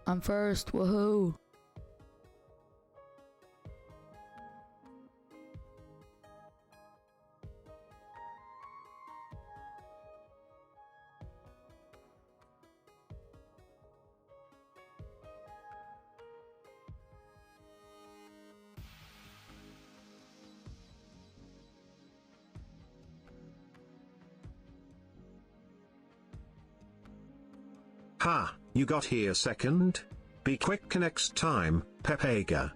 I'm first, woohoo! Ha, you got here second? Be quick next time, Pepega.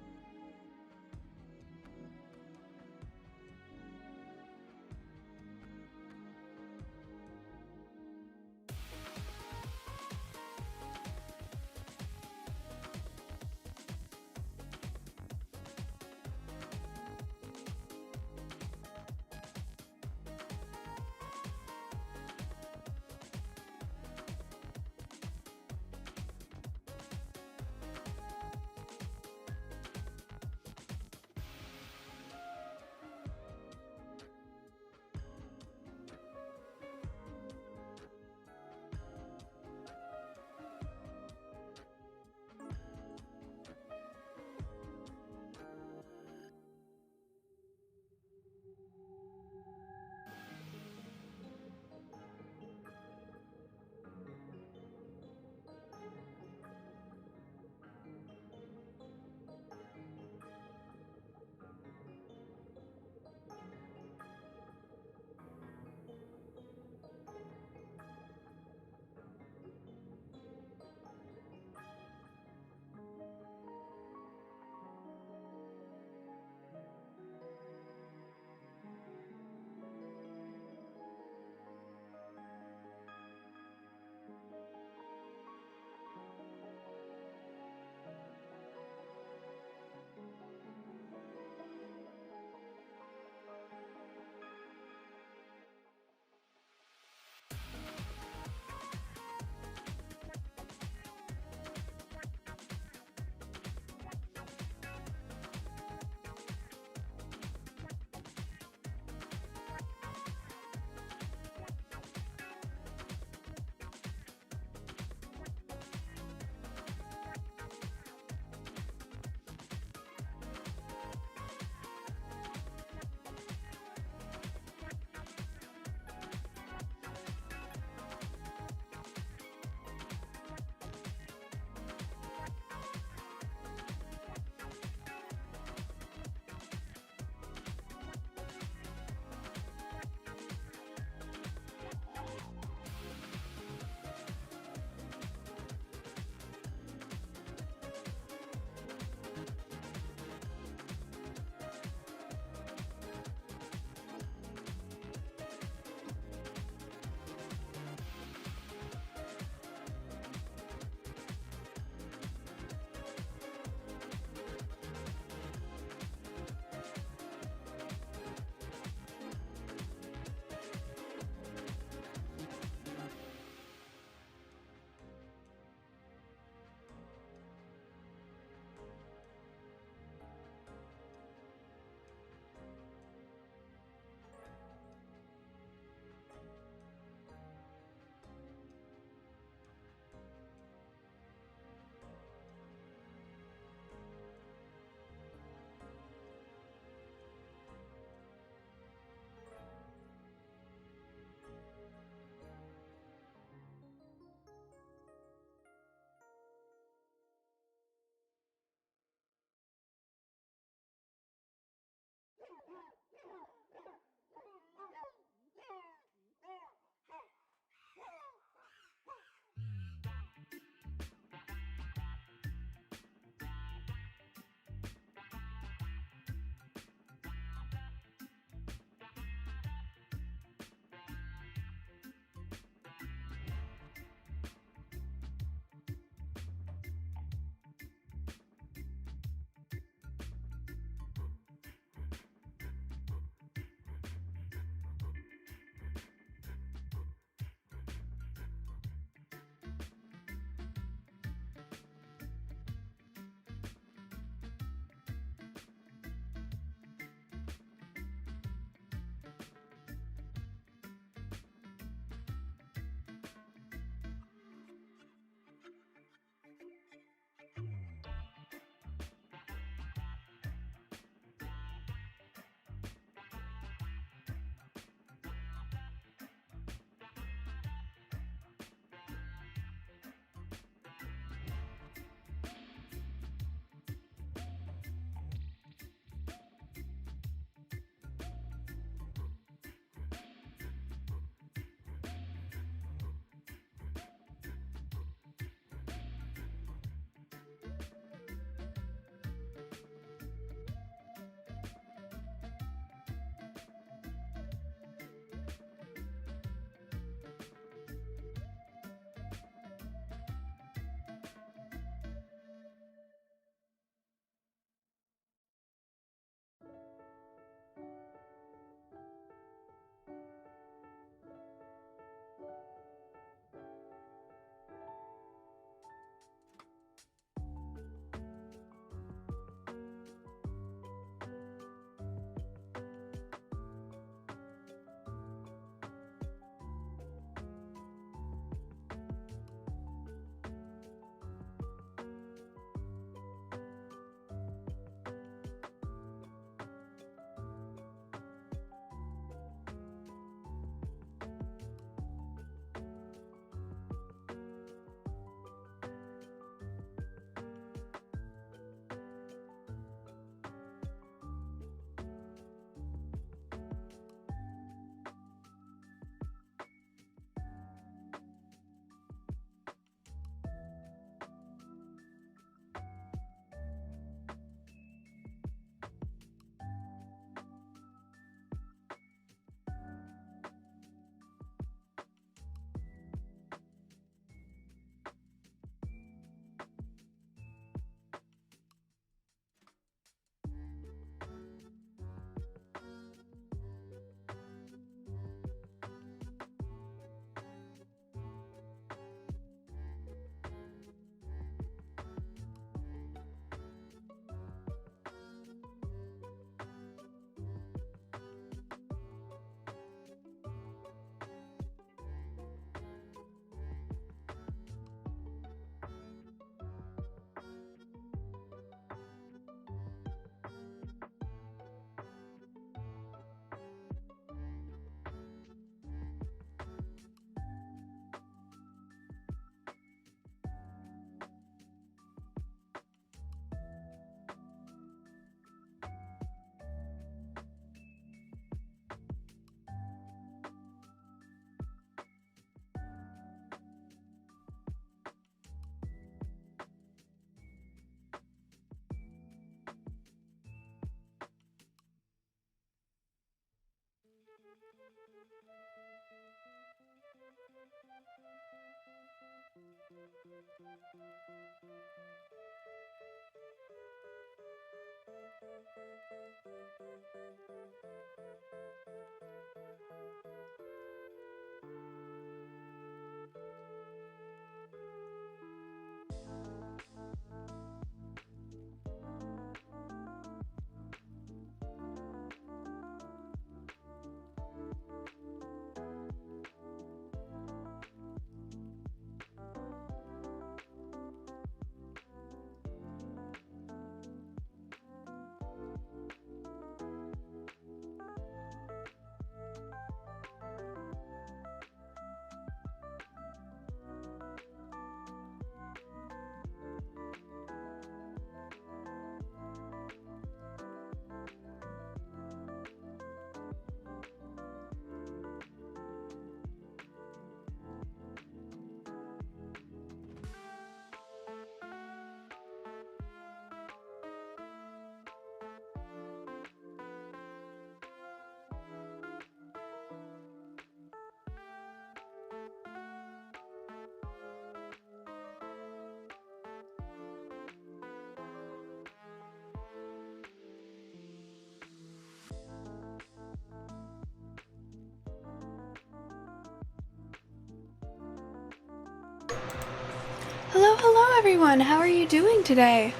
Hello, hello everyone! How are you doing today?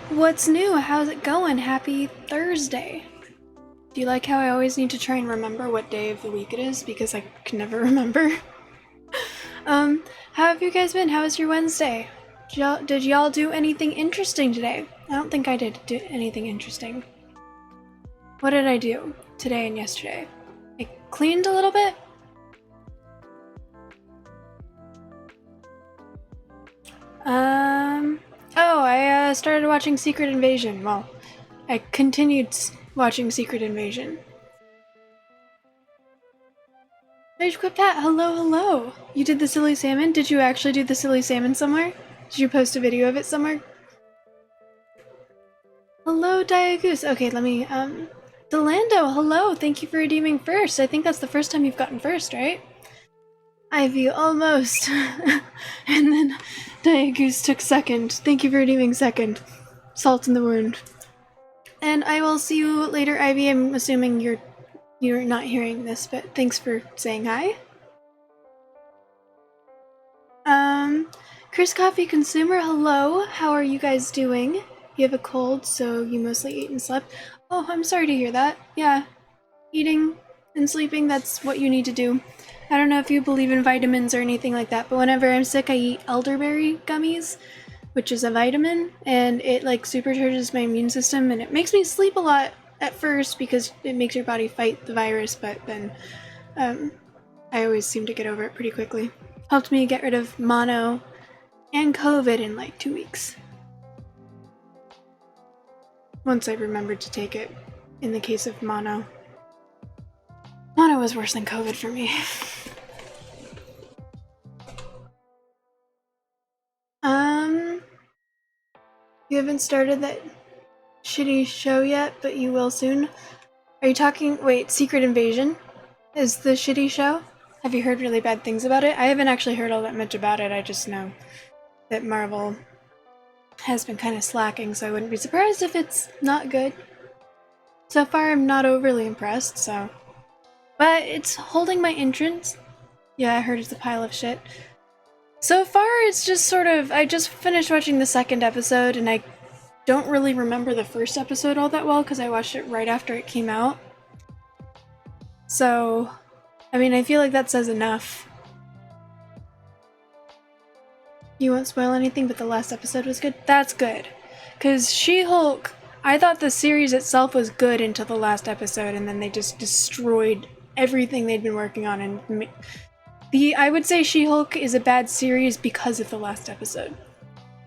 What's new? How's it going? Happy Thursday! Do you like how I always need to try and remember what day of the week it is because I can never remember? How have you guys been? How was your Wednesday? Did y'all do anything interesting today? I don't think I did do anything interesting. What did I do today and yesterday? I cleaned a little bit? Oh, I started watching Secret Invasion. Well, I continued watching Secret Invasion. Rage Quit Pat, hello, hello! You did the silly salmon? Did you actually do the silly salmon somewhere? Did you post a video of it somewhere? Hello, Diagoose. Okay, let me, Delando, hello! Thank you for redeeming first. I think that's the first time you've gotten first, right? Ivy, almost. And then Diagoose took second. Thank you for redeeming second. Salt in the wound. And I will see you later, Ivy. I'm assuming you're not hearing this, but thanks for saying hi. Chris Coffee Consumer, hello. How are you guys doing? You have a cold, so you mostly ate and slept. Oh, I'm sorry to hear that. Yeah, eating and sleeping, that's what you need to do. I don't know if you believe in vitamins or anything like that, but whenever I'm sick, I eat elderberry gummies, which is a vitamin, and it like supercharges my immune system, and it makes me sleep a lot at first because it makes your body fight the virus, but then I always seem to get over it pretty quickly. Helped me get rid of mono and COVID in like 2 weeks. Once I remembered to take it in the case of mono. Mono was worse than COVID for me. You haven't started that shitty show yet, but you will soon. Are you talking- wait, Secret Invasion is the shitty show? Have you heard really bad things about it? I haven't actually heard all that much about it, I just know that Marvel has been kind of slacking, so I wouldn't be surprised if it's not good. So far, I'm not overly impressed, so... But it's holding my interest. Yeah, I heard it's a pile of shit. So far, it's just sort of... I just finished watching the second episode, and I don't really remember the first episode all that well, because I watched it right after it came out. So... I mean, I feel like that says enough. You won't spoil anything, but the last episode was good? That's good. Because She-Hulk... I thought the series itself was good until the last episode, and then they just destroyed everything they'd been working on, and... I would say She-Hulk is a bad series because of the last episode.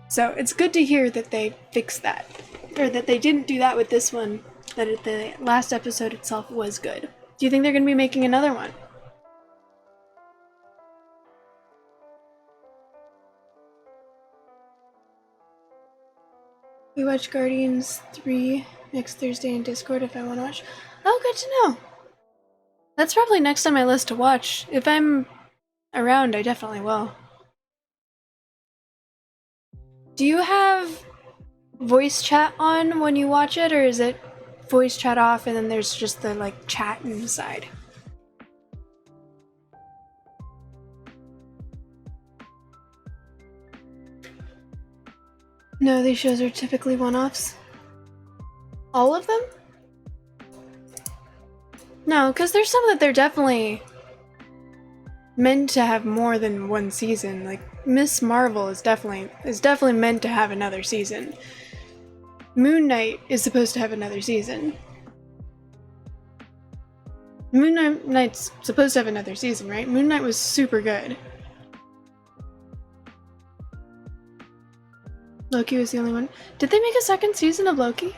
So it's good to hear that they fixed that. Or that they didn't do that with this one, that the last episode itself was good. Do you think they're going to be making another one? We watch Guardians 3 next Thursday in Discord if I want to watch. Oh, good to know! That's probably next on my list to watch. If I'm around, I definitely will. Do you have voice chat on when you watch it, or is it voice chat off and then there's just the like chat inside? No, these shows are typically one-offs. All of them? No, because there's some that they're definitely meant to have more than one season. Like Miss Marvel is definitely meant to have another season. Moon Knight is supposed to have another season. Moon Knight's supposed to have another season, right? Moon Knight was super good. Loki was the only one. Did they make a second season of Loki?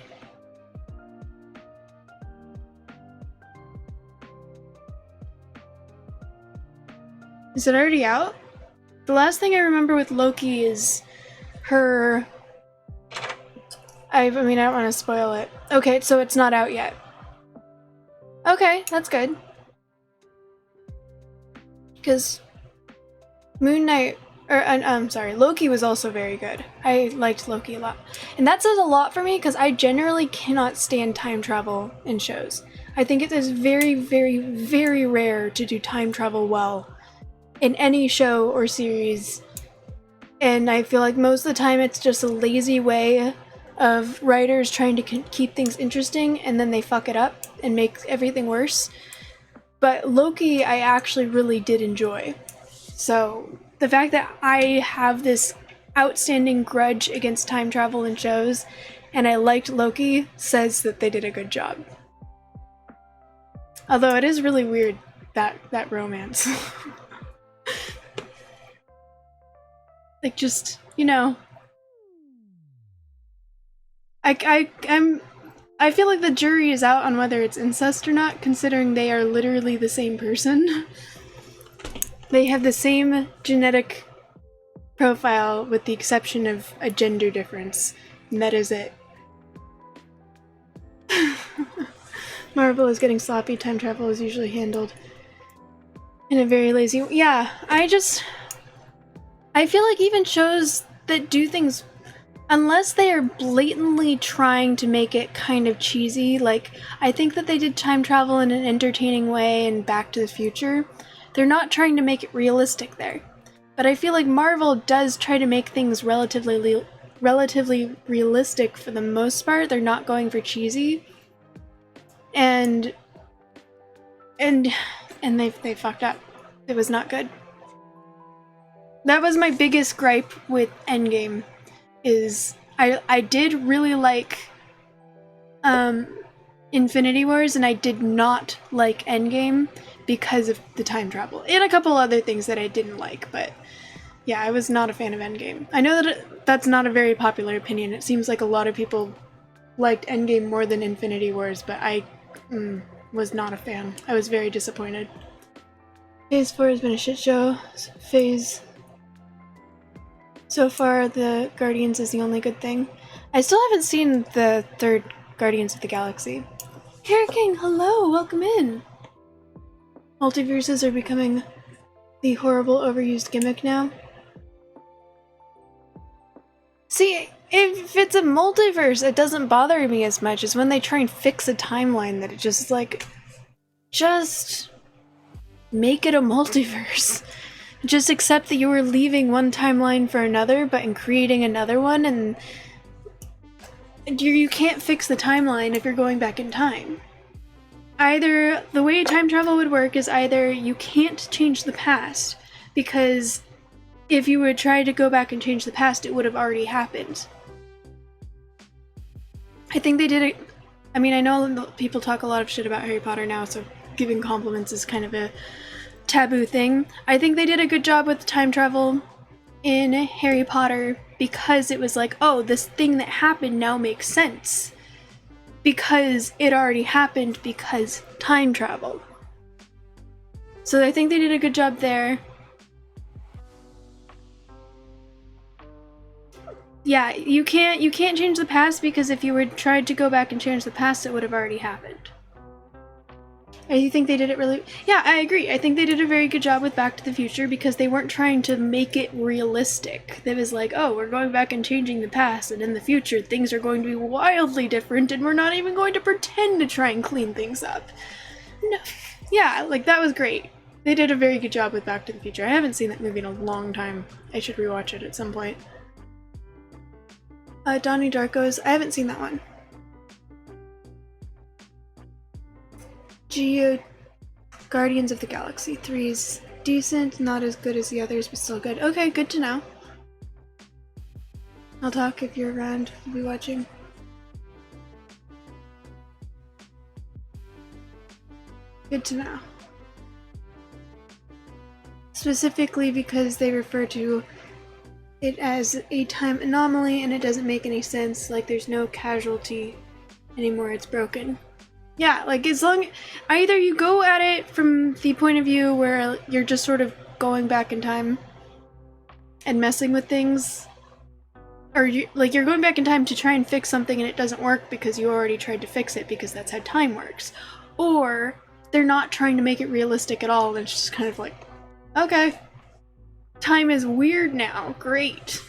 Is it already out? The last thing I remember with Loki is her... I mean, I don't want to spoil it. Okay, so it's not out yet. Okay, that's good. Because Moon Knight... I'm sorry, Loki was also very good. I liked Loki a lot. And that says a lot for me because I generally cannot stand time travel in shows. I think it is very, very, very rare to do time travel well in any show or series. And I feel like most of the time it's just a lazy way of writers trying to keep things interesting and then they fuck it up and make everything worse. But Loki I actually really did enjoy. So the fact that I have this outstanding grudge against time travel in shows and I liked Loki says that they did a good job. Although it is really weird, that romance. Like just, you know, I feel like the jury is out on whether it's incest or not, considering they are literally the same person. They have the same genetic profile with the exception of a gender difference, and that is it. Marvel is getting sloppy, time travel is usually handled in a very lazy way. Yeah, I feel like even shows that do things, unless they are blatantly trying to make it kind of cheesy, like I think that they did time travel in an entertaining way in Back to the Future, they're not trying to make it realistic there. But I feel like Marvel does try to make things relatively realistic for the most part. They're not going for cheesy. And they fucked up. It was not good. That was my biggest gripe with Endgame, is I did really like Infinity Wars, and I did not like Endgame because of the time travel. And a couple other things that I didn't like, but yeah, I was not a fan of Endgame. I know that that's not a very popular opinion. It seems like a lot of people liked Endgame more than Infinity Wars, but I was not a fan. I was very disappointed. Phase 4 has been a shit show. So far, the Guardians is the only good thing. I still haven't seen the third Guardians of the Galaxy. Hurricane, hello, welcome in! Multiverses are becoming the horrible, overused gimmick now. See, if it's a multiverse, it doesn't bother me as much as when they try and fix a timeline that it just like... Just make it a multiverse. Just accept that you were leaving one timeline for another, but in creating another one, and you can't fix the timeline if you're going back in time. Either the way time travel would work is either you can't change the past, because if you would try to go back and change the past, it would have already happened. I think they did it. I mean, I know people talk a lot of shit about Harry Potter now, so giving compliments is kind of a taboo thing. I think they did a good job with time travel in Harry Potter because it was like, oh, this thing that happened now makes sense. Because it already happened because time travel. So I think they did a good job there. Yeah, you can't change the past because if you were tried to go back and change the past, it would have already happened. You think they did it really... Yeah, I agree. I think they did a very good job with Back to the Future because they weren't trying to make it realistic. It was like, oh, we're going back and changing the past, and in the future things are going to be wildly different, and we're not even going to pretend to try and clean things up. No. Yeah, like, that was great. They did a very good job with Back to the Future. I haven't seen that movie in a long time. I should rewatch it at some point. Donnie Darko's... I haven't seen that one. Guardians of the Galaxy 3's decent, not as good as the others, but still good. Okay, good to know. I'll talk if you're around. I'll be watching. Good to know. Specifically because they refer to it as a time anomaly and it doesn't make any sense, like there's no casualty anymore, it's broken. Yeah, like as long... Either you go at it from the point of view where you're just sort of going back in time and messing with things, or you're going back in time to try and fix something and it doesn't work because you already tried to fix it because that's how time works. Or they're not trying to make it realistic at all and it's just kind of like, okay, time is weird now, great.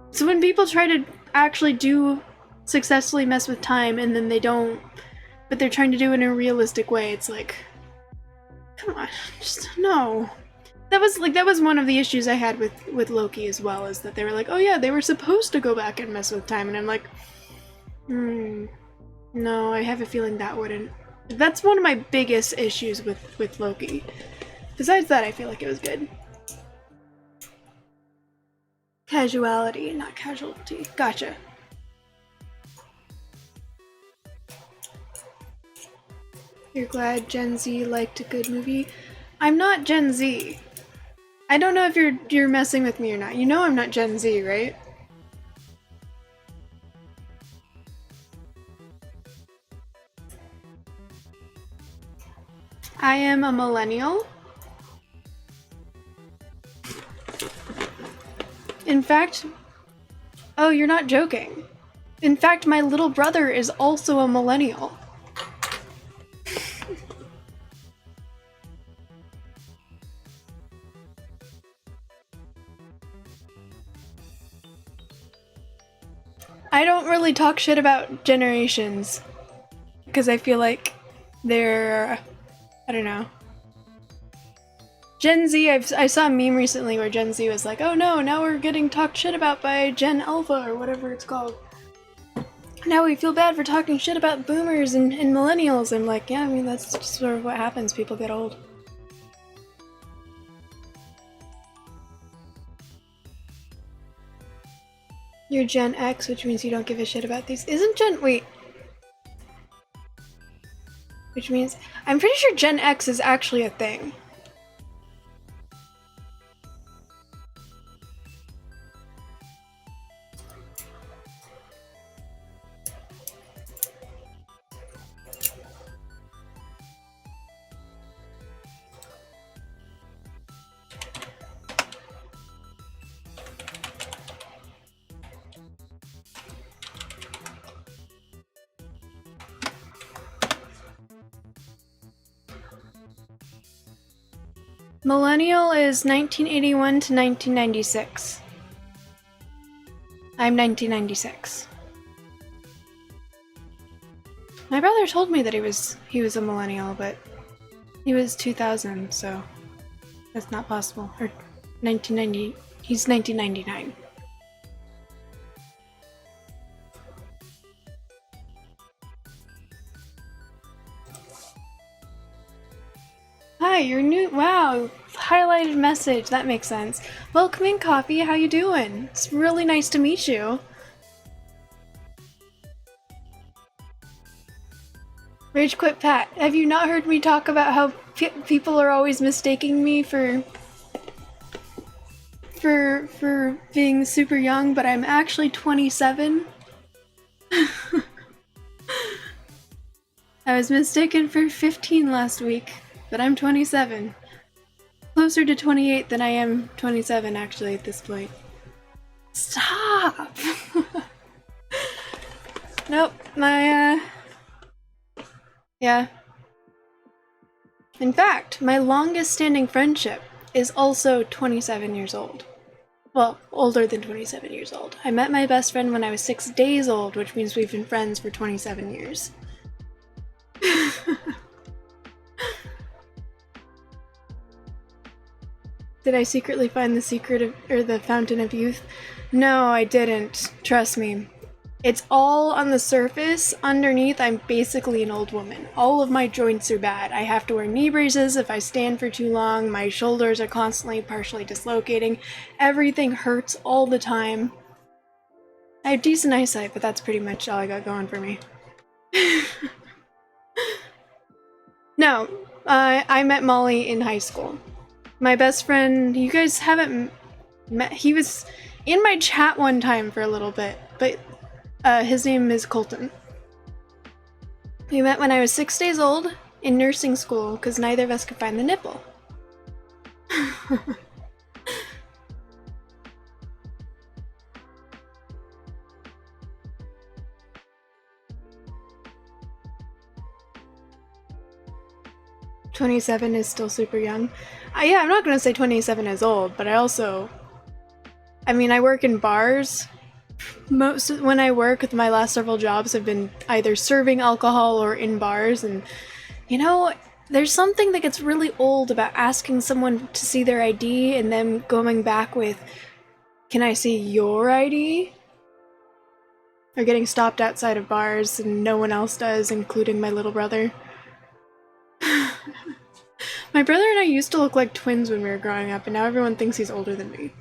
So when people try to actually successfully mess with time and then they don't, but they're trying to do it in a realistic way, it's like, come on, just no. That was one of the issues I had with Loki as well, is that they were like, oh yeah, they were supposed to go back and mess with time, and I'm like, no, I have a feeling that wouldn't. That's one of my biggest issues with Loki. Besides that, I feel like it was good. Casuality, not casualty. Gotcha. You're glad Gen Z liked a good movie? I'm not Gen Z. I don't know if you're messing with me or not. You know I'm not Gen Z, right? I am a millennial. In fact... Oh, you're not joking. In fact, my little brother is also a millennial. I don't really talk shit about generations because I feel like they're, I don't know. Gen Z, I saw a meme recently where Gen Z was like, oh no, now we're getting talked shit about by Gen Alpha or whatever it's called. Now we feel bad for talking shit about boomers and millennials. I'm like, yeah, I mean, that's just sort of what happens. People get old. You're Gen X, which means you don't give a shit about these. Isn't Gen... Wait. Which means... I'm pretty sure Gen X is actually a thing. Millennial is 1981 to 1996. I'm 1996. My brother told me that he was a millennial, but he was 2000, so that's not possible. Or 1990. He's 1999. Hi, you're new. Wow, highlighted message. That makes sense. Welcome in, Coffee. How you doing? It's really nice to meet you. Rage Quit Pat. Have you not heard me talk about how people are always mistaking me for being super young, but I'm actually 27? I was mistaken for 15 last week. But I'm 27. Closer to 28 than I am 27, actually, at this point. Stop! Nope, my, yeah. In fact, my longest standing friendship is also 27 years old. Well, older than 27 years old. I met my best friend when I was 6 days old, which means we've been friends for 27 years. Did I secretly find the secret of, or the fountain of youth? No, I didn't. Trust me. It's all on the surface. Underneath, I'm basically an old woman. All of my joints are bad. I have to wear knee braces if I stand for too long. My shoulders are constantly partially dislocating. Everything hurts all the time. I have decent eyesight, but that's pretty much all I got going for me. No, I met Molly in high school. My best friend, you guys haven't met, he was in my chat one time for a little bit, but his name is Colton. We met when I was 6 days old in nursing school because neither of us could find the nipple. 27 is still super young. Yeah, I'm not gonna say 27 is old, but I mean, I work in bars. When I work, my last several jobs have been either serving alcohol or in bars, and you know, there's something that gets really old about asking someone to see their ID and them going back with, "Can I see your ID?" Or getting stopped outside of bars and no one else does, including my little brother. My brother and I used to look like twins when we were growing up, and now everyone thinks he's older than me.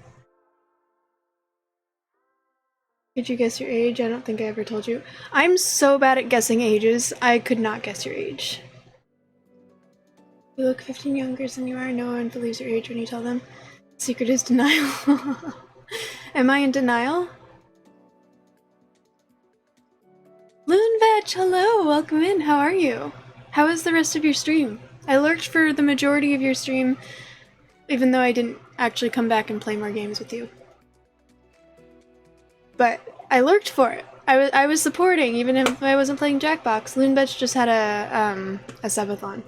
Did you guess your age? I don't think I ever told you. I'm so bad at guessing ages, I could not guess your age. You look 15 younger than you are. No one believes your age when you tell them. Secret is denial. Am I in denial? Loonvetch, hello! Welcome in, how are you? How is the rest of your stream? I lurked for the majority of your stream, even though I didn't actually come back and play more games with you. But I lurked for it. I was supporting, even if I wasn't playing Jackbox. Loonvetch just had a subathon.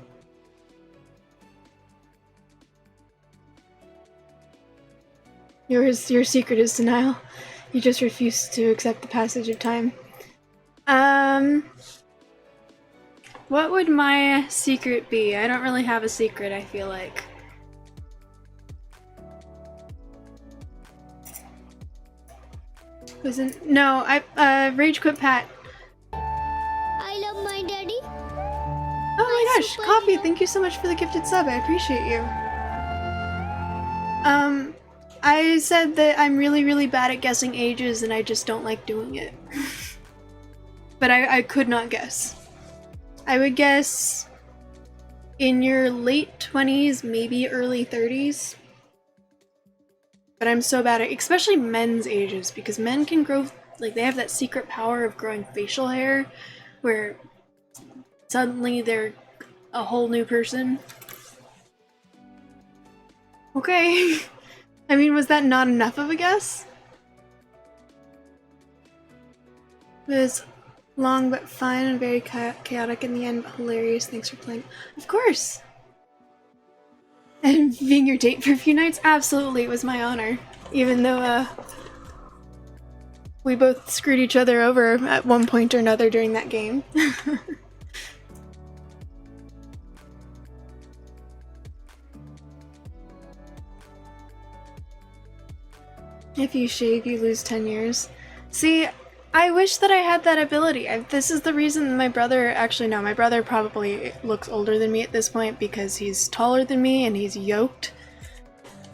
Your secret is denial. You just refuse to accept the passage of time. What would my secret be? I don't really have a secret, I feel like. No, I rage quit Pat. I love my daddy. Oh my gosh, Coffee, thank you so much for the gifted sub. I appreciate you. I said that I'm really, really bad at guessing ages and I just don't like doing it. But I could not guess. I would guess in your late 20s, maybe early 30s. But I'm so bad at, especially men's ages, because men can grow, like, they have that secret power of growing facial hair, where suddenly they're a whole new person. Okay. I mean, was that not enough of a guess? It was long but fun and very chaotic in the end, but hilarious. Thanks for playing. Of course! And being your date for a few nights? Absolutely, it was my honor. Even though, we both screwed each other over at one point or another during that game. If you shave, you lose 10 years. See, I wish that I had that ability. This is the reason my brother, actually no, my brother probably looks older than me at this point because he's taller than me and he's yoked.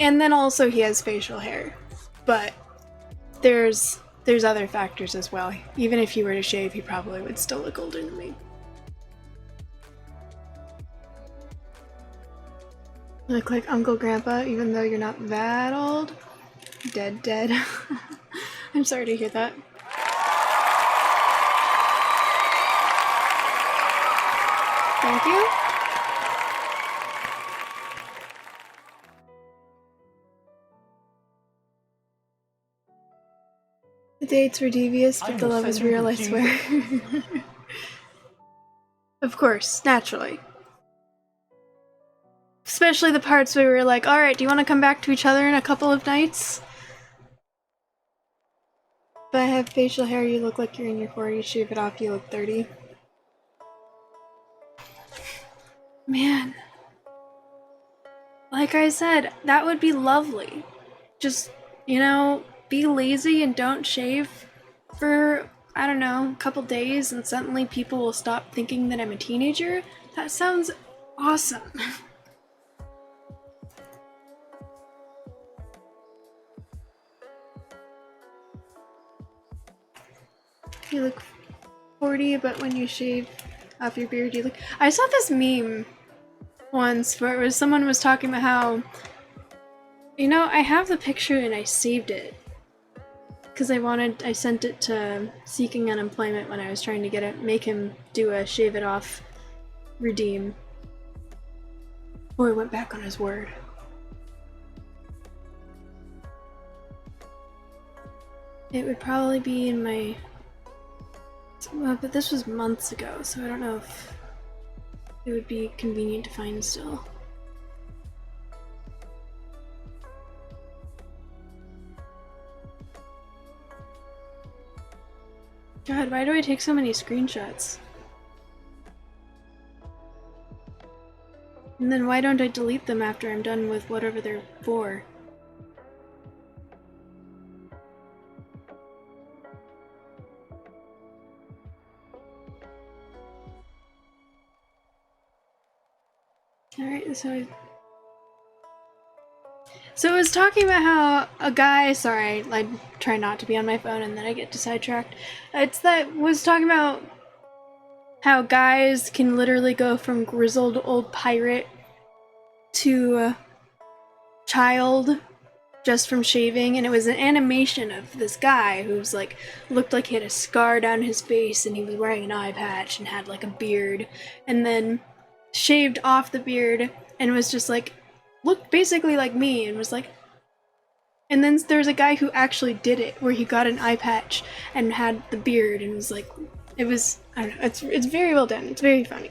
And then also he has facial hair. But there's other factors as well. Even if he were to shave, he probably would still look older than me. You look like Uncle Grandpa, even though you're not that old. Dead. I'm sorry to hear that. Thank you. The dates were devious, but the love is real, I swear. Of course, naturally. Especially the parts where we were like, alright, do you want to come back to each other in a couple of nights? If I have facial hair, you look like you're in your 40s. Shave it off, you look 30. Man. Like I said, that would be lovely. Just, you know, be lazy and don't shave for, I don't know, a couple days and suddenly people will stop thinking that I'm a teenager. That sounds awesome. You look 40, but when you shave off your beard, you look... I saw this meme once where it was someone was talking about how, you know, I have the picture and I saved it because I sent it to Seeking Unemployment when I was trying to make him do a shave it off redeem. Boy went back on his word. It would probably be in my... but this was months ago, so I don't know if it would be convenient to find still. God, why do I take so many screenshots? And then why don't I delete them after I'm done with whatever they're for? Alright, so it was talking about how a guy, sorry, I try not to be on my phone and then I get sidetracked. Was talking about how guys can literally go from grizzled old pirate to child just from shaving, and it was an animation of this guy who's like, looked like he had a scar down his face and he was wearing an eye patch and had like a beard, and then shaved off the beard and was just like, looked basically like me and was like, and then there's a guy who actually did it where he got an eye patch and had the beard and was like, it was, I don't know, it's very well done, it's very funny.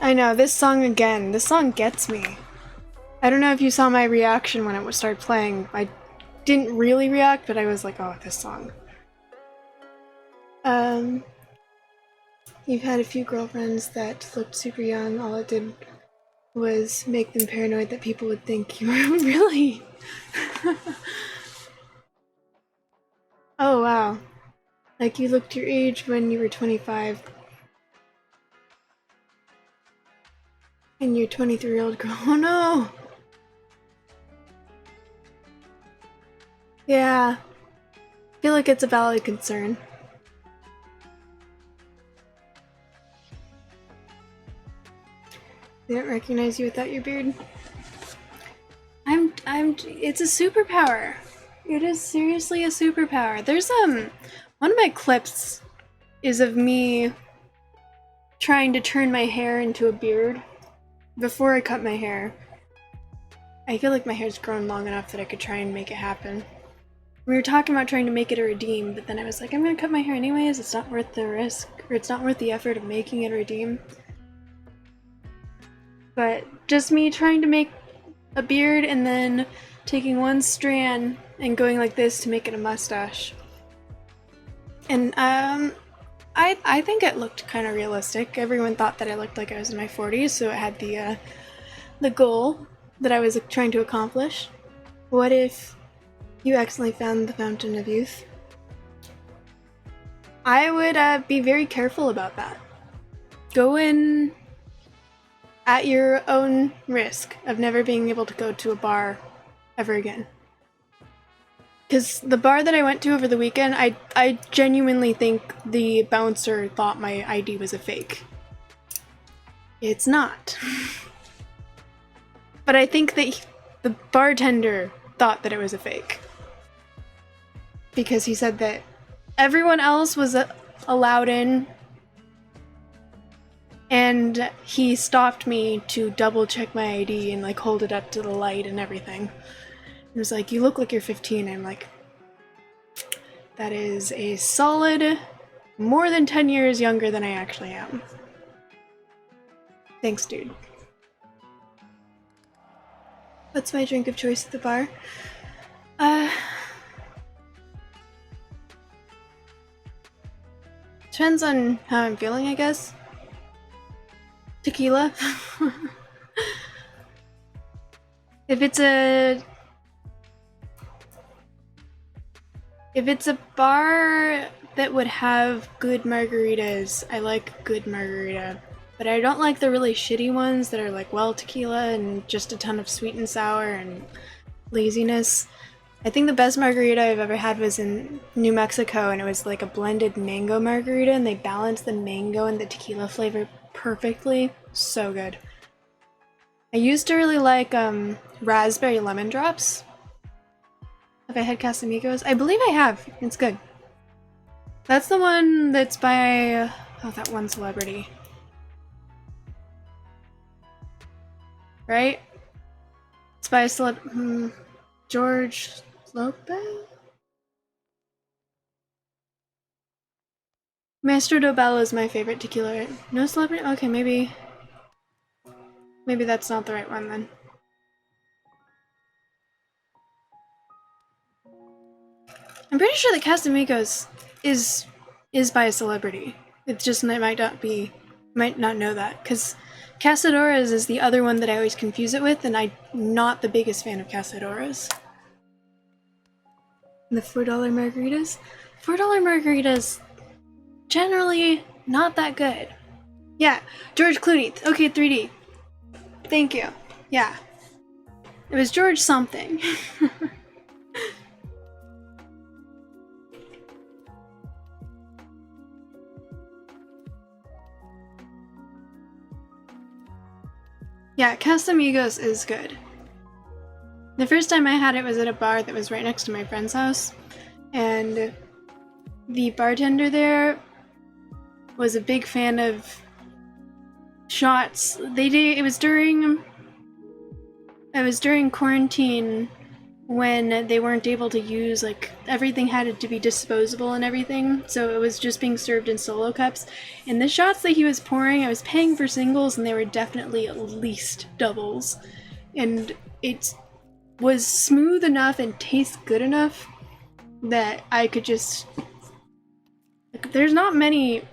I know, this song again, this song gets me. I don't know if you saw my reaction when it started playing. I didn't really react, but I was like, oh, this song. You've had a few girlfriends that looked super young. All it did was make them paranoid that people would think you were really... Oh, wow. Like you looked your age when you were 25. And your 23-year-old girl. Oh no! Yeah. I feel like it's a valid concern. They don't recognize you without your beard. It's a superpower. It is seriously a superpower. There's, one of my clips is of me trying to turn my hair into a beard before I cut my hair. I feel like my hair's grown long enough that I could try and make it happen. We were talking about trying to make it a redeem, but then I was like, I'm gonna cut my hair anyways, it's not worth the risk, or it's not worth the effort of making it a redeem. But just me trying to make a beard and then taking one strand and going like this to make it a mustache. And I think it looked kind of realistic. Everyone thought that I looked like I was in my 40s, so it had the goal that I was trying to accomplish. What if you accidentally found the fountain of youth? I would be very careful about that. Go in at your own risk of never being able to go to a bar ever again. Because the bar that I went to over the weekend, I genuinely think the bouncer thought my ID was a fake. It's not. But I think that the bartender thought that it was a fake. Because he said that everyone else was allowed in, and he stopped me to double check my ID and like hold it up to the light and everything. It was like, you look like you're 15. I'm like, that is a solid more than 10 years younger than I actually am. Thanks, dude. What's my drink of choice at the bar? Depends on how I'm feeling, I guess. Tequila. If it's a bar that would have good margaritas, I like good margarita. But I don't like the really shitty ones that are like, well, tequila and just a ton of sweet and sour and laziness. I think the best margarita I've ever had was in New Mexico, and it was like a blended mango margarita, and they balanced the mango and the tequila flavor perfectly. So good. I used to really like raspberry lemon drops. Have I had Casamigos? I believe I have. It's good. That's the one that's by that one celebrity. Right? It's by a George Lopez? Maestro Dobel is my favorite tequila. No celebrity? Okay, maybe that's not the right one then. I'm pretty sure that Casamigos is by a celebrity. It just might not know that, because Casadores is the other one that I always confuse it with, and I'm not the biggest fan of Casadores. And the $4 margaritas? $4 margaritas, generally not that good. Yeah, George Clooney. Okay, 3D. Thank you. Yeah. It was George something. Yeah, Casamigos is good. The first time I had it was at a bar that was right next to my friend's house, and the bartender there was a big fan of shots. It was during quarantine when they weren't able to use, like, everything had to be disposable and everything, so it was just being served in solo cups. And the shots that he was pouring, I was paying for singles, and they were definitely at least doubles. And it was smooth enough and tastes good enough that I could just... Like, there's not many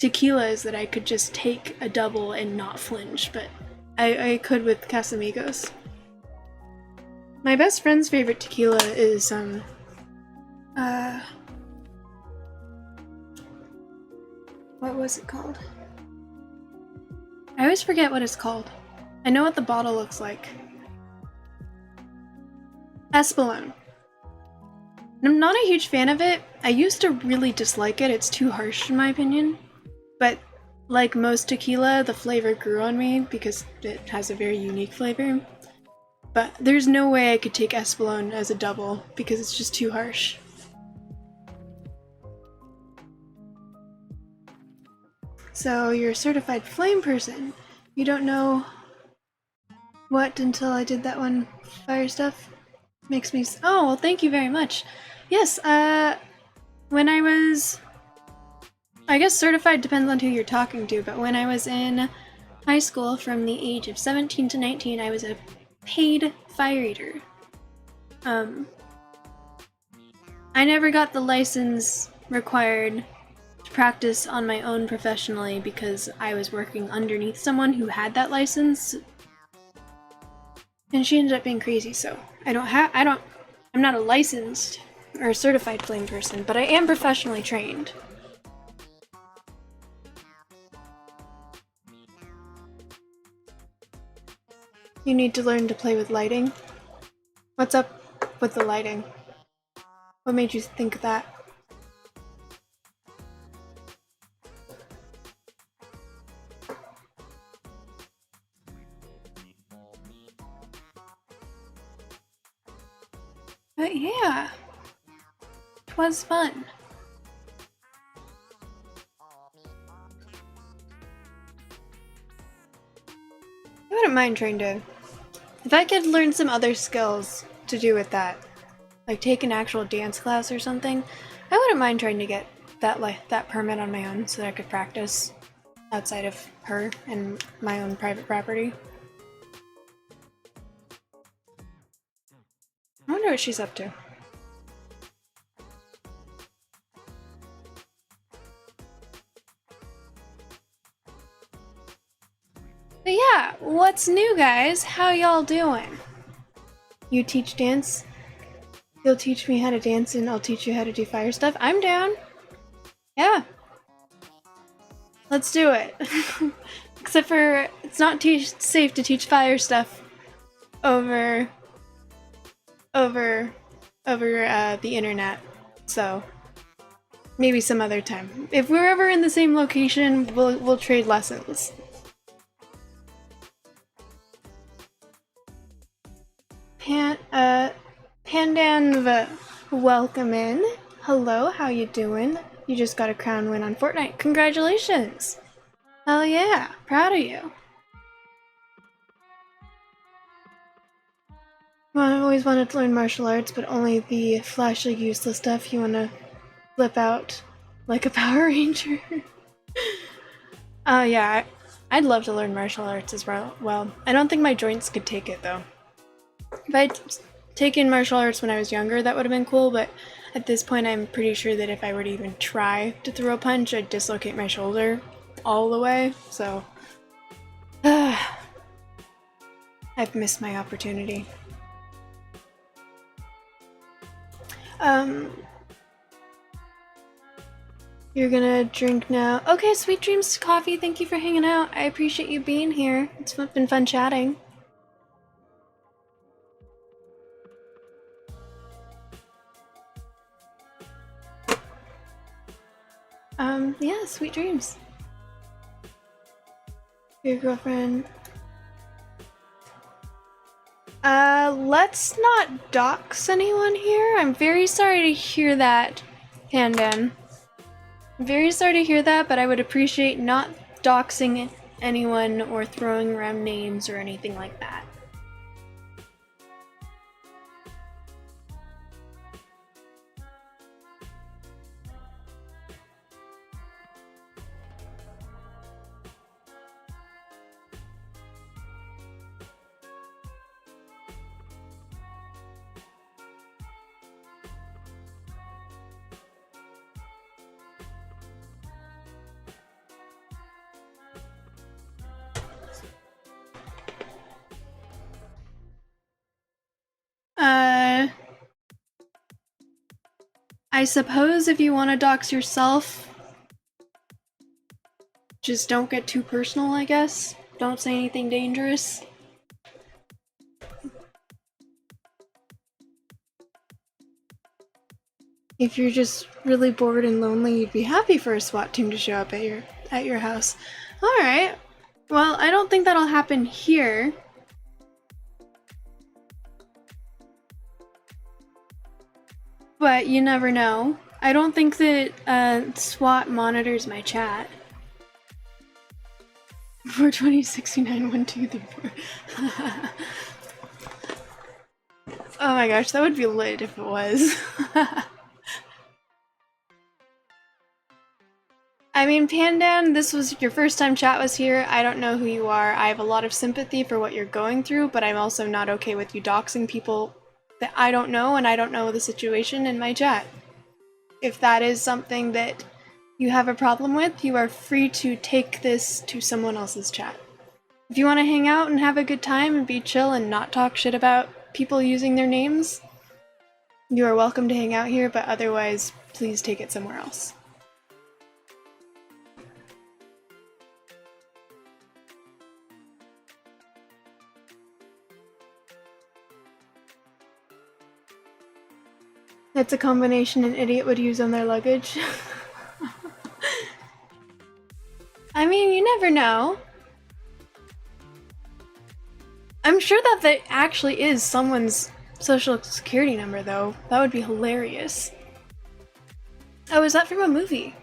tequilas that I could just take a double and not flinch, but I could with Casamigos. My best friend's favorite tequila is, what was it called? I always forget what it's called. I know what the bottle looks like. Espolòn. I'm not a huge fan of it. I used to really dislike it. It's too harsh in my opinion. But like most tequila, the flavor grew on me because it has a very unique flavor. But there's no way I could take Espolòn as a double because it's just too harsh. So you're a certified flame person. You don't know what until I did that one fire stuff? Makes me oh, well, thank you very much. Yes, when I was... I guess certified depends on who you're talking to, but when I was in high school from the age of 17 to 19, I was a paid fire eater. I never got the license required to practice on my own professionally because I was working underneath someone who had that license. And she ended up being crazy, so I'm not a licensed or certified flame person, but I am professionally trained. You need to learn to play with lighting. What's up with the lighting? What made you think that? But yeah, it was fun. I wouldn't mind trying to... If I could learn some other skills to do with that. Like take an actual dance class or something. I wouldn't mind trying to get that permit on my own so that I could practice outside of her and my own private property. I wonder what she's up to. But yeah, what's new, guys? How y'all doing? You teach dance? You'll teach me how to dance and I'll teach you how to do fire stuff? I'm down. Yeah. Let's do it. Except for it's not safe to teach fire stuff over the internet. So maybe some other time. If we're ever in the same location, we'll trade lessons. Pandanva, welcome in. Hello, how you doing? You just got a crown win on Fortnite. Congratulations! Hell yeah, proud of you. Well, I've always wanted to learn martial arts, but only the flashy, useless stuff. You wanna flip out like a Power Ranger? Yeah, I'd love to learn martial arts as well. I don't think my joints could take it, though. If I'd taken martial arts when I was younger, that would have been cool, but at this point I'm pretty sure that if I were to even try to throw a punch, I'd dislocate my shoulder all the way, so... I've missed my opportunity. You're gonna drink now. Okay, Sweet Dreams Coffee, thank you for hanging out. I appreciate you being here. It's been fun chatting. Yeah, sweet dreams. Your girlfriend. Let's not dox anyone here. I'm very sorry to hear that, Pandan. I'm very sorry to hear that, but I would appreciate not doxing anyone or throwing around names or anything like that. I suppose if you want to dox yourself, just don't get too personal, I guess. Don't say anything dangerous. If you're just really bored and lonely, you'd be happy for a SWAT team to show up at your house. Alright. Well, I don't think that'll happen here. But you never know. I don't think that SWAT monitors my chat. 42069 1 2 3 4. Oh my gosh, that would be lit if it was. I mean, Pandan, this was your first time chat was here. I don't know who you are. I have a lot of sympathy for what you're going through, but I'm also not okay with you doxing people that I don't know, and I don't know the situation in my chat. If that is something that you have a problem with, you are free to take this to someone else's chat. If you want to hang out and have a good time and be chill and not talk shit about people using their names, you are welcome to hang out here, but otherwise, please take it somewhere else. That's a combination an idiot would use on their luggage. I mean, you never know. I'm sure that actually is someone's social security number, though. That would be hilarious. Oh, is that from a movie?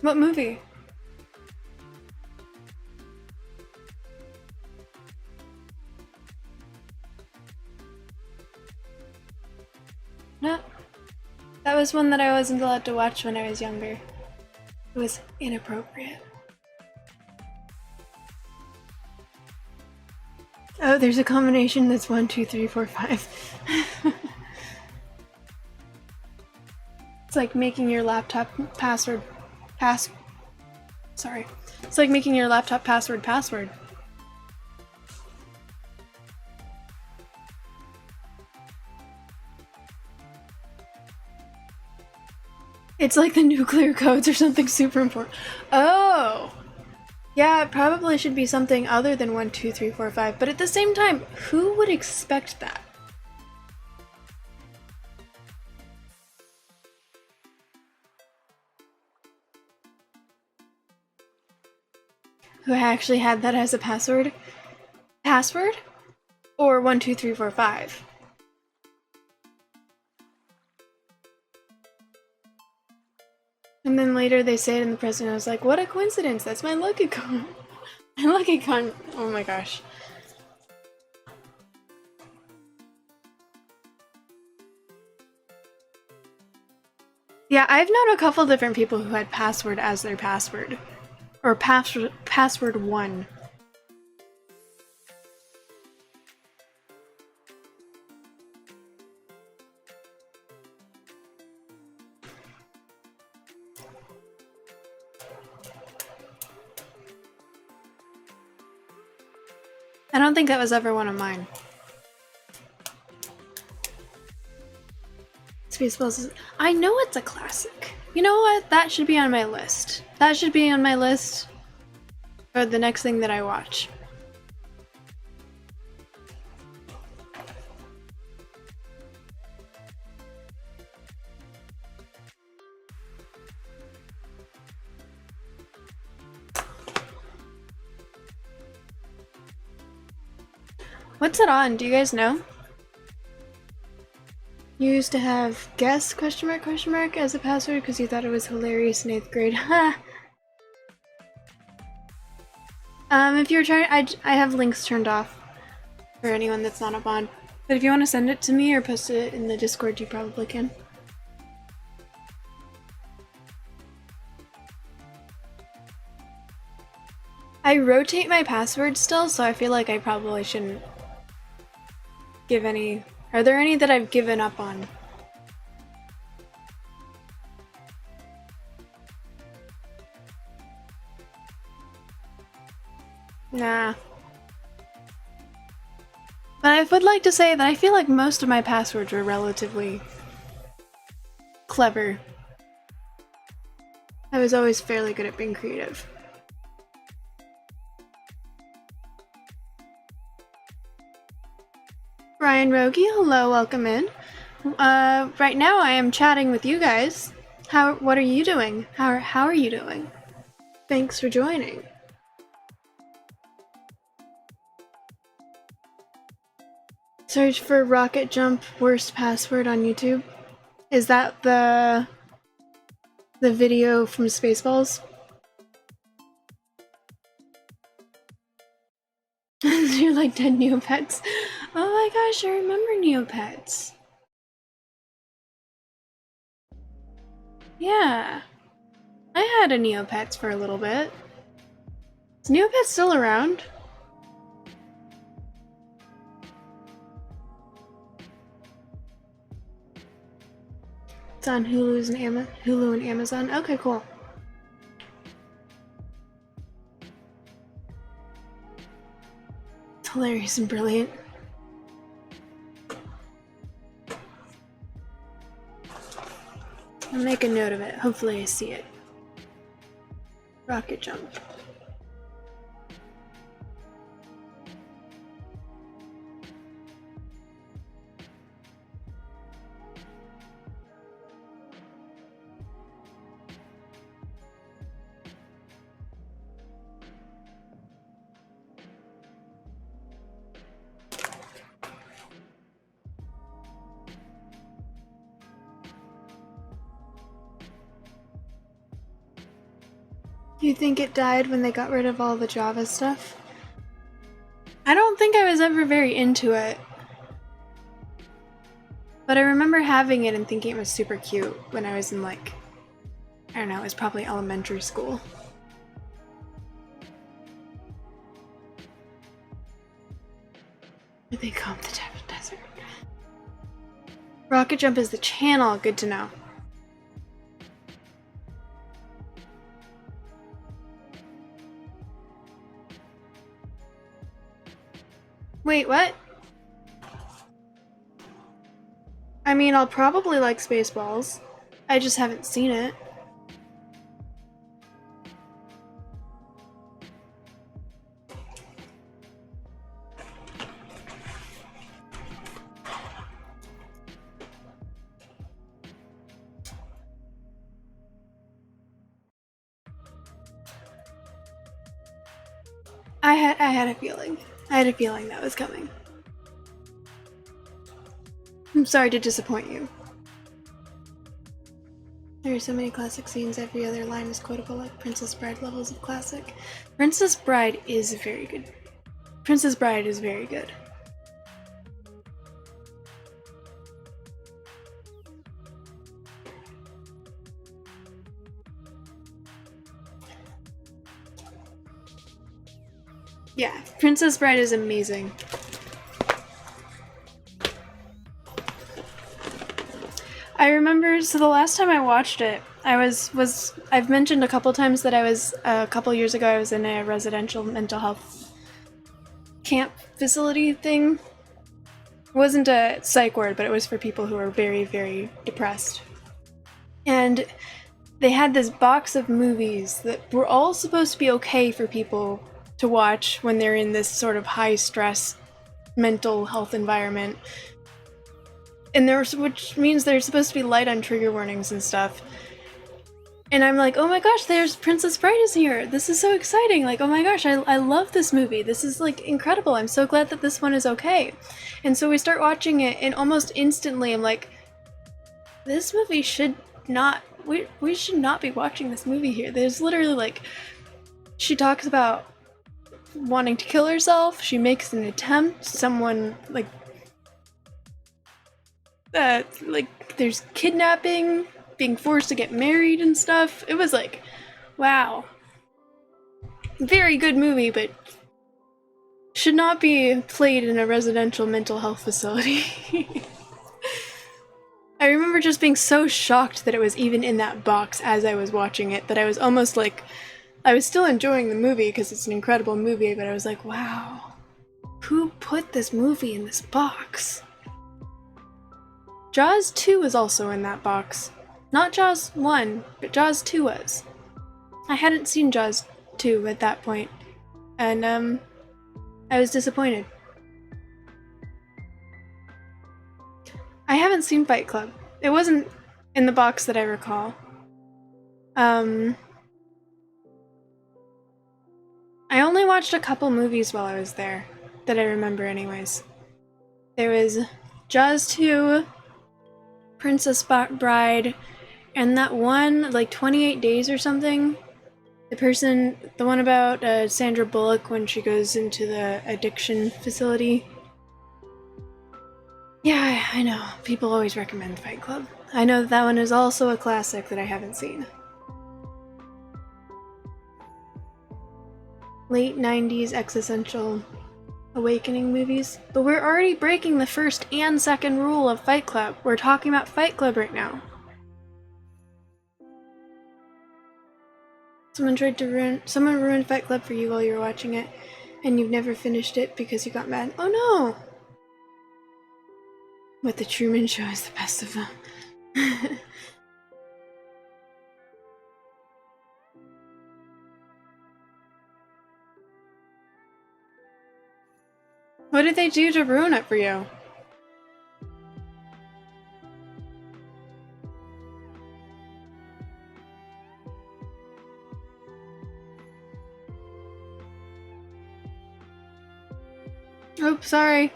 What movie? No. That was one that I wasn't allowed to watch when I was younger. It was inappropriate. Oh, there's a combination that's 1, 2, 3, 4, 5. It's like making your laptop password Sorry. It's like making your laptop password. It's like the nuclear codes or something super important. Oh! Yeah, it probably should be something other than 1, 2, 3, 4, 5, but at the same time, who would expect that? Who actually had that as a password? Password? Or 1, 2, 3, 4, 5? And then later they say it in the present, I was like, what a coincidence, that's my lucky con. My lucky con, oh my gosh. Yeah, I've known a couple different people who had password as their password. Or password 1. I don't think that was ever one of mine. Spaceballs is... I know it's a classic. You know what? That should be on my list. That should be on my list for the next thing that I watch. What's it on? Do you guys know? You used to have guess question mark as a password because you thought it was hilarious in 8th grade. Ha! If you're trying, I have links turned off for anyone that's not a mod. But if you want to send it to me or post it in the Discord, you probably can. I rotate my passwords still, so I feel like I probably shouldn't give any. Are there any that I've given up on? Nah. But I would like to say that I feel like most of my passwords were relatively clever. I was always fairly good at being creative. Ryan Rogie, hello, welcome in. Right now I am chatting with you guys. What are you doing? How are you doing? Thanks for joining. Search for rocket jump worst password on YouTube. Is that the video from Spaceballs? You're like dead Neopets. Oh my gosh, I remember Neopets. Yeah. I had a Neopets for a little bit. Is Neopets still around? It's on Hulu and Amazon. Okay, cool. It's hilarious and brilliant. I'll make a note of it. Hopefully I see it. Rocket jump. Do you think it died when they got rid of all the Java stuff? I don't think I was ever very into it. But I remember having it and thinking it was super cute when I was in, like, I don't know, it was probably elementary school. They come the desert. Rocket Jump is the channel, good to know. Wait, what? I mean, I'll probably like Spaceballs. I just haven't seen it. I had a feeling. I had a feeling that was coming. I'm sorry to disappoint you. There are so many classic scenes, every other line is quotable, like Princess Bride levels of classic. Princess Bride is very good. Princess Bride is very good. Yeah, Princess Bride is amazing. I remember, so the last time I watched it, I've mentioned a couple times that I was, a couple years ago, I was in a residential mental health camp facility thing. It wasn't a psych ward, but it was for people who were very, very depressed. And they had this box of movies that were all supposed to be okay for people to watch when they're in this sort of high stress mental health environment. And which means they're supposed to be light on trigger warnings and stuff. And I'm like, oh my gosh, there's Princess Bride is here. This is so exciting. Like, oh my gosh, I love this movie. This is like incredible. I'm so glad that this one is okay. And so we start watching it, and almost instantly I'm like, this movie should not, we should not be watching this movie here. There's literally like, she talks about wanting to kill herself. She makes an attempt. Someone like there's kidnapping, being forced to get married and stuff. It was like, wow. Very good movie, but should not be played in a residential mental health facility. I remember just being so shocked that it was even in that box as I was watching it, that I was almost like, I was still enjoying the movie because it's an incredible movie, but I was like, wow, who put this movie in this box? Jaws 2 was also in that box. Not Jaws 1, but Jaws 2 was. I hadn't seen Jaws 2 at that point, and I was disappointed. I haven't seen Fight Club. It wasn't in the box that I recall. I only watched a couple movies while I was there, that I remember anyways. There was Jaws 2, Princess Bride, and that one, like 28 Days or something. The one about Sandra Bullock when she goes into the addiction facility. Yeah, I know. People always recommend Fight Club. I know that one is also a classic that I haven't seen. Late 90s existential awakening movies. But we're already breaking the first and second rule of Fight Club. We're talking about Fight Club right now. Someone ruined Fight Club for you while you were watching it, and you've never finished it because you got mad. Oh no! But the Truman Show is the best of them. What did they do to ruin it for you? Oops, sorry.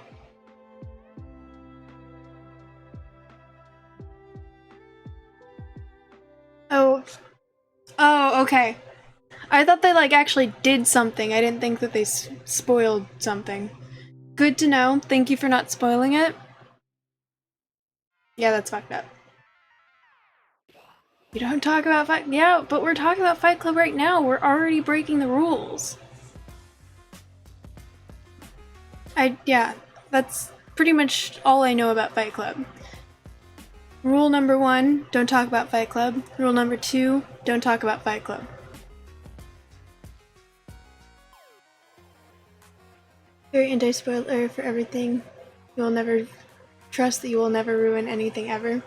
Oh, okay. I thought they like actually did something. I didn't think that they spoiled something. Good to know. Thank you for not spoiling it. Yeah, that's fucked up. You don't talk about Fight... Yeah, but we're talking about Fight Club right now. We're already breaking the rules. Yeah, that's pretty much all I know about Fight Club. Rule number 1, don't talk about Fight Club. Rule number 2, don't talk about Fight Club. Very anti-spoiler for everything. You will never trust that you will never ruin anything ever.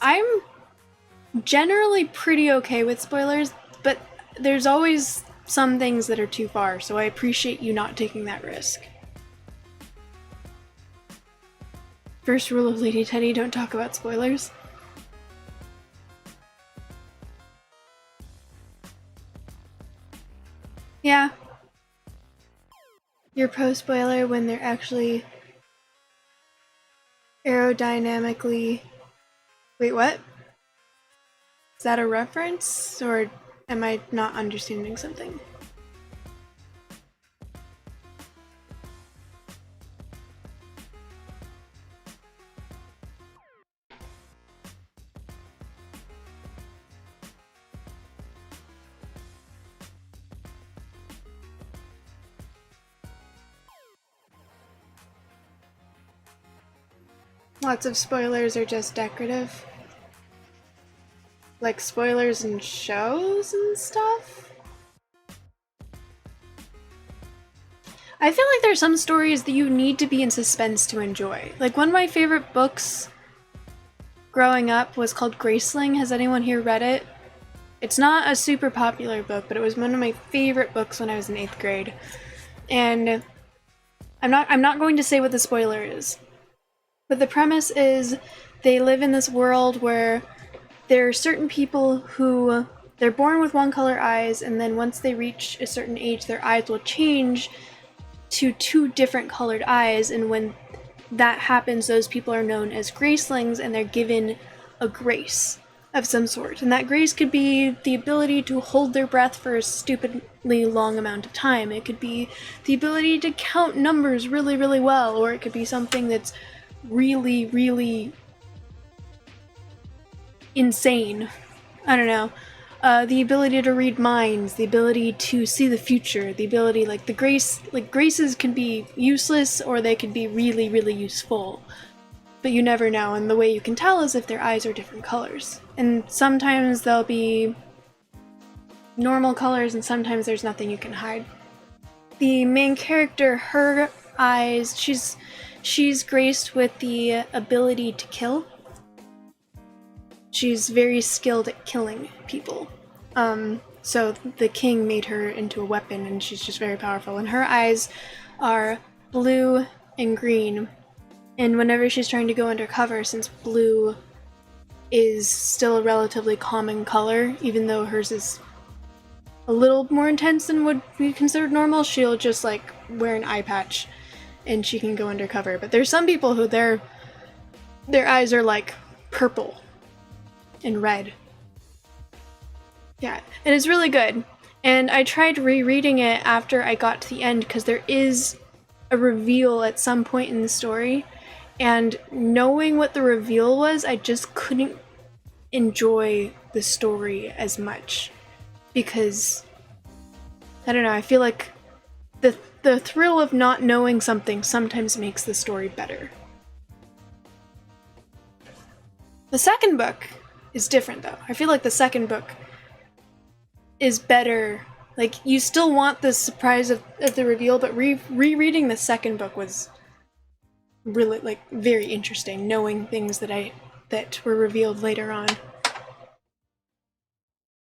I'm generally pretty okay with spoilers, but there's always some things that are too far, so I appreciate you not taking that risk. First rule of Lady Teddy, don't talk about spoilers. Yeah. You're pro-spoiler when they're actually aerodynamically... Wait, what? Is that a reference, or am I not understanding something? Lots of spoilers are just decorative. Like spoilers in shows and stuff? I feel like there's some stories that you need to be in suspense to enjoy. Like one of my favorite books growing up was called Graceling. Has anyone here read it? It's not a super popular book, but it was one of my favorite books when I was in 8th grade. And I'm not going to say what the spoiler is. But the premise is they live in this world where there are certain people who they're born with one color eyes, and then once they reach a certain age, their eyes will change to 2 different colored eyes, and when that happens, those people are known as gracelings, and they're given a grace of some sort. And that grace could be the ability to hold their breath for a stupidly long amount of time. It could be the ability to count numbers really, really well, or it could be something that's really, really insane. I don't know. The ability to read minds, the ability to see the future, the ability, like the grace, like graces can be useless or they can be really, really useful. But you never know, and the way you can tell is if their eyes are different colors. And sometimes they'll be normal colors and sometimes there's nothing you can hide. The main character, her eyes, she's graced with the ability to kill. She's very skilled at killing people. So the king made her into a weapon and she's just very powerful. And her eyes are blue and green. And whenever she's trying to go undercover, since blue is still a relatively common color, even though hers is a little more intense than would be considered normal, she'll just like wear an eye patch and she can go undercover. But there's some people who their eyes are like purple and red. Yeah, and it's really good. And I tried rereading it after I got to the end because there is a reveal at some point in the story, and knowing what the reveal was, I just couldn't enjoy the story as much because, I don't know, I feel like the thrill of not knowing something sometimes makes the story better. The second book is different though. I feel like the second book is better. Like, you still want the surprise of the reveal, but rereading the second book was really, like, very interesting, knowing things that were revealed later on.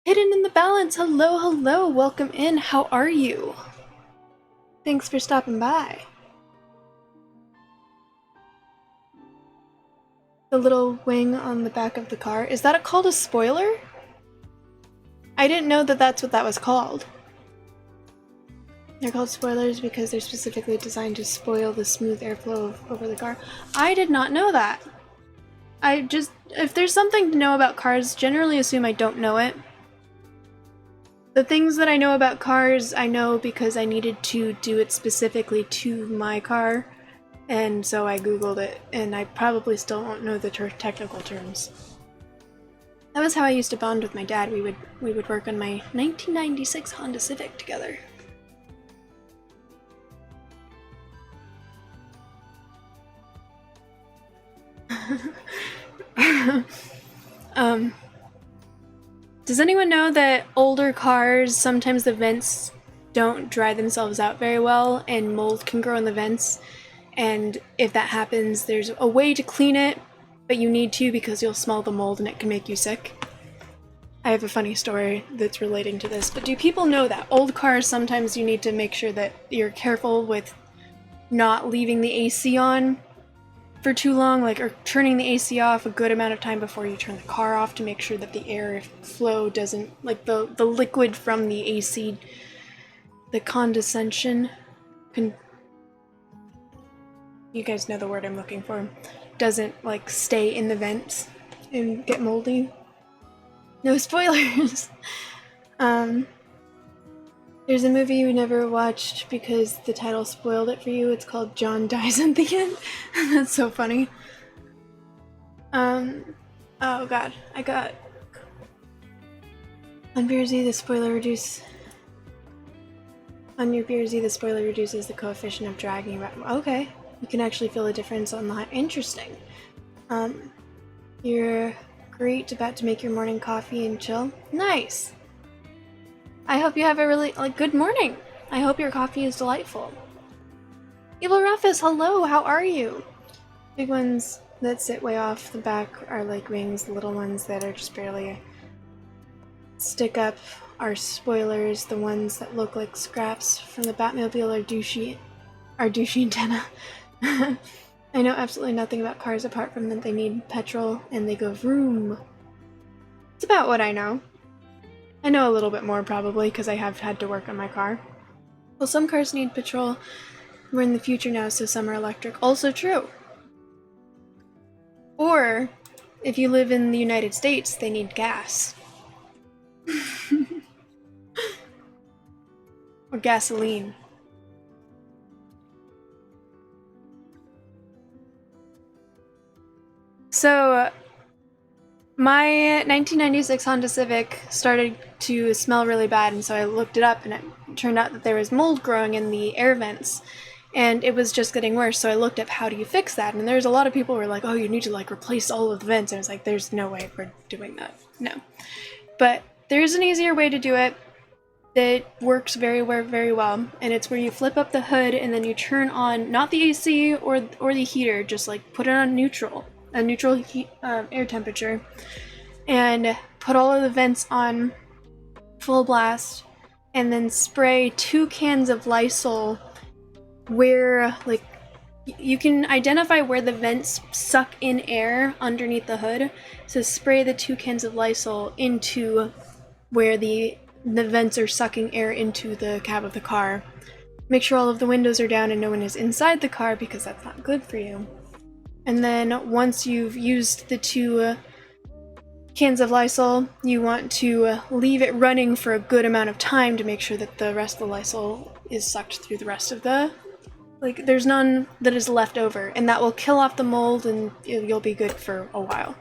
Hidden in the Balance, hello, hello, welcome in, how are you? Thanks for stopping by. The little wing on the back of the car, is that called a spoiler? I didn't know that that's what that was called. They're called spoilers because they're specifically designed to spoil the smooth airflow over the car. I did not know that. If there's something to know about cars, generally assume I don't know it. The things that I know about cars, I know because I needed to do it specifically to my car. And so I googled it, and I probably still won't know the technical terms. That was how I used to bond with my dad. We would work on my 1996 Honda Civic together. Does anyone know that older cars, sometimes the vents don't dry themselves out very well and mold can grow in the vents? And if that happens, there's a way to clean it, but you need to because you'll smell the mold and it can make you sick. I have a funny story that's relating to this, but do people know that old cars, sometimes you need to make sure that you're careful with not leaving the AC on for too long, like, or turning the AC off a good amount of time before you turn the car off to make sure that the air flow doesn't, like, the liquid from the AC, the condensation, you guys know the word I'm looking for, doesn't, like, stay in the vents and get moldy. No spoilers! There's a movie you never watched because the title spoiled it for you. It's called John Dies at the End. That's so funny. Oh god, I got... On Beer Z, the spoiler reduces the coefficient of dragging. Okay, you can actually feel the difference on the... Interesting. You're great, about to make your morning coffee and chill. Nice! I hope you have a really, good morning! I hope your coffee is delightful. Evil Rufus, hello, how are you? Big ones that sit way off the back are like rings, the little ones that are just barely stick up are spoilers, the ones that look like scraps from the Batmobile are douchey antenna. I know absolutely nothing about cars apart from that they need petrol and they go vroom. It's about what I know. I know a little bit more probably because I have had to work on my car. Well, some cars need petrol. We're in the future now, so some are electric. Also true. Or, if you live in the United States, they need gas. Or gasoline. So, my 1996 Honda Civic started to smell really bad, and so I looked it up, and it turned out that there was mold growing in the air vents, and it was just getting worse, so I looked up how do you fix that, and there's a lot of people who were like, oh, you need to, replace all of the vents, and I was like, there's no way we're doing that. No. But there's an easier way to do it that works very, very well, and it's where you flip up the hood, and then you turn on, not the AC or the heater, just, put it on neutral. A neutral air temperature, and put all of the vents on full blast, and then spray 2 cans of Lysol where, you can identify where the vents suck in air underneath the hood, so spray the 2 cans of Lysol into where the vents are sucking air into the cab of the car. Make sure all of the windows are down and no one is inside the car because that's not good for you. And then once you've used the 2 cans of Lysol, you want to leave it running for a good amount of time to make sure that the rest of the Lysol is sucked through the rest of the... there's none that is left over, and that will kill off the mold and you'll be good for a while.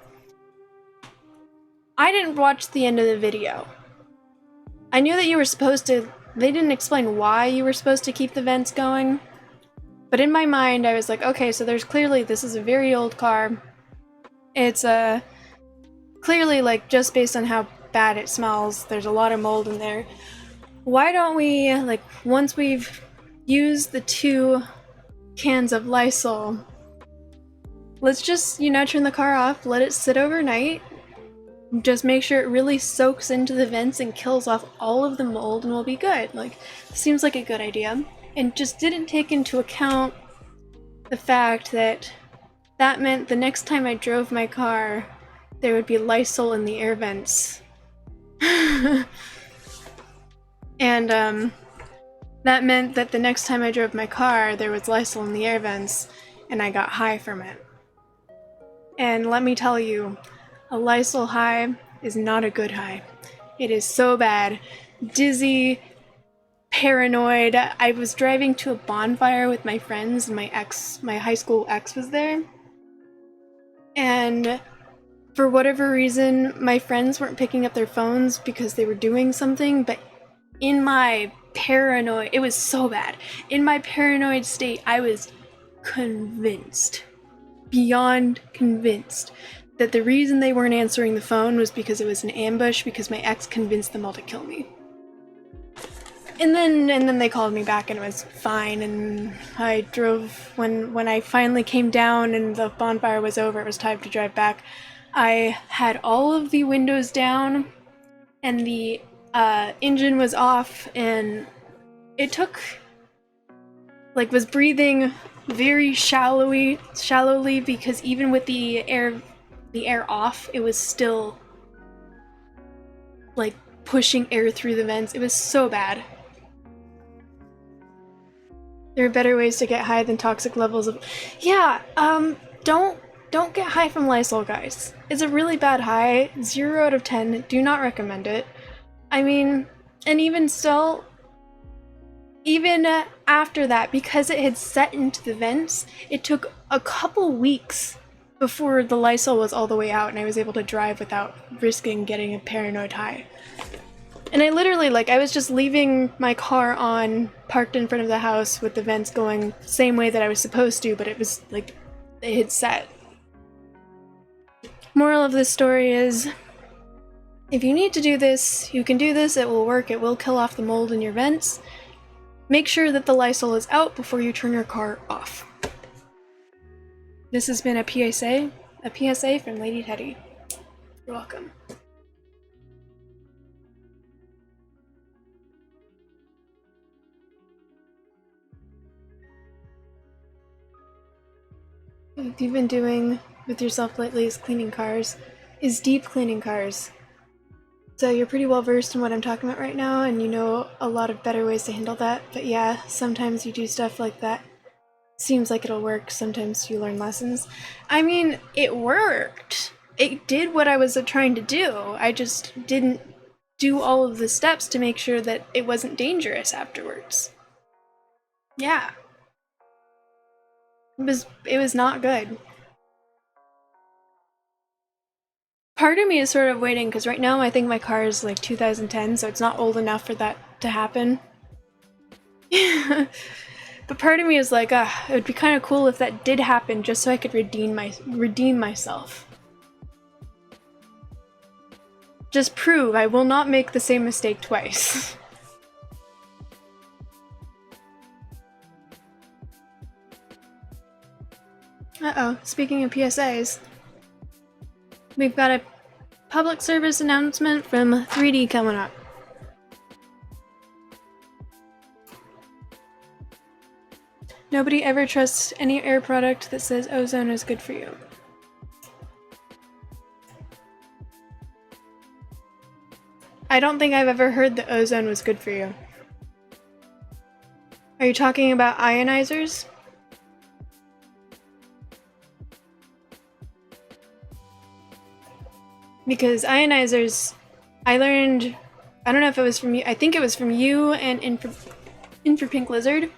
I didn't watch the end of the video. I knew that you were supposed to... They didn't explain why you were supposed to keep the vents going. But in my mind, I was like, okay, so there's clearly, this is a very old car. It's clearly, just based on how bad it smells, there's a lot of mold in there. Why don't we, once we've used the 2 cans of Lysol, let's just, turn the car off, let it sit overnight, just make sure it really soaks into the vents and kills off all of the mold and we'll be good. Seems like a good idea. And just didn't take into account the fact that that meant the next time I drove my car, there would be Lysol in the air vents. And that meant that the next time I drove my car, there was Lysol in the air vents, and I got high from it. And let me tell you, a Lysol high is not a good high. It is so bad. Dizzy, paranoid. I was driving to a bonfire with my friends, and my high school ex was there. And for whatever reason, my friends weren't picking up their phones because they were doing something, but in my paranoid, it was so bad. In my paranoid state, I was convinced, beyond convinced, that the reason they weren't answering the phone was because it was an ambush, because my ex convinced them all to kill me. And then they called me back and it was fine, and I drove, when I finally came down and the bonfire was over, it was time to drive back, I had all of the windows down and the engine was off, and it took, like, was breathing very shallowly because even with the air off, it was still like pushing air through the vents. It was so bad. There are better ways to get high than toxic levels of... Yeah, don't get high from Lysol, guys. It's a really bad high. 0 out of 10. Do not recommend it. I mean, and even still, even after that, because it had set into the vents, it took a couple weeks before the Lysol was all the way out and I was able to drive without risking getting a paranoid high. And I literally, like, I was just leaving my car on, parked in front of the house with the vents going the same way that I was supposed to, but it was, like, it had set. Moral of this story is, if you need to do this, you can do this, it will work, it will kill off the mold in your vents. Make sure that the Lysol is out before you turn your car off. This has been a PSA from Lady Teddy. You're welcome. What you've been doing with yourself lately is cleaning cars, is deep cleaning cars. So you're pretty well versed in what I'm talking about right now, and you know a lot of better ways to handle that, but yeah, sometimes you do stuff like that. Seems like it'll work, sometimes you learn lessons. I mean, it worked! It did what I was trying to do, I just didn't do all of the steps to make sure that it wasn't dangerous afterwards. Yeah. It was not good. Part of me is sort of waiting, because right now I think my car is like 2010, so it's not old enough for that to happen. But part of me is like, it would be kind of cool if that did happen, just so I could redeem myself. Just prove I will not make the same mistake twice. Uh-oh, speaking of PSAs, we've got a public service announcement from 3D coming up. Nobody ever trusts any air product that says ozone is good for you. I don't think I've ever heard that ozone was good for you. Are you talking about ionizers? Because ionizers, I learned, I don't know if it was from you, I think it was from you and Infrapink Lizard.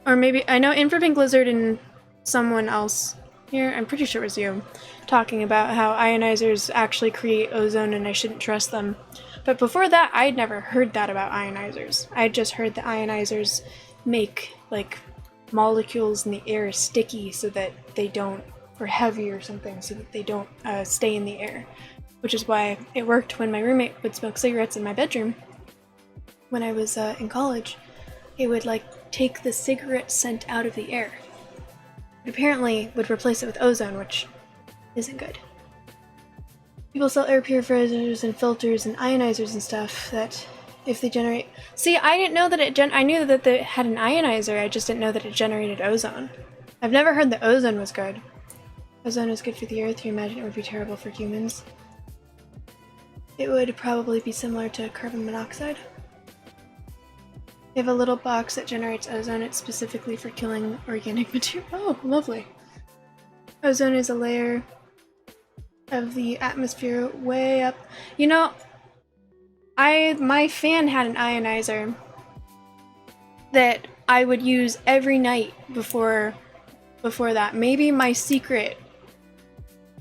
Or maybe, I know Infrapink Lizard and someone else here, I'm pretty sure it was you, talking about how ionizers actually create ozone and I shouldn't trust them. But before that, I'd never heard that about ionizers. I'd just heard that ionizers make, like, molecules in the air sticky so that they don't, or heavy or something, so that they don't stay in the air. Which is why it worked when my roommate would smoke cigarettes in my bedroom. When I was in college, it would, like, take the cigarette scent out of the air. It apparently would replace it with ozone, which isn't good. People sell air purifiers and filters and ionizers and stuff that if they generate... See, I didn't know that I knew that it had an ionizer, I just didn't know that it generated ozone. I've never heard that ozone was good. Ozone is good for the earth, you imagine it would be terrible for humans. It would probably be similar to carbon monoxide. They have a little box that generates ozone, it's specifically for killing organic material. Oh, lovely. Ozone is a layer of the atmosphere way up. You know, my fan had an ionizer, that I would use every night before that. Maybe my secret,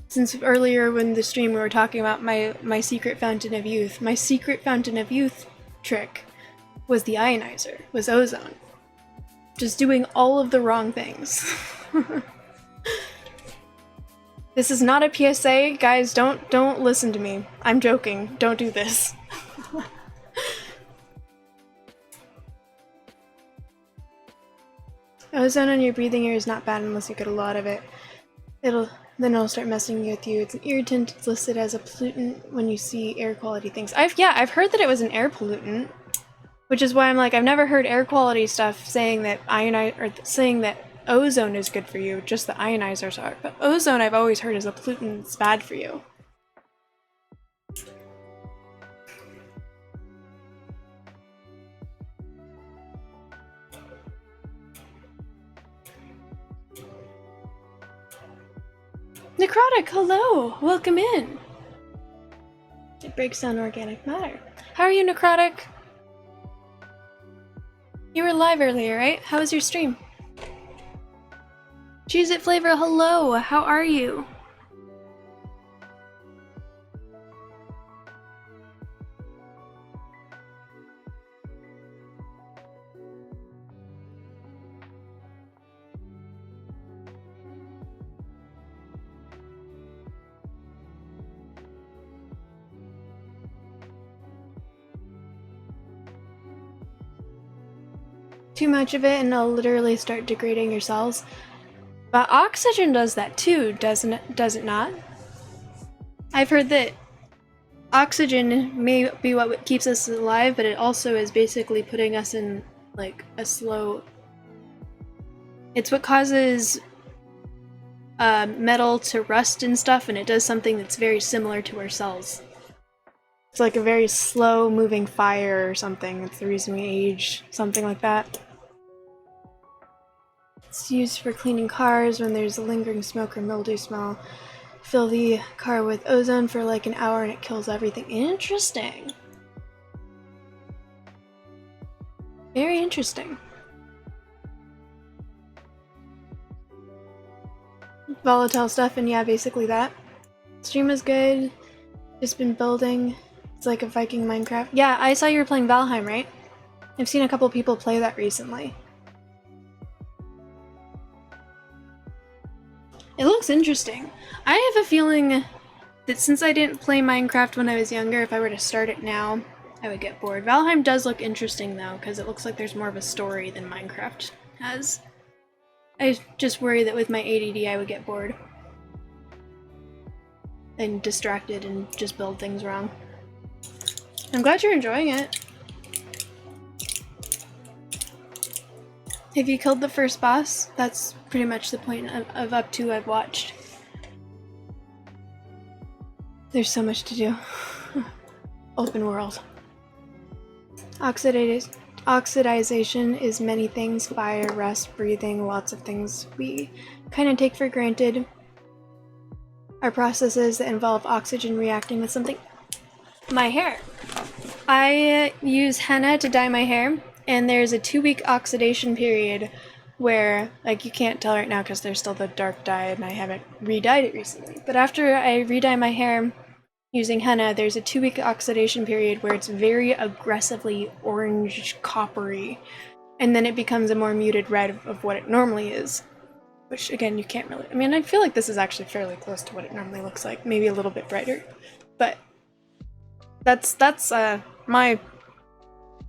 since earlier when the stream we were talking about my secret fountain of youth, my secret fountain of youth trick was the ionizer, was ozone. Just doing all of the wrong things. This is not a PSA, guys, don't listen to me. I'm joking, don't do this. Ozone on your breathing air is not bad unless you get a lot of it. Then it'll start messing with you. It's an irritant. It's listed as a pollutant when you see air quality things. I've heard that it was an air pollutant, which is why I'm like, I've never heard air quality stuff saying that saying that ozone is good for you. Just the ionizers are, but ozone I've always heard is a pollutant. It's bad for you. Necrotic, hello! Welcome in! It breaks down organic matter. How are you, Necrotic? You were live earlier, right? How was your stream? Cheese It Flavor, hello! How are you? Too much of it and it'll literally start degrading your cells. But oxygen does that too, does it not? I've heard that oxygen may be what keeps us alive, but it also is basically putting us in like a slow... It's what causes metal to rust and stuff, and it does something that's very similar to our cells. It's like a very slow moving fire or something. It's the reason we age, something like that. It's used for cleaning cars when there's a lingering smoke or mildew smell. Fill the car with ozone for like an hour and it kills everything. Interesting. Very interesting. Volatile stuff, and yeah, basically that. Stream is good. Just been building. It's like a Viking Minecraft. Yeah, I saw you were playing Valheim, right? I've seen a couple people play that recently. It looks interesting. I have a feeling that since I didn't play Minecraft when I was younger, if I were to start it now, I would get bored. Valheim does look interesting though, because it looks like there's more of a story than Minecraft has. I just worry that with my ADD I would get bored. And distracted and just build things wrong. I'm glad you're enjoying it. Have you killed the first boss? That's pretty much the point of up to I've watched. There's so much to do. Open world. Oxidization is many things. Fire, rust, breathing, lots of things we kind of take for granted. Are processes that involve oxygen reacting with something. My hair. I use henna to dye my hair, and there's a 2-week oxidation period where, like, you can't tell right now because there's still the dark dye and I haven't re-dyed it recently. But after I re-dye my hair using henna, there's a 2-week oxidation period where it's very aggressively orange coppery, and then it becomes a more muted red of what it normally is. Which, again, you can't really... I mean, I feel like this is actually fairly close to what it normally looks like. Maybe a little bit brighter. But that's my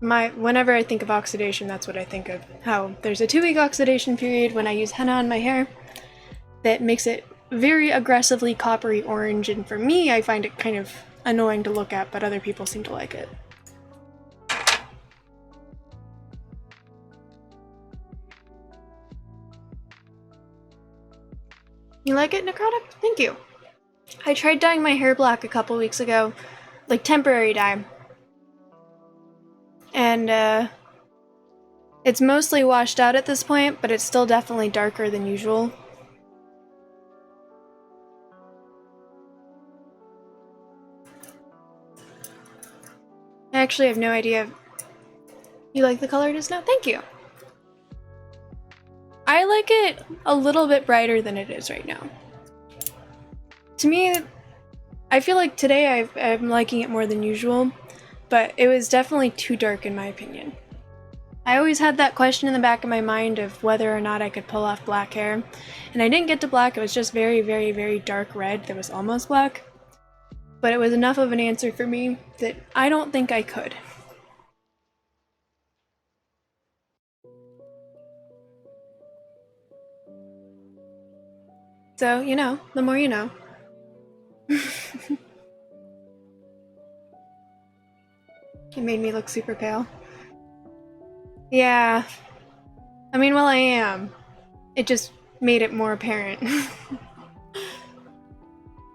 whenever I think of oxidation, that's what I think of. How there's a 2-week oxidation period when I use henna on my hair that makes it very aggressively coppery orange, and for me, I find it kind of annoying to look at, but other people seem to like it. You like it, Necrotic? Thank you. I tried dyeing my hair black a couple weeks ago, like temporary dye. And it's mostly washed out at this point, but it's still definitely darker than usual. I actually have no idea. You like the color it is now? Thank you. I like it a little bit brighter than it is right now. To me, I feel like today I'm liking it more than usual, but it was definitely too dark in my opinion. I always had that question in the back of my mind of whether or not I could pull off black hair, and I didn't get to black. It was just very, very, very dark red that was almost black, but it was enough of an answer for me that I don't think I could. So, you know, the more you know. It made me look super pale. Yeah. I mean, well, I am. It just made it more apparent.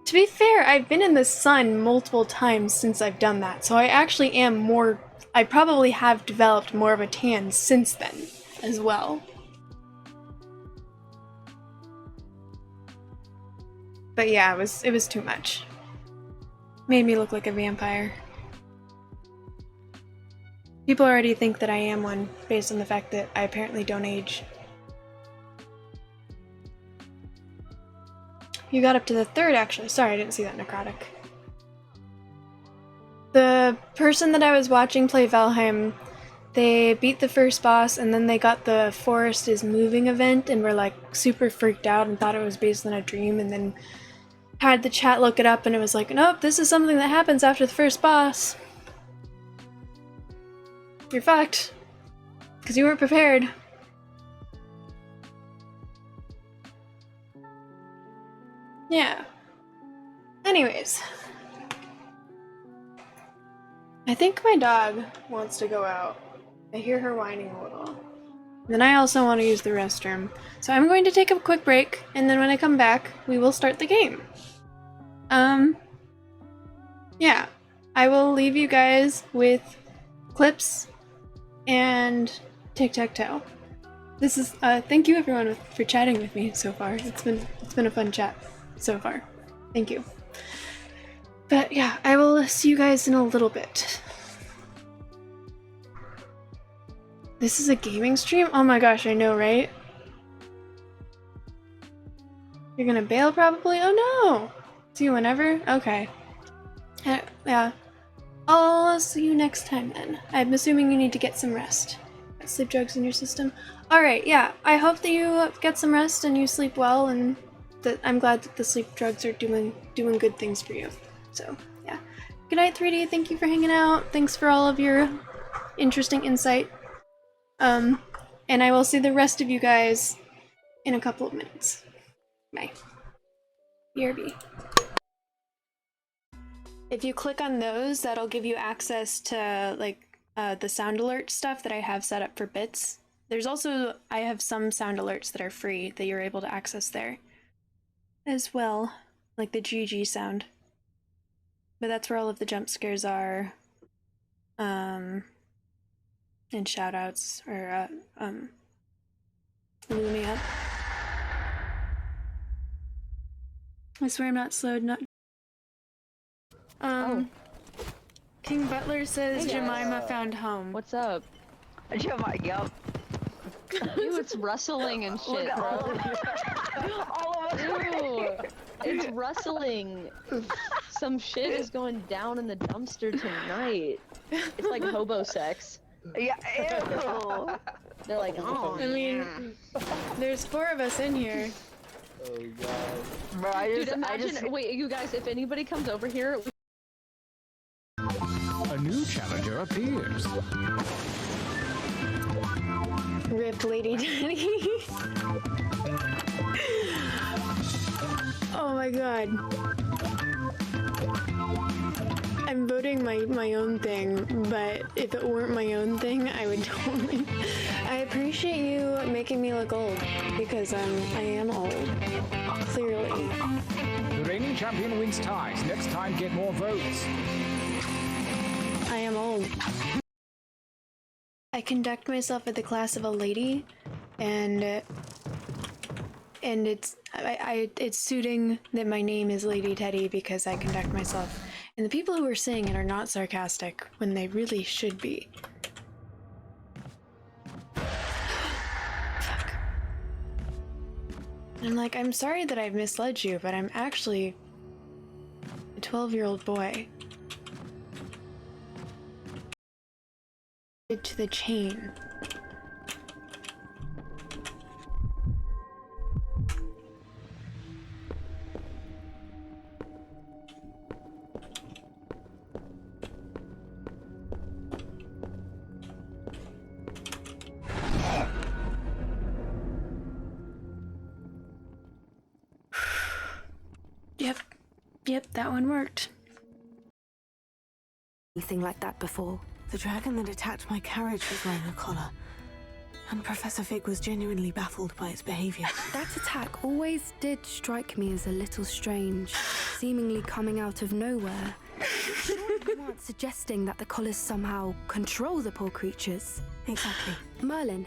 To be fair, I've been in the sun multiple times since I've done that, so I actually am more... I probably have developed more of a tan since then, as well. But yeah, it was too much. Made me look like a vampire. People already think that I am one, based on the fact that I apparently don't age. You got up to the third, actually. Sorry, I didn't see that necrotic. The person that I was watching play Valheim, they beat the first boss, and then they got the Forest is Moving event, and were like super freaked out and thought it was based on a dream, and then had the chat look it up, and it was like, nope, this is something that happens after the first boss. You're fucked. Because you weren't prepared. Yeah. Anyways. I think my dog wants to go out. I hear her whining a little. And then I also want to use the restroom. So I'm going to take a quick break, and then when I come back, we will start the game. Yeah. I will leave you guys with clips and tic-tac-toe. This is thank you everyone for chatting with me so far. It's been a fun chat so far. Thank you. But yeah, I will see you guys in a little bit. This is a gaming stream? Oh my gosh, I know, right? You're gonna bail probably? Oh no! See you whenever? Okay. Yeah. I'll see you next time then. I'm assuming you need to get some rest. Got sleep drugs in your system? Alright, yeah. I hope that you get some rest and you sleep well, and that I'm glad that the sleep drugs are doing good things for you. So, yeah. Good night, 3D. Thank you for hanging out. Thanks for all of your interesting insight. And I will see the rest of you guys in a couple of minutes. Bye. BRB. If you click on those, that'll give you access to like the sound alert stuff that I have set up for bits. There's also, I have some sound alerts that are free that you're able to access there as well, like the GG sound. But that's where all of the jump scares are, and shoutouts, or me up. I swear I'm not slowed, not. King Butler says hey Jemima found home. What's up? Jemima, yup. Ew, it's rustling and shit, bro. All of us. Ew, it's rustling. Some shit is going down in the dumpster tonight. It's like hobo sex. Yeah, ew. They're like, oh. I mean, there's 4 of us in here. Oh god. Bro, Dude, imagine, wait, you guys, if anybody comes over here... A new challenger appears. Ripped Lady Daddy. Oh my god. I'm voting my own thing, but if it weren't my own thing, I would totally... I appreciate you making me look old, because I am old. Clearly. The reigning champion wins ties. Next time, get more votes. I am old. I conduct myself with the class of a lady, and it's it's suiting that my name is Lady Teddy because I conduct myself. And the people who are saying it are not sarcastic when they really should be. Fuck. And I'm like, I'm sorry that I've misled you, but I'm actually a 12-year-old boy. To the chain. Yep, that one worked. Anything like that before. The dragon that attacked my carriage was wearing a collar, and Professor Fig was genuinely baffled by its behavior. That attack always did strike me as a little strange, seemingly coming out of nowhere. Surely you aren't suggesting that the collars somehow control the poor creatures? Exactly. Merlin,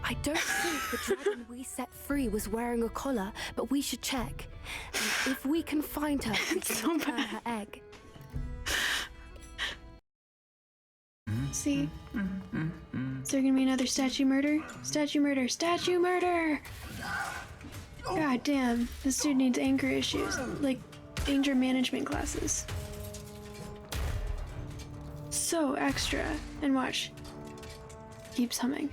I don't think the dragon we set free was wearing a collar, but we should check. And if we can find her, we can return her egg. See? Is there gonna be another statue murder? Statue murder! Statue murder! God damn, this dude needs anger issues. Like, danger management classes. So extra. And watch. Keeps humming.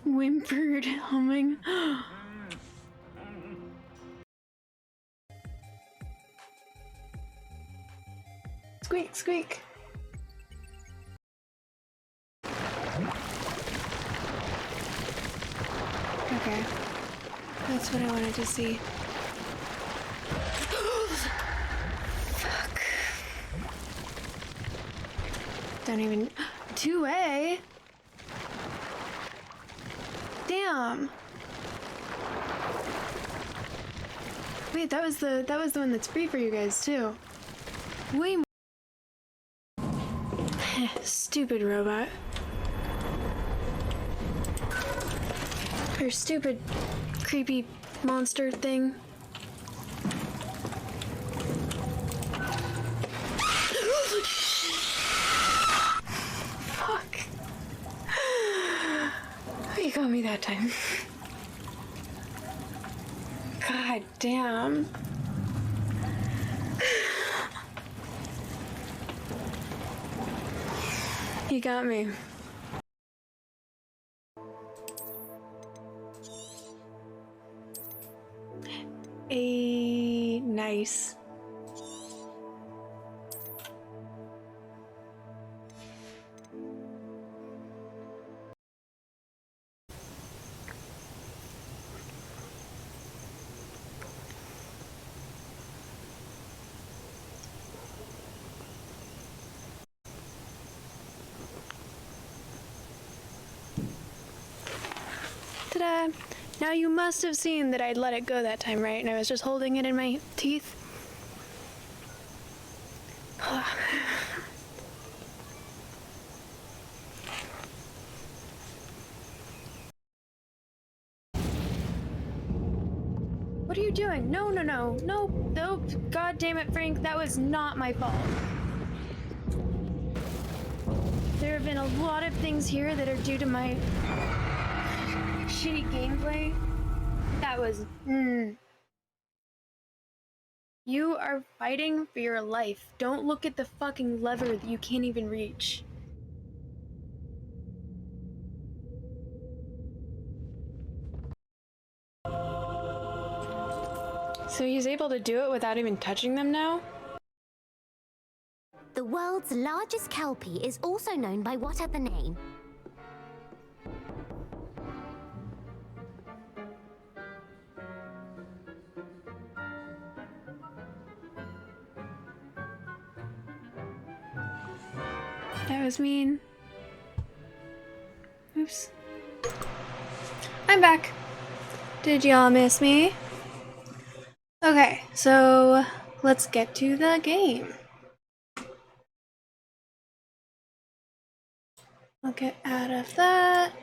Whimpered humming. Squeak, squeak. Okay. That's what I wanted to see. Fuck. Don't even... 2A? Damn. Wait, that was the one that's free for you guys too. Way more. Stupid robot. Or stupid, creepy monster thing. Fuck. You got me that time. God damn. You got me. Nice. Ta-da! Now you must have seen that I'd let it go that time, right? And I was just holding it in my teeth. What are you doing? No, no, no. No, no. God damn it, Frank. That was not my fault. There have been a lot of things here that are due to my shitty gameplay. That was... You are fighting for your life. Don't look at the fucking lever that you can't even reach. So he's able to do it without even touching them now? The world's largest kelpie is also known by what other name? That was mean. Oops. I'm back. Did y'all miss me? Okay, so let's get to the game. I'll get out of that.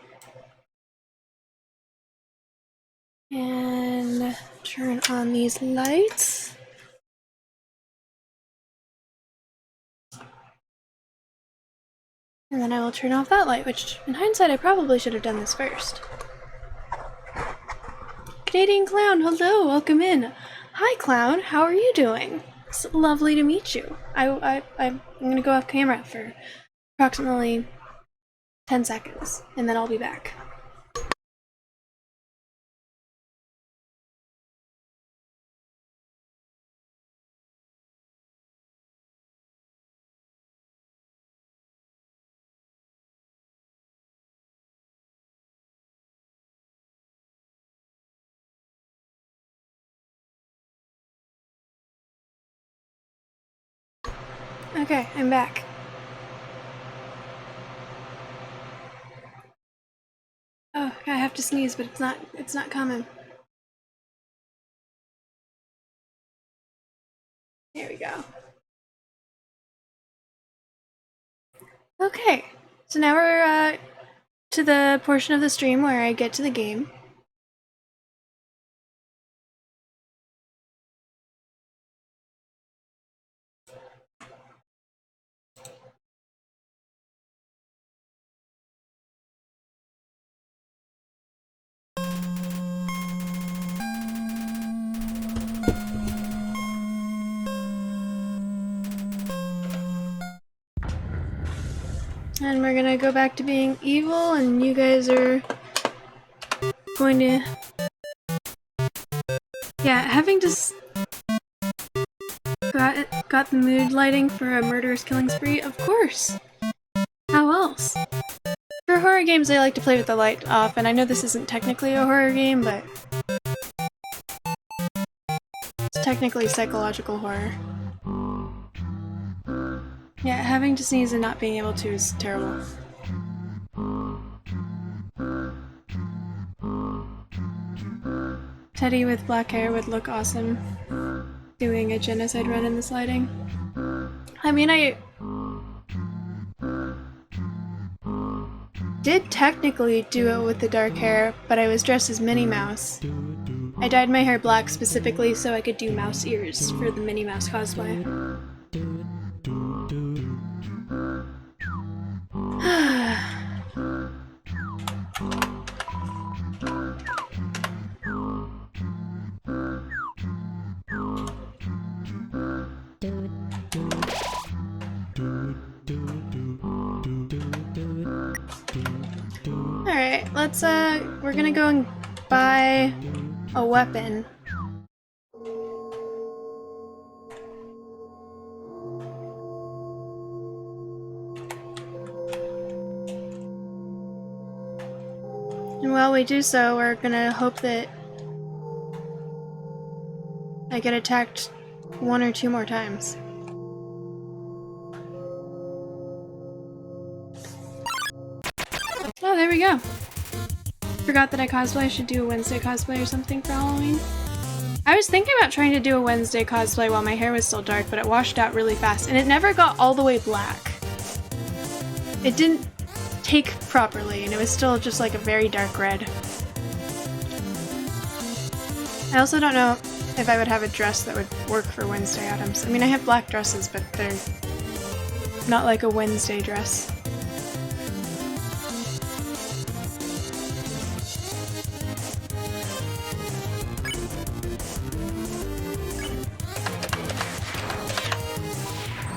And turn on these lights. And then I will turn off that light, which in hindsight I probably should have done this first. Canadian Clown, hello, welcome in. Hi, Clown, how are you doing? It's lovely to meet you. I'm gonna go off camera for approximately 10 seconds, and then I'll be back. Okay, I'm back. Oh, I have to sneeze, but it's not coming. There we go. Okay, so now we're to the portion of the stream where I get to the game. And we're gonna go back to being evil, and you guys are going to... Yeah, having just got the mood lighting for a murderous killing spree? Of course! How else? For horror games, I like to play with the light off, and I know this isn't technically a horror game, but... it's technically psychological horror. Yeah, having to sneeze and not being able to is terrible. Teddy with black hair would look awesome doing a genocide run in this lighting. I mean, I did technically do it with the dark hair, but I was dressed as Minnie Mouse. I dyed my hair black specifically so I could do mouse ears for the Minnie Mouse cosplay. Alright, let's we're gonna go and buy a weapon. And while we do so, we're gonna hope that I get attacked 1 or 2 more times. Oh, there we go. Forgot that I cosplay. I should do a Wednesday cosplay or something for Halloween. I was thinking about trying to do a Wednesday cosplay while my hair was still dark, but it washed out really fast, and it never got all the way black. It didn't take properly, and it was still just like a very dark red. I also don't know if I would have a dress that would work for Wednesday Addams. I mean, I have black dresses, but they're not like a Wednesday dress.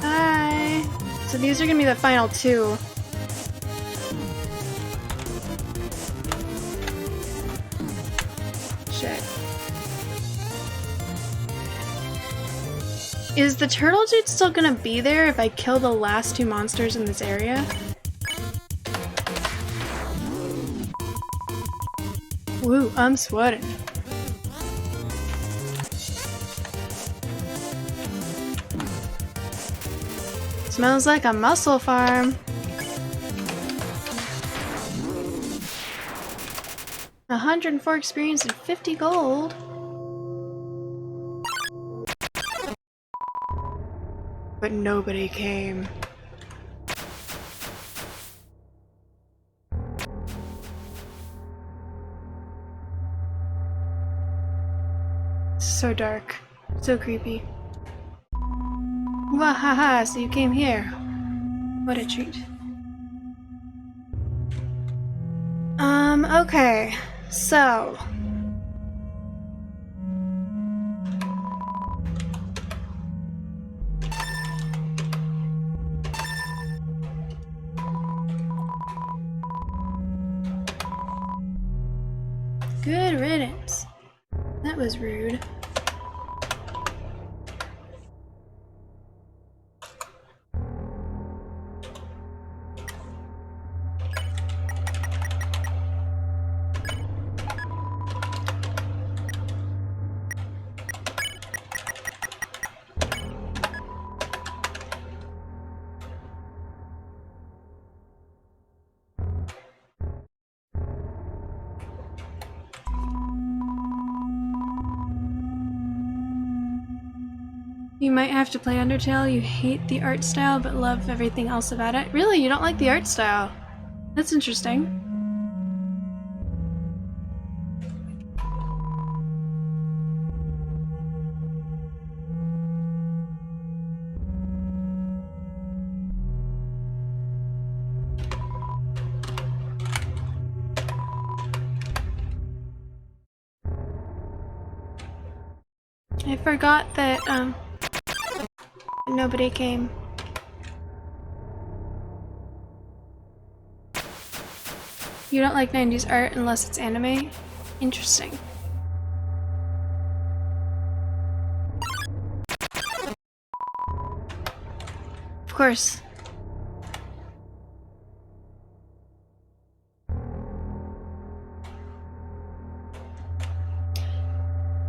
Hi! So these are gonna be the final 2. Is the turtle dude still gonna be there if I kill the last 2 monsters in this area? Woo, I'm sweating. Smells like a mussel farm. 104 experience and 50 gold. But nobody came. So dark. So creepy. Wahaha, so you came here. What a treat. Okay. So riddance. That was rude. You might have to play Undertale. You hate the art style but love everything else about it. Really? You don't like the art style? That's interesting. I forgot that, nobody came. You don't like 90s art unless it's anime? Interesting. Of course.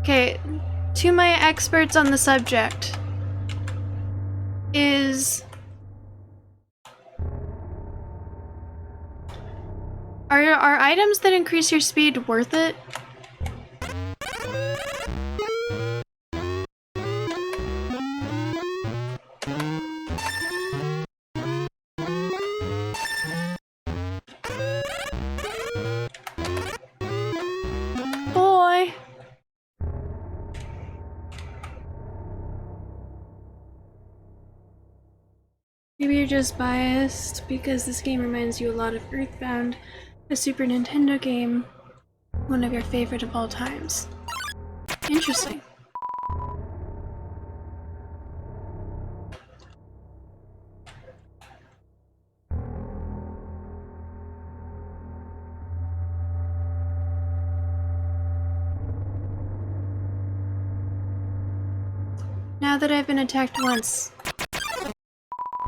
Okay, to my experts on the subject, are items that increase your speed worth it? Boy. Maybe you're just biased because this game reminds you a lot of Earthbound, a Super Nintendo game, one of your favorite of all times. Interesting. Now that I've been attacked once,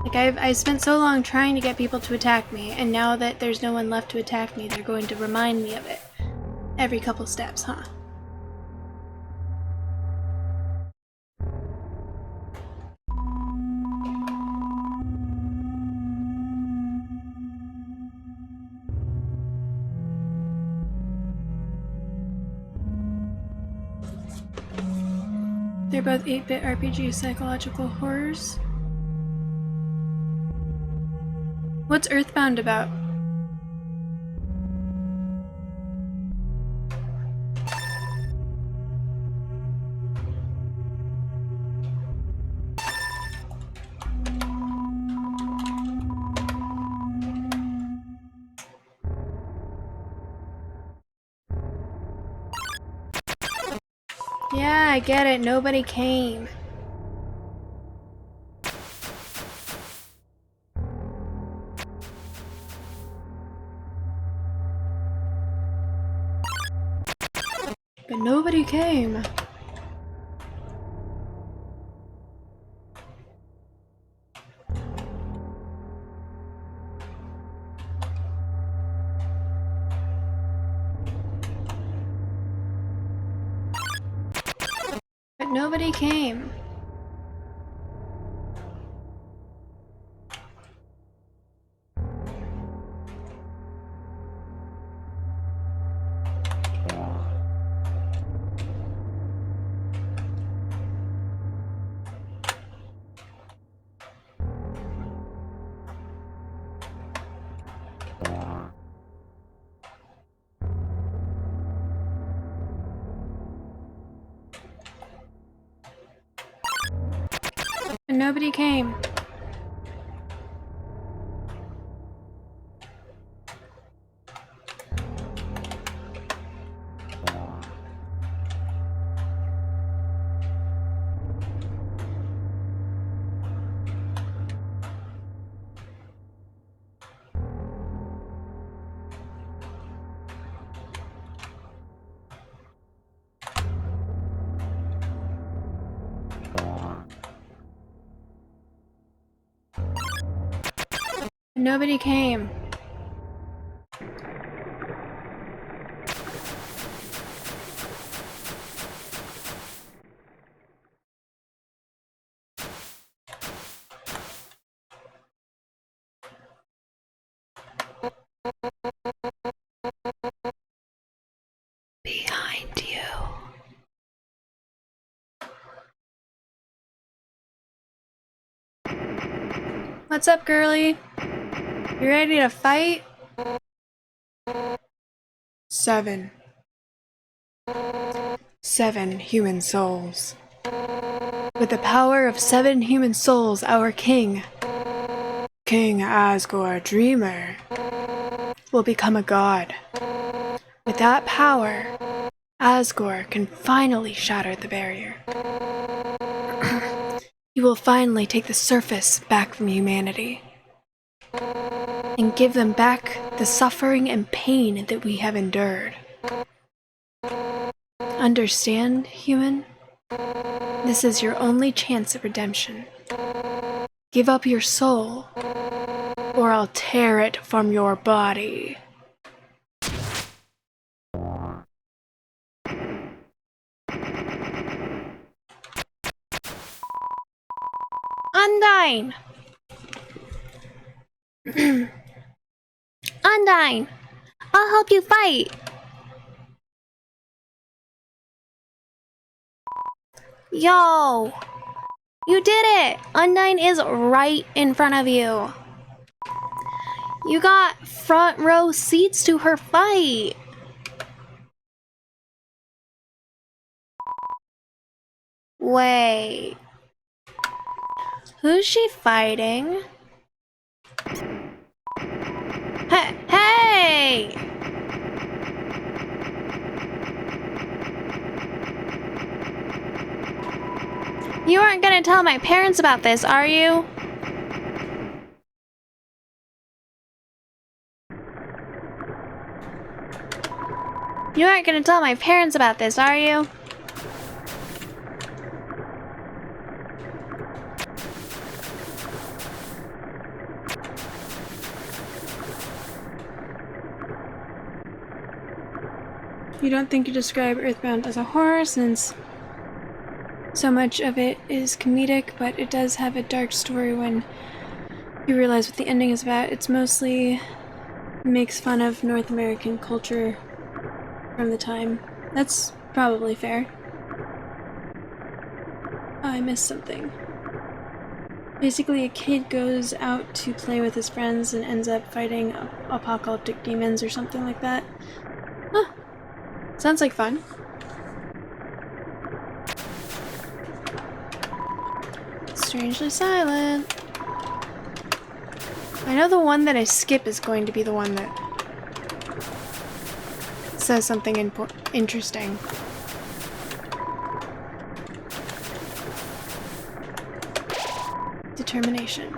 like I spent so long trying to get people to attack me, and now that there's no one left to attack me, they're going to remind me of it every couple steps, huh? They're both 8-bit RPG psychological horrors. What's Earthbound about? Yeah, I get it. Nobody came. But nobody came. But nobody came. And nobody came. nobody came. Behind you. What's up, girly? You ready to fight? 7. 7 human souls. With the power of 7 human souls, our king, King Asgore Dreamer, will become a god. With that power, Asgore can finally shatter the barrier. He will finally take the surface back from humanity and give them back the suffering and pain that we have endured. Understand, human? This is your only chance at redemption. Give up your soul, or I'll tear it from your body. Undyne! Undyne! I'll help you fight! Yo! You did it! Undyne is right in front of you. You got front row seats to her fight. Wait. Who's she fighting? Hey! You aren't gonna tell my parents about this, are you? You aren't gonna tell my parents about this, are you? You don't think you describe Earthbound as a horror, since so much of it is comedic, but it does have a dark story when you realize what the ending is about. It's mostly makes fun of North American culture from the time. That's probably fair. Oh, I missed something. Basically, a kid goes out to play with his friends and ends up fighting apocalyptic demons or something like that. Huh. Sounds like fun. Strangely silent. I know the one that I skip is going to be the one that says something interesting. Determination.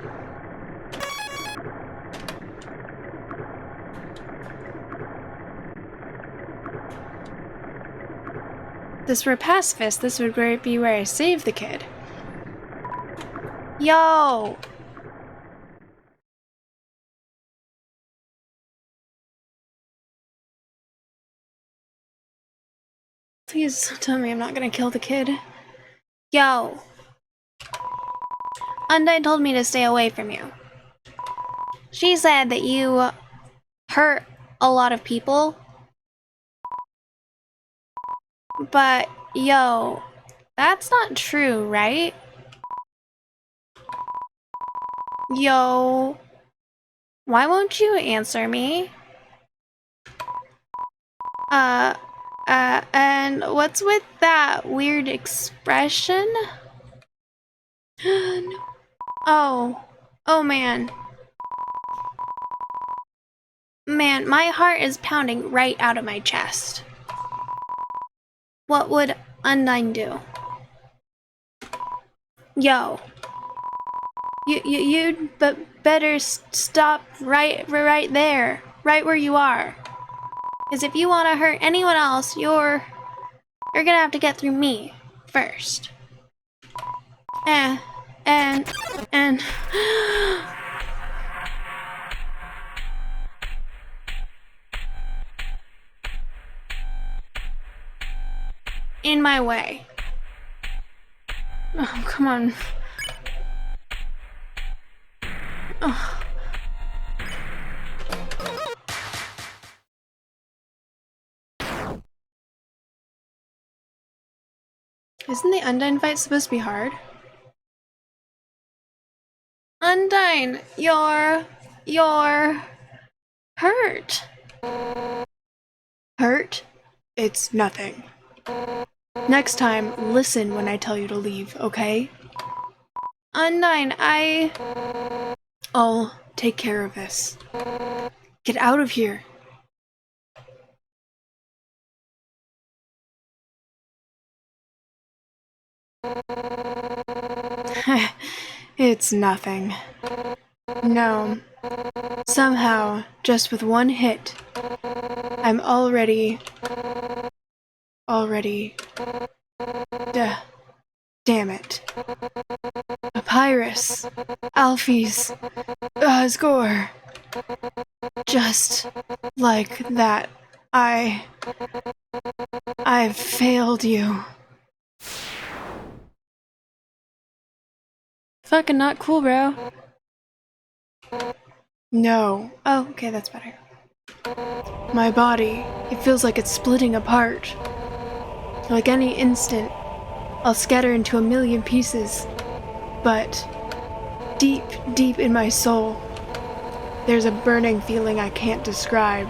This were pacifist, this would be where I save the kid. Yo! Please tell me I'm not gonna kill the kid. Yo! Undyne told me to stay away from you. She said that you hurt a lot of people. But, yo, that's not true, right? Yo, why won't you answer me? And what's with that weird expression? No. Oh man. Man, my heart is pounding right out of my chest. What would Undyne do? Yo. You'd better stop right there. Right where you are. Because if you want to hurt anyone else, you're gonna have to get through me first. And in my way. Oh, come on. Oh. Isn't the Undyne fight supposed to be hard? Undyne, you're hurt. Hurt? It's nothing. Next time, listen when I tell you to leave, okay? Undyne, I'll take care of this. Get out of here. It's nothing. No. Somehow, just with one hit, I'm already... Damn it. Papyrus. Alphys. Asgore. Just like that. I've failed you. Fucking not cool, bro. No. Oh, okay, that's better. My body, it feels like it's splitting apart. Like any instant, I'll scatter into a million pieces. But deep, deep in my soul, there's a burning feeling I can't describe.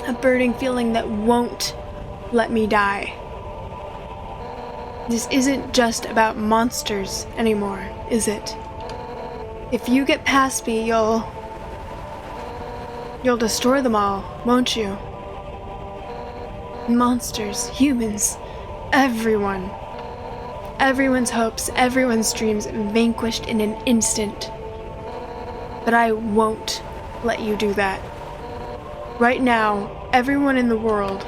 A burning feeling that won't let me die. This isn't just about monsters anymore, is it? If you get past me, you'll destroy them all, won't you? Monsters, humans, everyone. Everyone's hopes, everyone's dreams vanquished in an instant. But I won't let you do that. Right now, everyone in the world,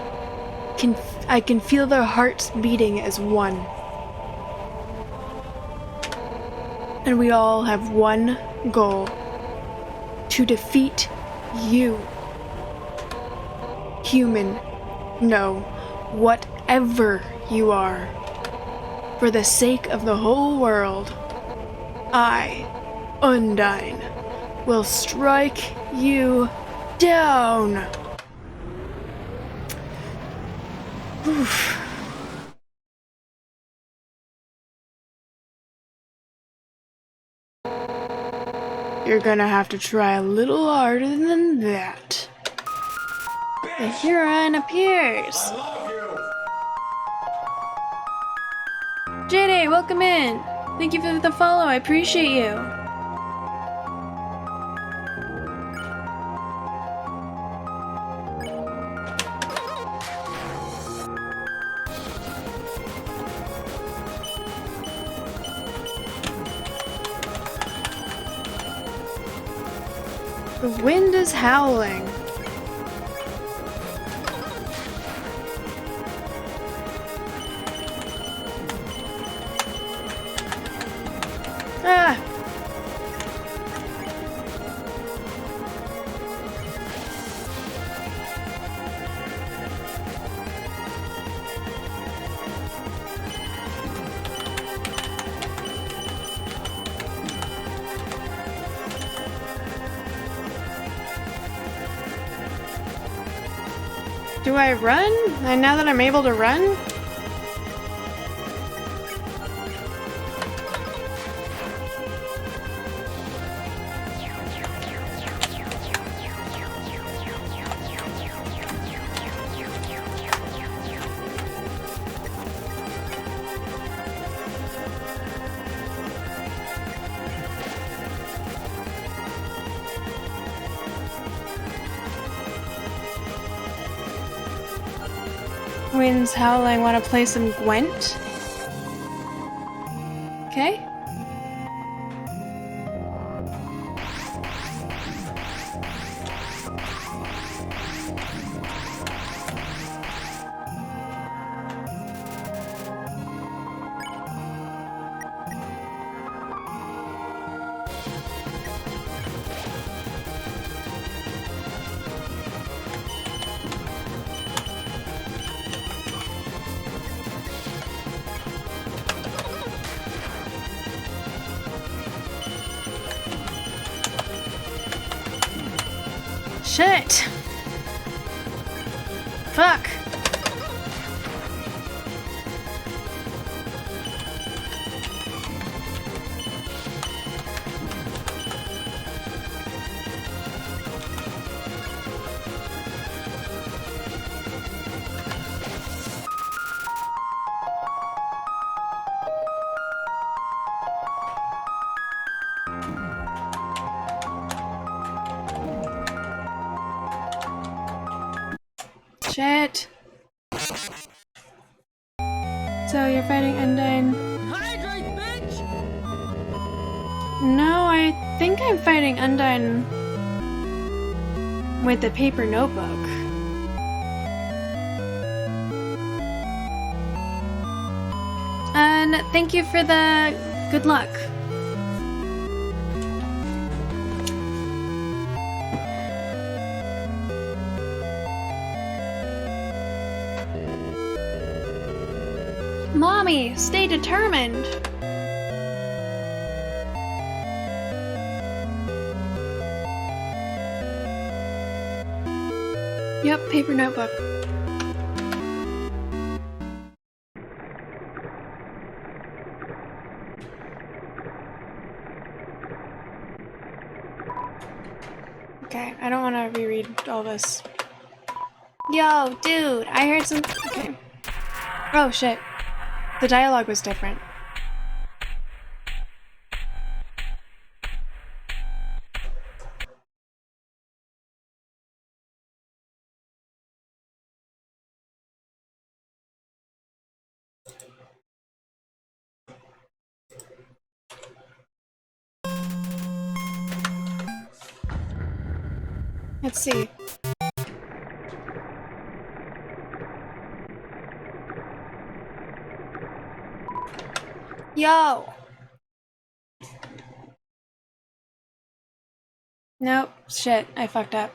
I can feel their hearts beating as one. And we all have one goal: to defeat you. Human, no, whatever you are. For the sake of the whole world, I, Undyne, will strike you down. Oof. You're gonna have to try a little harder than that. The Huron appears. JD, welcome in. Thank you for the follow, I appreciate you. The wind is howling. Ah! Do I run? And now that I'm able to run? Wind's howling. Want to play some Gwent? Okay. Shit! Fuck! Shit. So you're fighting Undyne. Hydrate, bitch! No, I think I'm fighting Undyne with the paper notebook. And thank you for the good luck. Mommy, stay determined. Yep, paper notebook. Okay, I don't want to reread all this. Yo, dude, I heard some. Okay. Oh shit. The dialogue was different. Let's see. Yo! Nope, shit, I fucked up.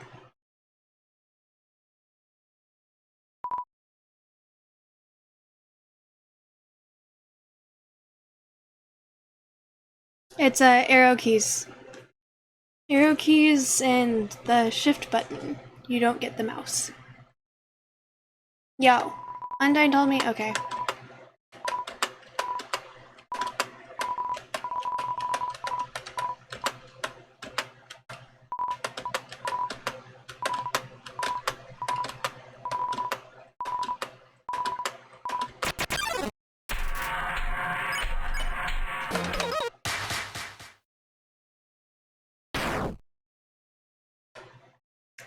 It's arrow keys. Arrow keys and the shift button. You don't get the mouse. Yo, Undyne told me? Okay.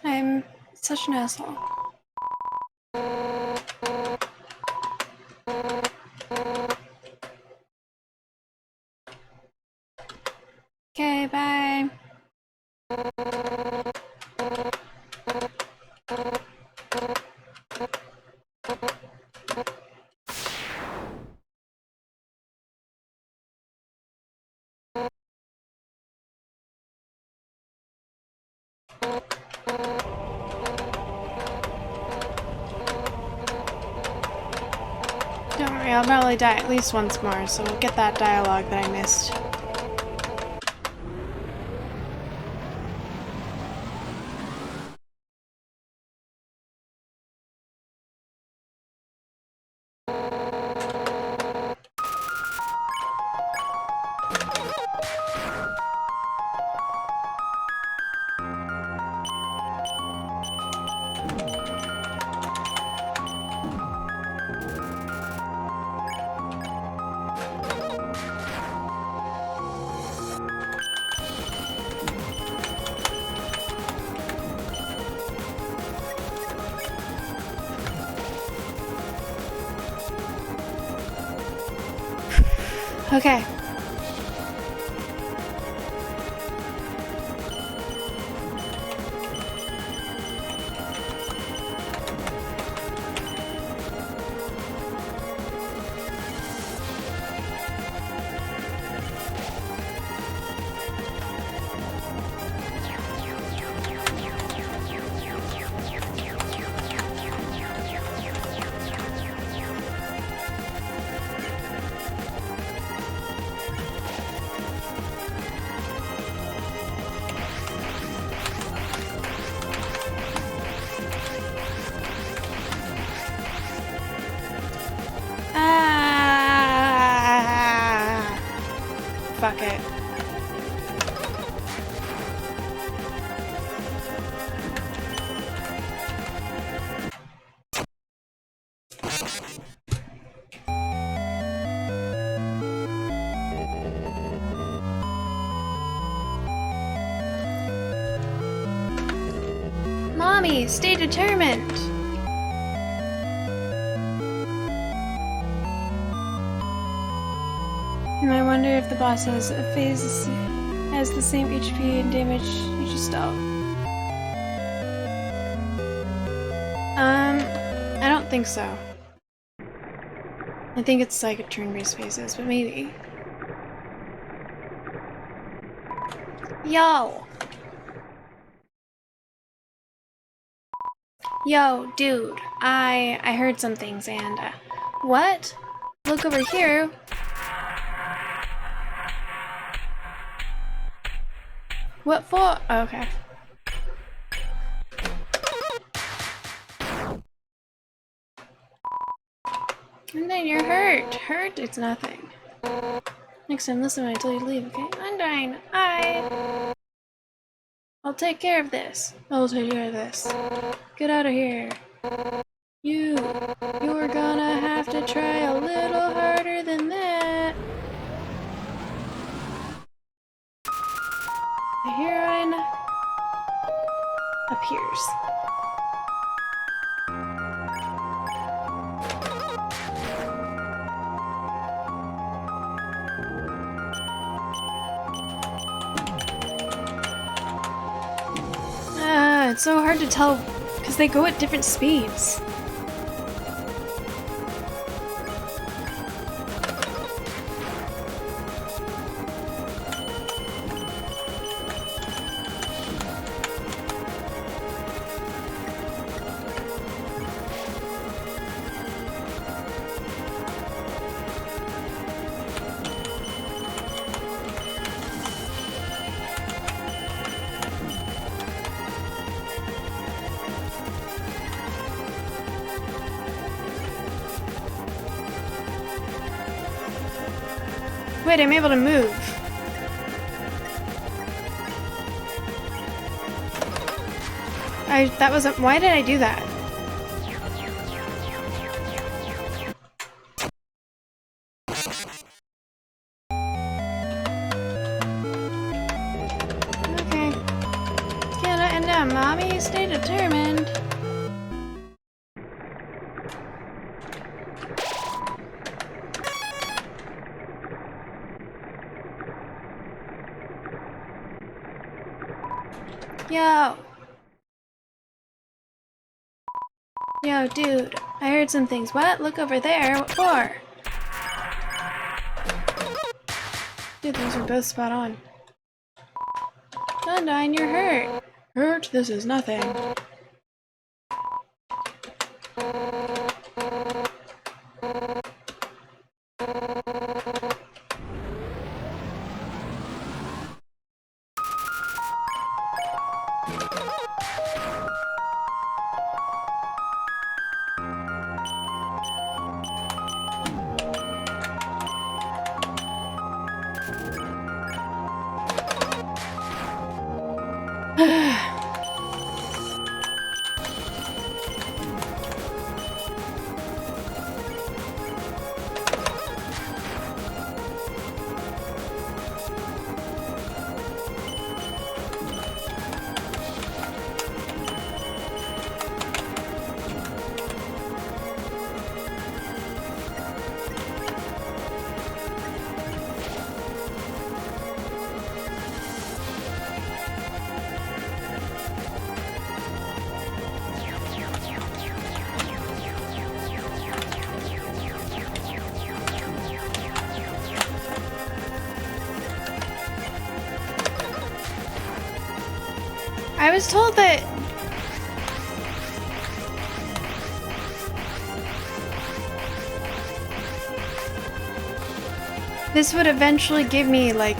I'm such an asshole. Okay, bye. Don't worry, I'll probably die at least once more, so we'll get that dialogue that I missed. Okay. Mommy, stay determined! And I wonder if the boss has a phase has the same HP and damage you just dealt. I don't think so. I think it's like a turn-based phases, but maybe. Yo! Yo, dude, I heard some things and, what? Look over here. What for? Oh, okay. And then you're hurt. Hurt? It's nothing. Next time, listen when I tell you to leave, okay? Undyne, I'll take care of this. I'll take care of this. Get out of here. You're gonna have to try a little harder than that. The heroine appears. It's so hard to tell because they go at different speeds. Wait, I'm able to move. That wasn't. Why did I do that? Okay. Get it down, Mommy. Stay determined. Yo! Yo, dude, I heard some things. What? Look over there. What for? Dude, those are both spot on. Undyne, you're hurt. Hurt? This is nothing. I was told that this would eventually give me, like,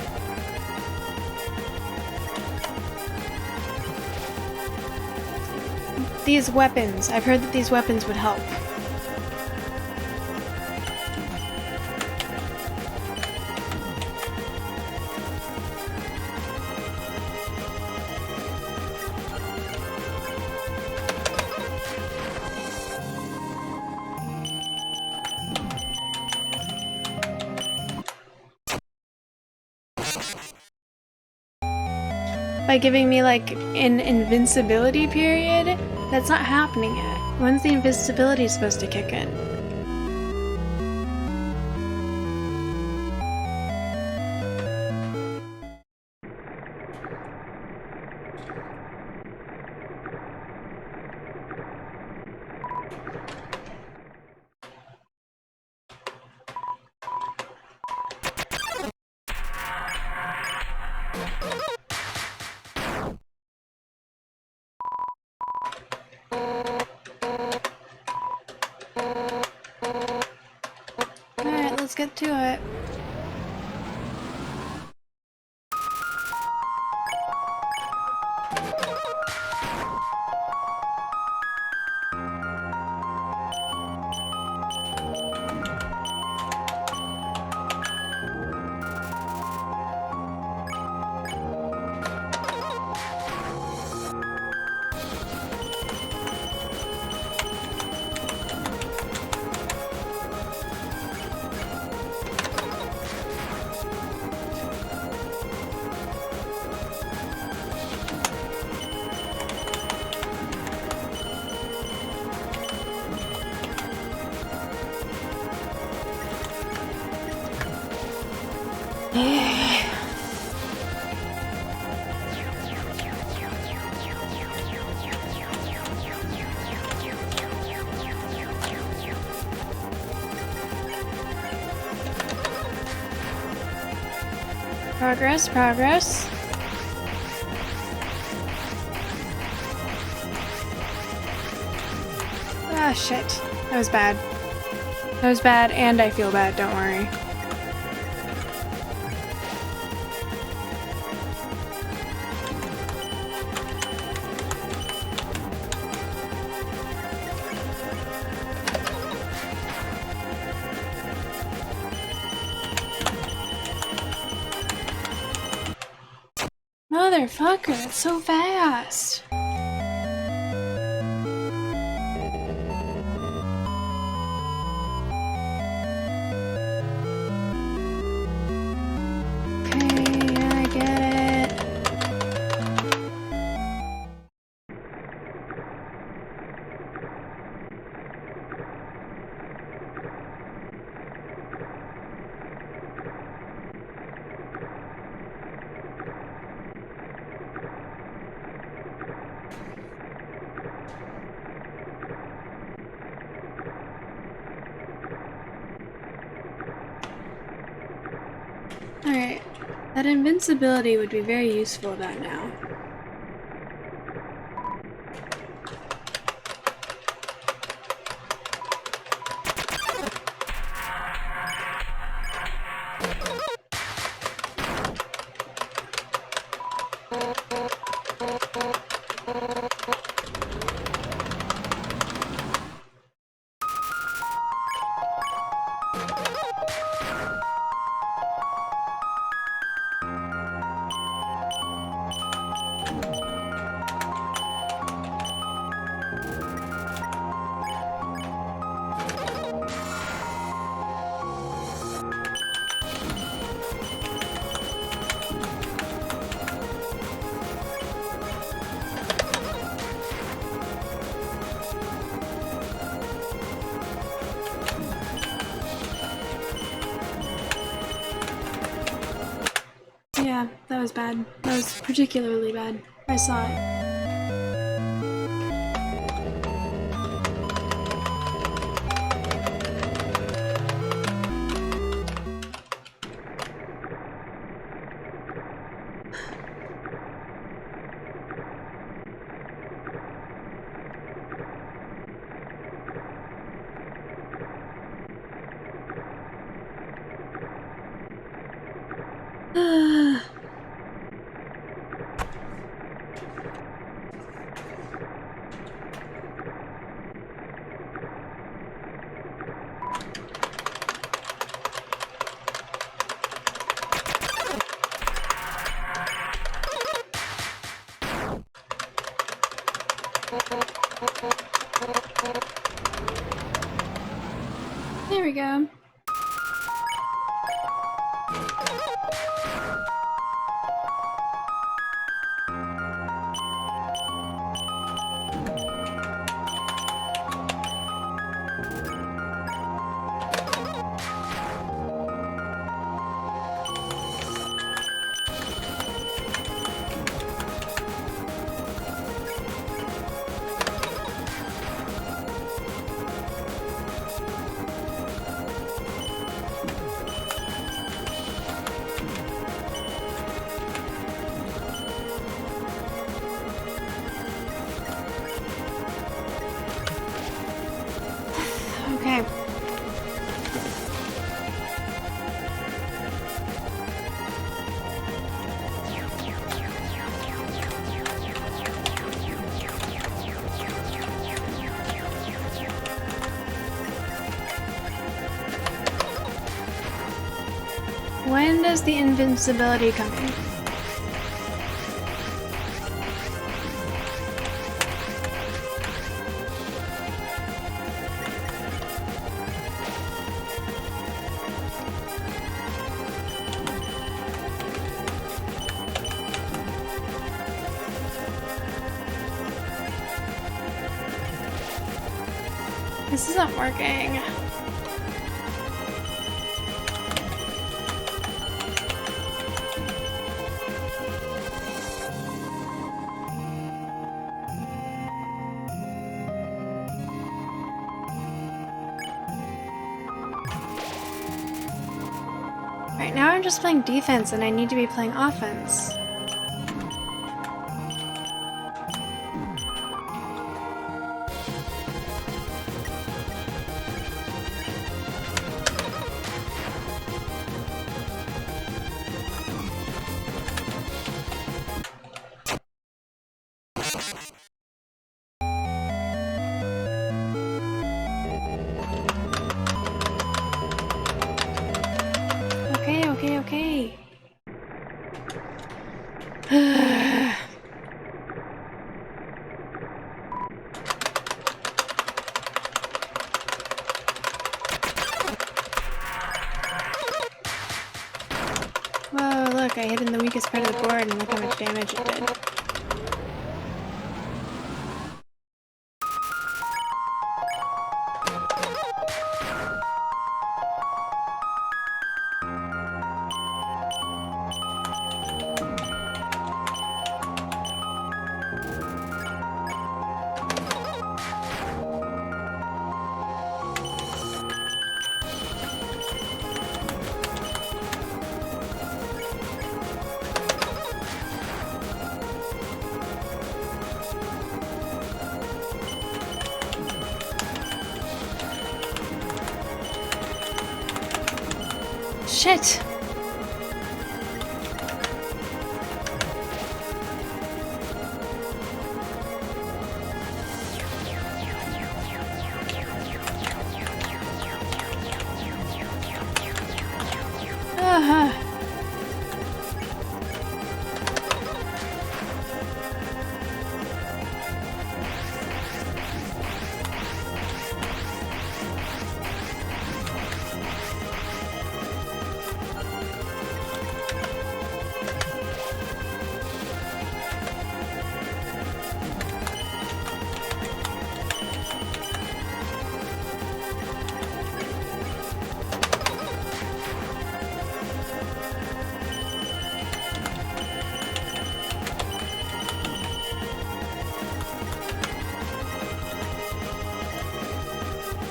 these weapons. I've heard that these weapons would help. by giving me like an invincibility period. That's not happening yet. When's the invincibility supposed to kick in? Alright, let's get to it. Progress, progress. Ah, shit. That was bad. That was bad, and I feel bad, don't worry. Motherfucker, that's so fast! Okay, yeah, I get it. Alright, that invincibility would be very useful about now. Yeah, that was bad. That was particularly bad. I saw it. There we go. When does the invincibility come in? This isn't working. Right now I'm just playing defense and I need to be playing offense. Okay. Whoa, look, I hit in the weakest part of the board and look how much damage it did. Shit!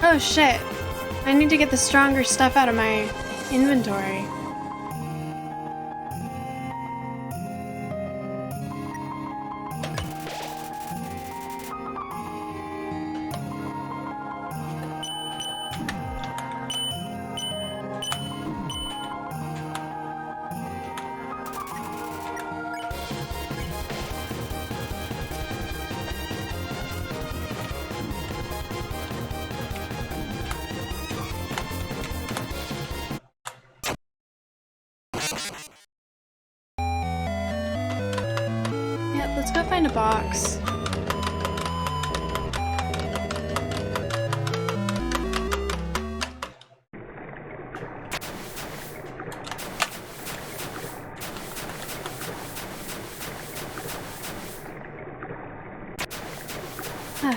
Oh shit. I need to get the stronger stuff out of my inventory. Yeah, let's go find a box.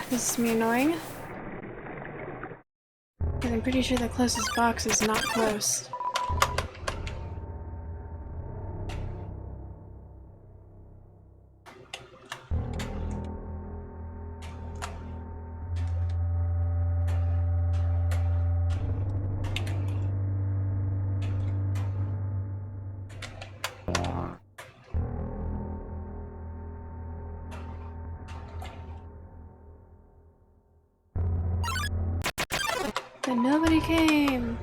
This is me annoying. Because I'm pretty sure the closest box is not close. But nobody came.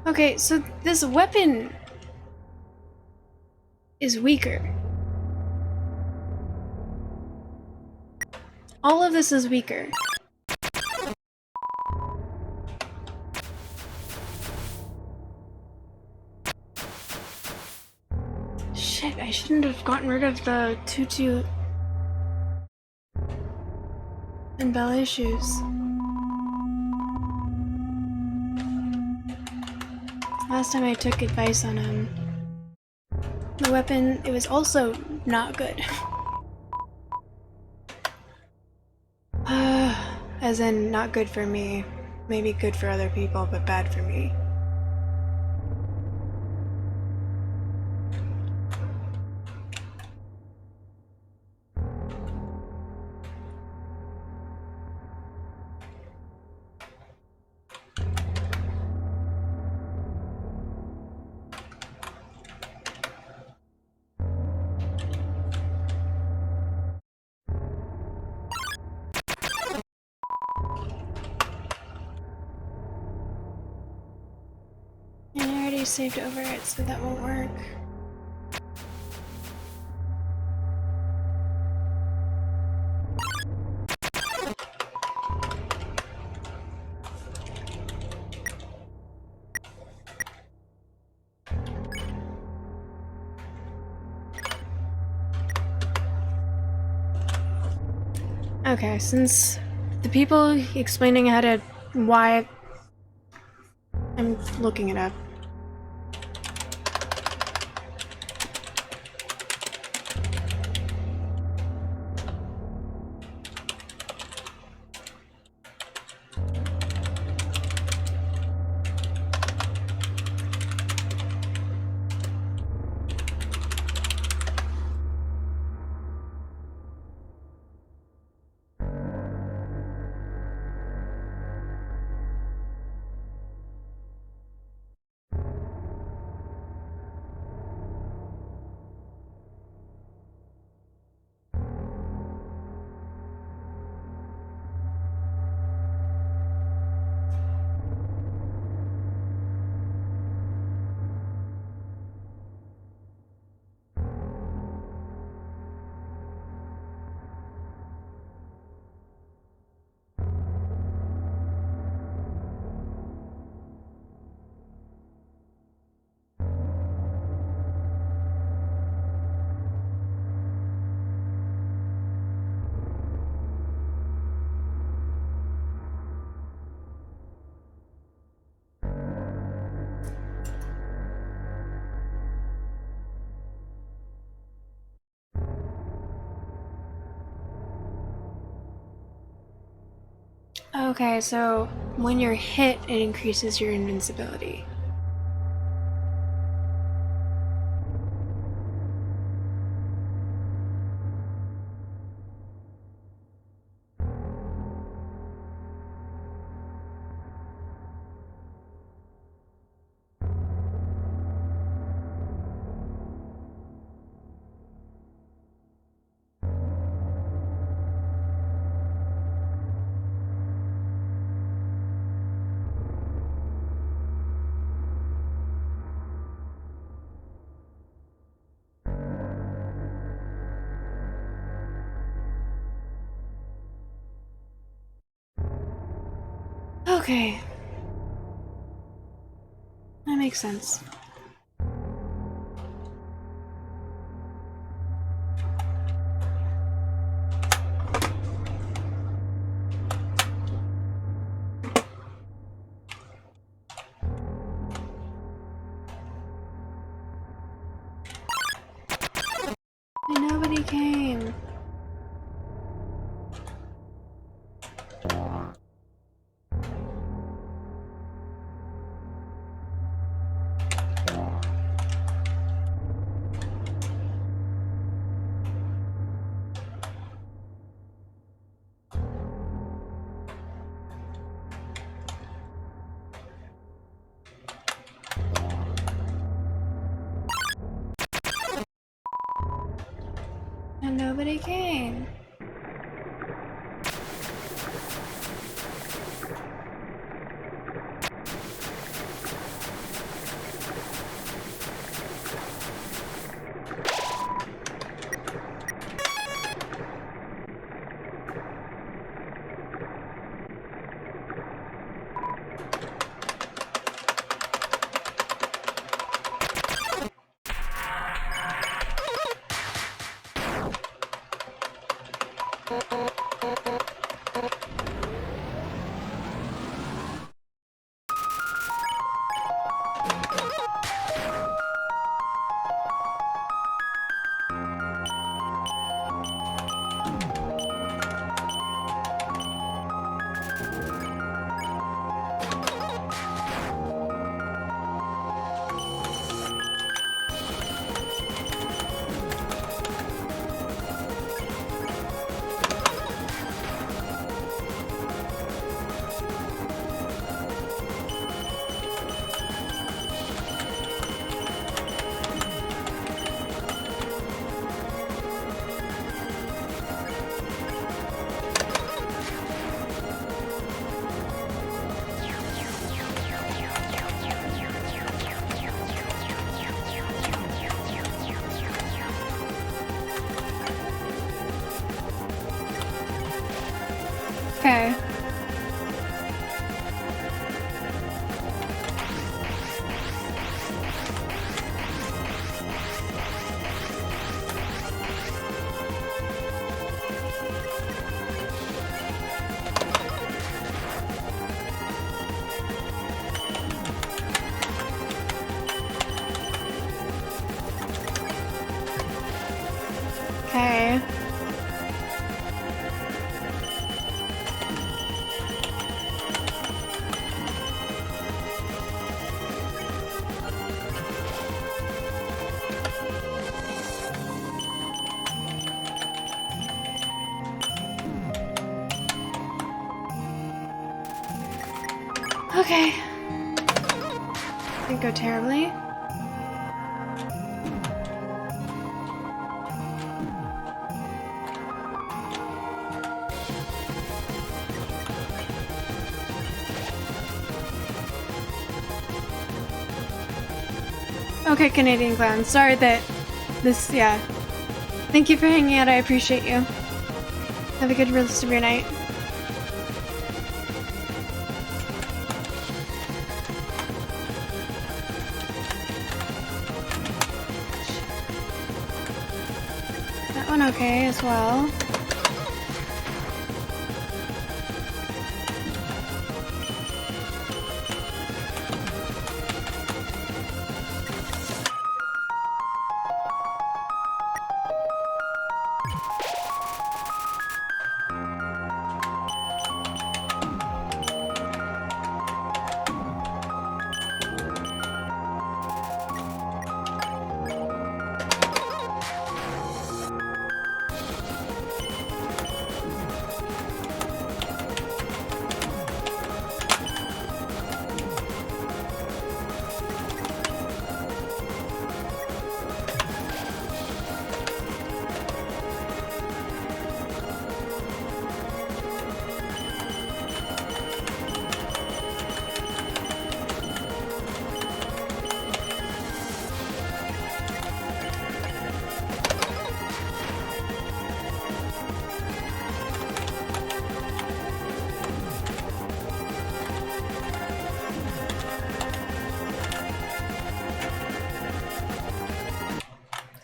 Okay, so this weapon is weaker. All of this is weaker. Shit, I shouldn't have gotten rid of the tutu and ballet shoes. Last time I took advice on the weapon, it was also not good. As in, not good for me. Maybe good for other people, but bad for me. And I already saved over it, so that won't work. Okay, since the people explaining how to why I'm looking it up. Okay, so when you're hit, it increases your invincibility. Okay. That makes sense. And nobody came. And nobody came. Okay. Didn't go terribly. Okay, Canadian Clown. Sorry that this, yeah. Thank you for hanging out. I appreciate you. Have a good rest of your night. That one okay as well.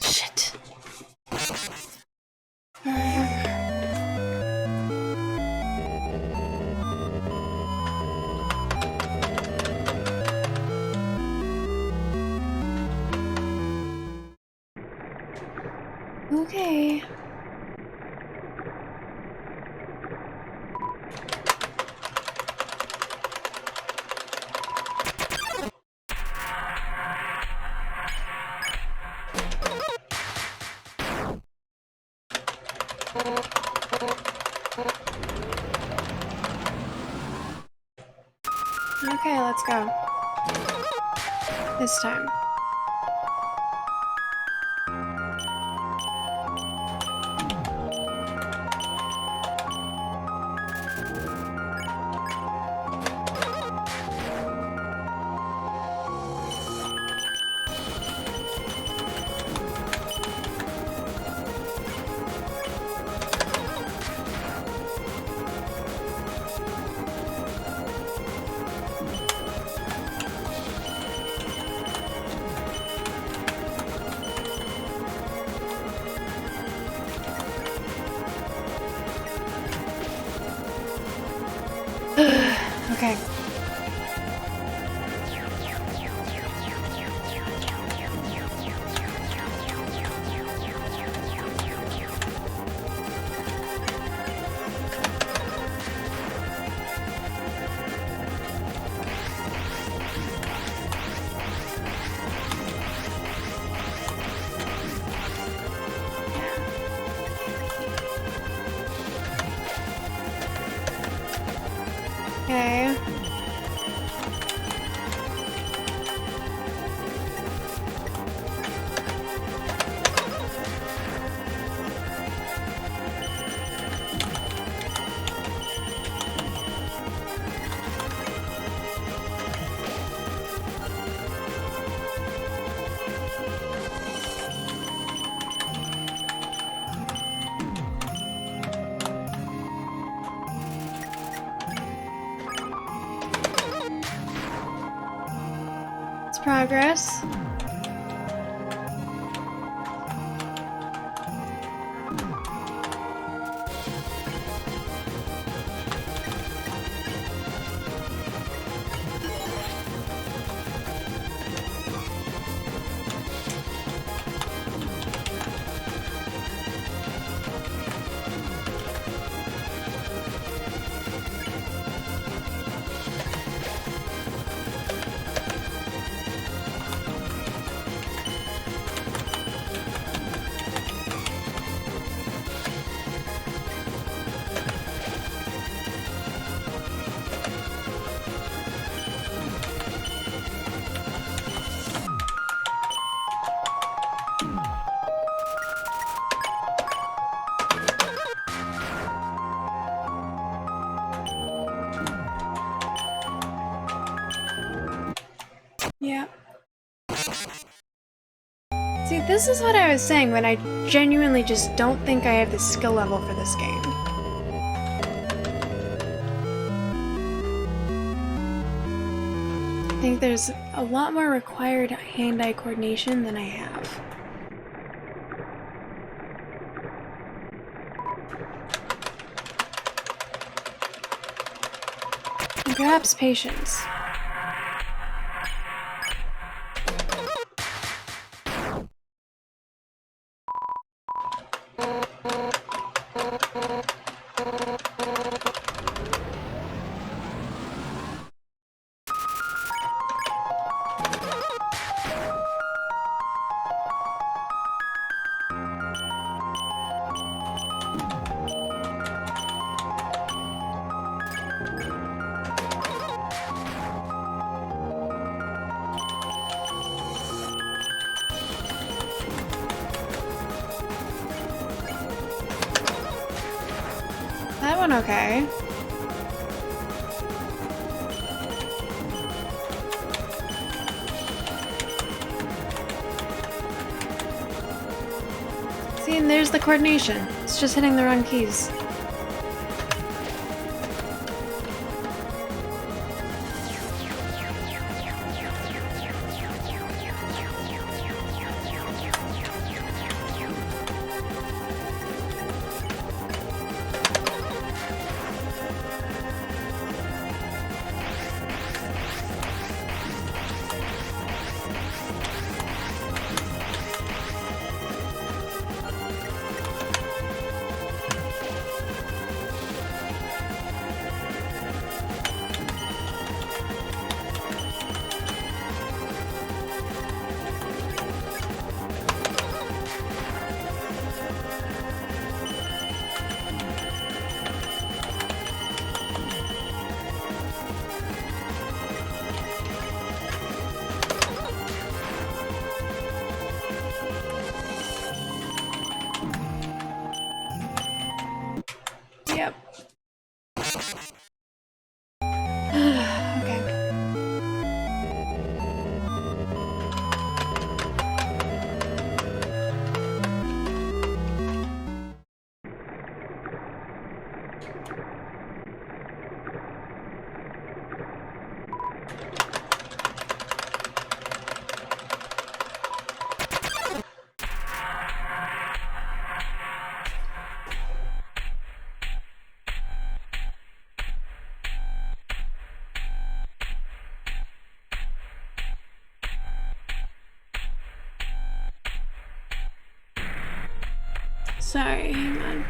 Shit. Okay. Okay, let's go. This time. Okay. Okay. It's progress. Yeah. See, this is what I was saying when I genuinely just don't think I have the skill level for this game. I think there's a lot more required hand-eye coordination than I have. And perhaps patience. That one okay. See, and there's the coordination. It's just hitting the wrong keys. Yep. Okay. Sorry, hang on.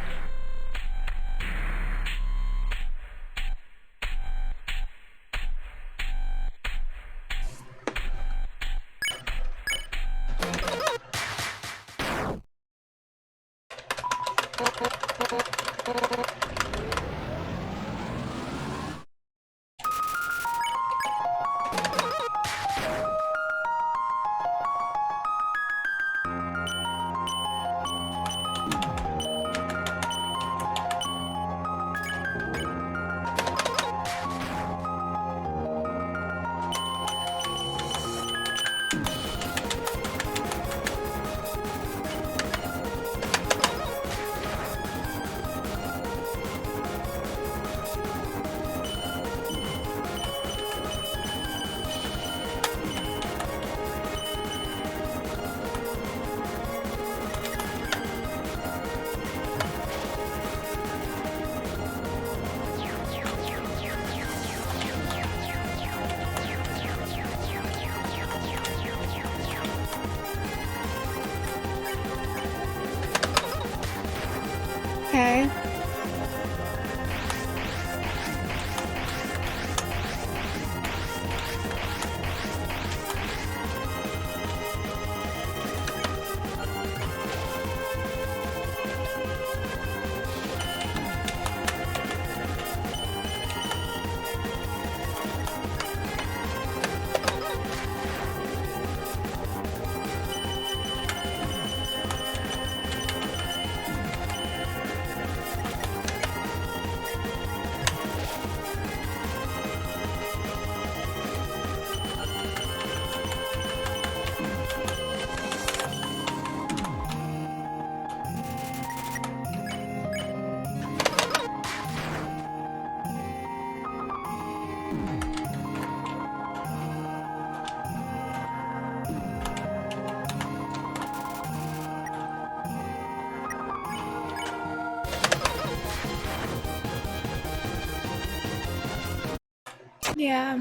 Yeah.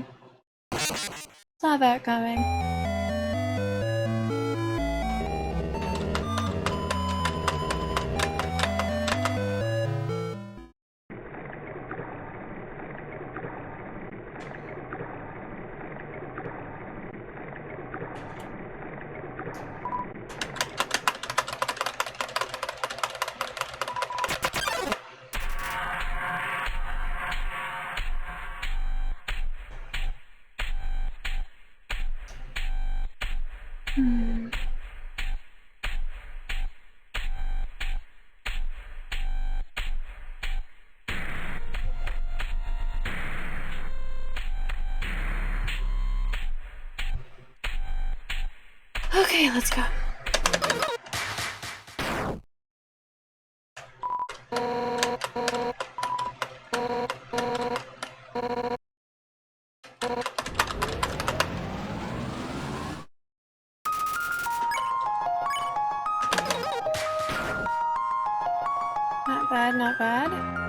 Saw that coming. Okay, let's go. Not bad, not bad.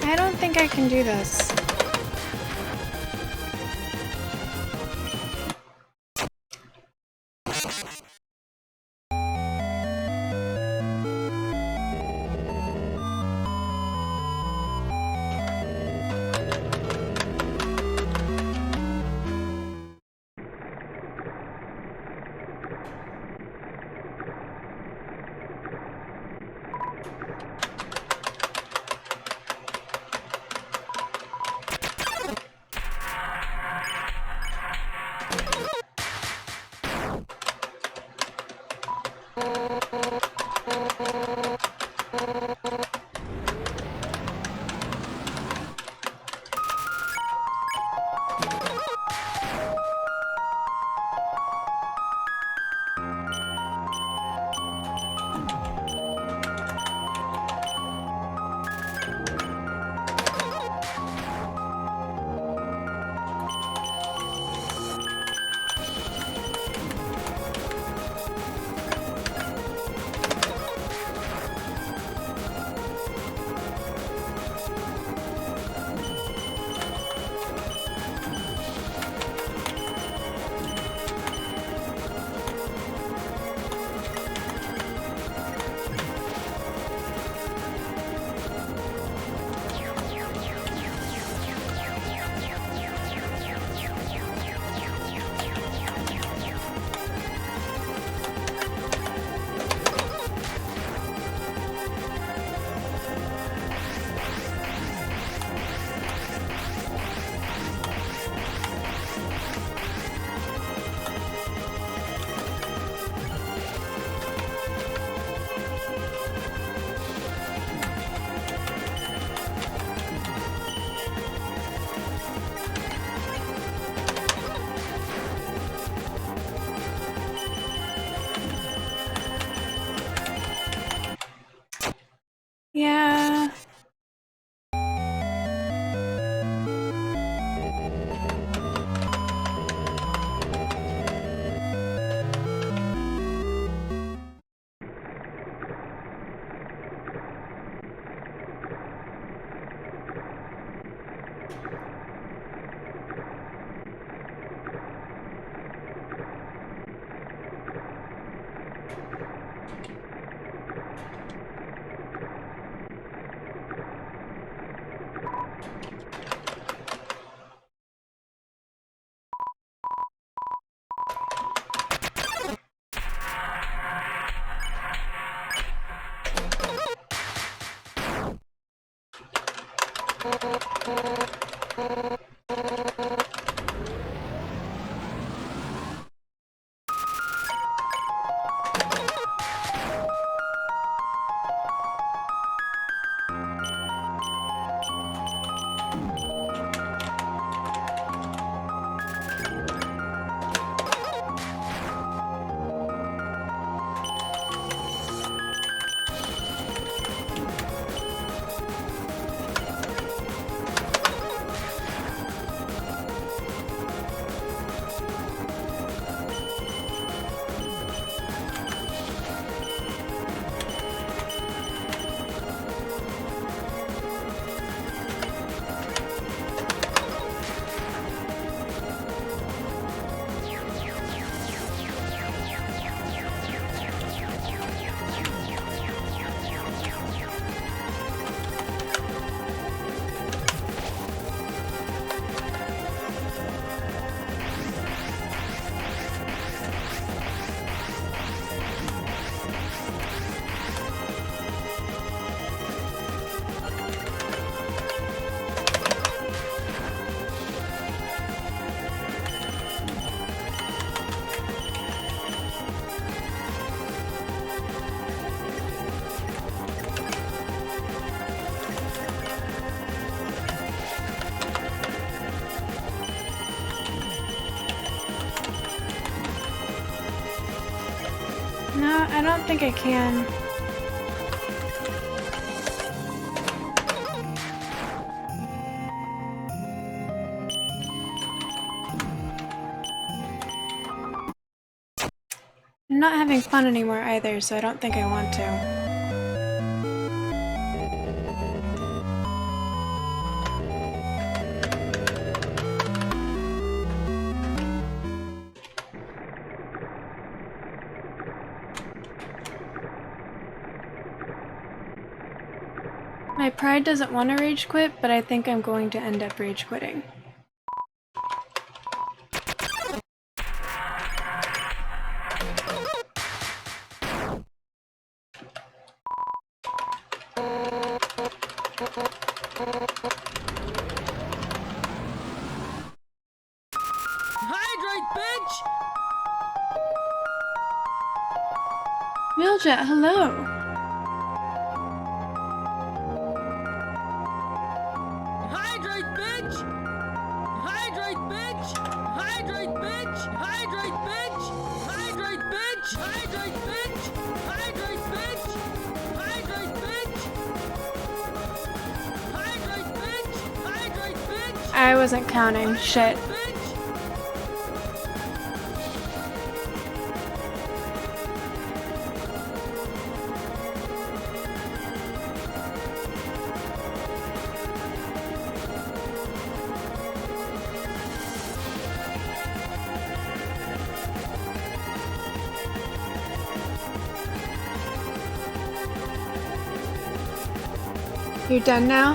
I don't think I can do this. No, I don't think I can. I'm not having fun anymore either, so I don't think I want to. My pride doesn't want to rage quit, but I think I'm going to end up rage quitting. Hydrate, bitch! Wheeljet, hello! Hydrate, bitch! Hydrate, bitch! Hydrate, bitch! Hydrate, bitch! Hydrate, bitch! Hydrate, bitch! Hydrate, bitch! Hydrate, bitch! Hydrate, bitch! Hydrate, bitch! I wasn't counting. Shit. You're done now?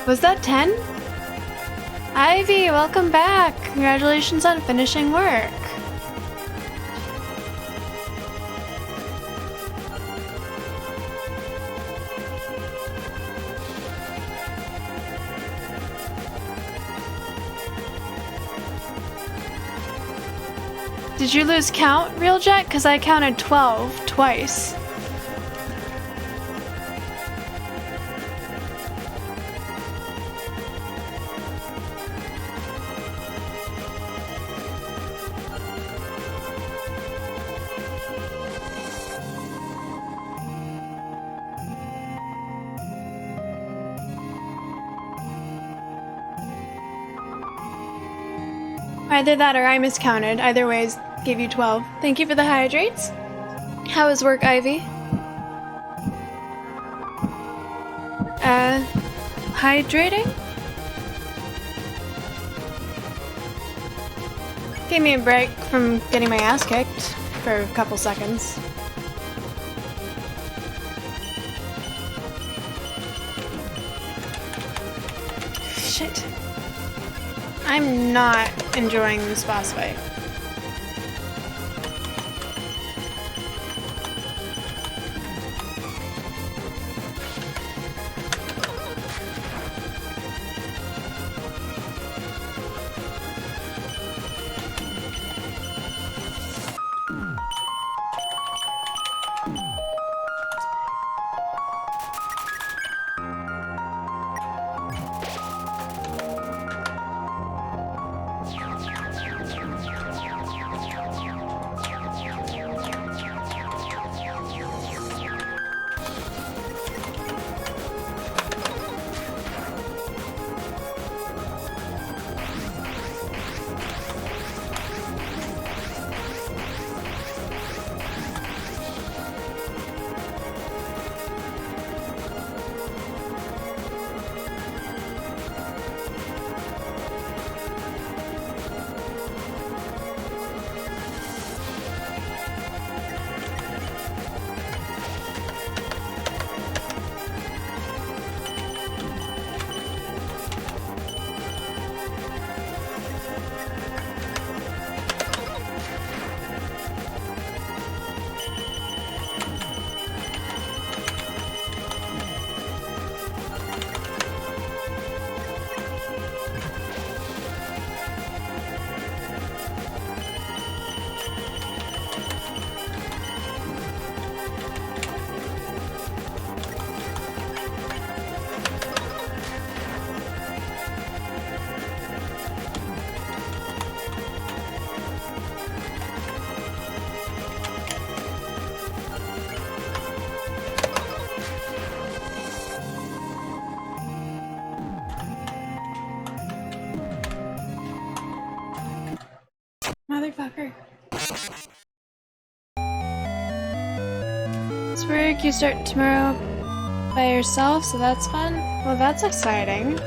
Was that 10? Ivy, welcome back! Congratulations on finishing work! Did you lose count, Realjet? Because I counted 12 twice. Either that or I miscounted. Either ways, gave you 12. Thank you for the hydrates. How is work, Ivy? Hydrating? Gave me a break from getting my ass kicked for a couple seconds. Shit. I'm not enjoying this boss fight. Motherfucker. It's work, you start tomorrow by yourself, so that's fun. Well, that's exciting.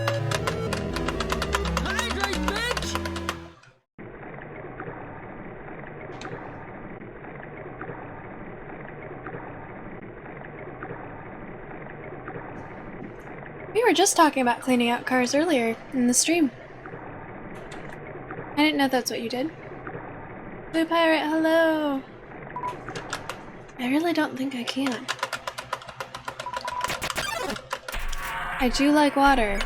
Hydrate, bitch! We were just talking about cleaning out cars earlier in the stream. I didn't know that's what you did. Blue Pirate, hello! I really don't think I can. I do like water.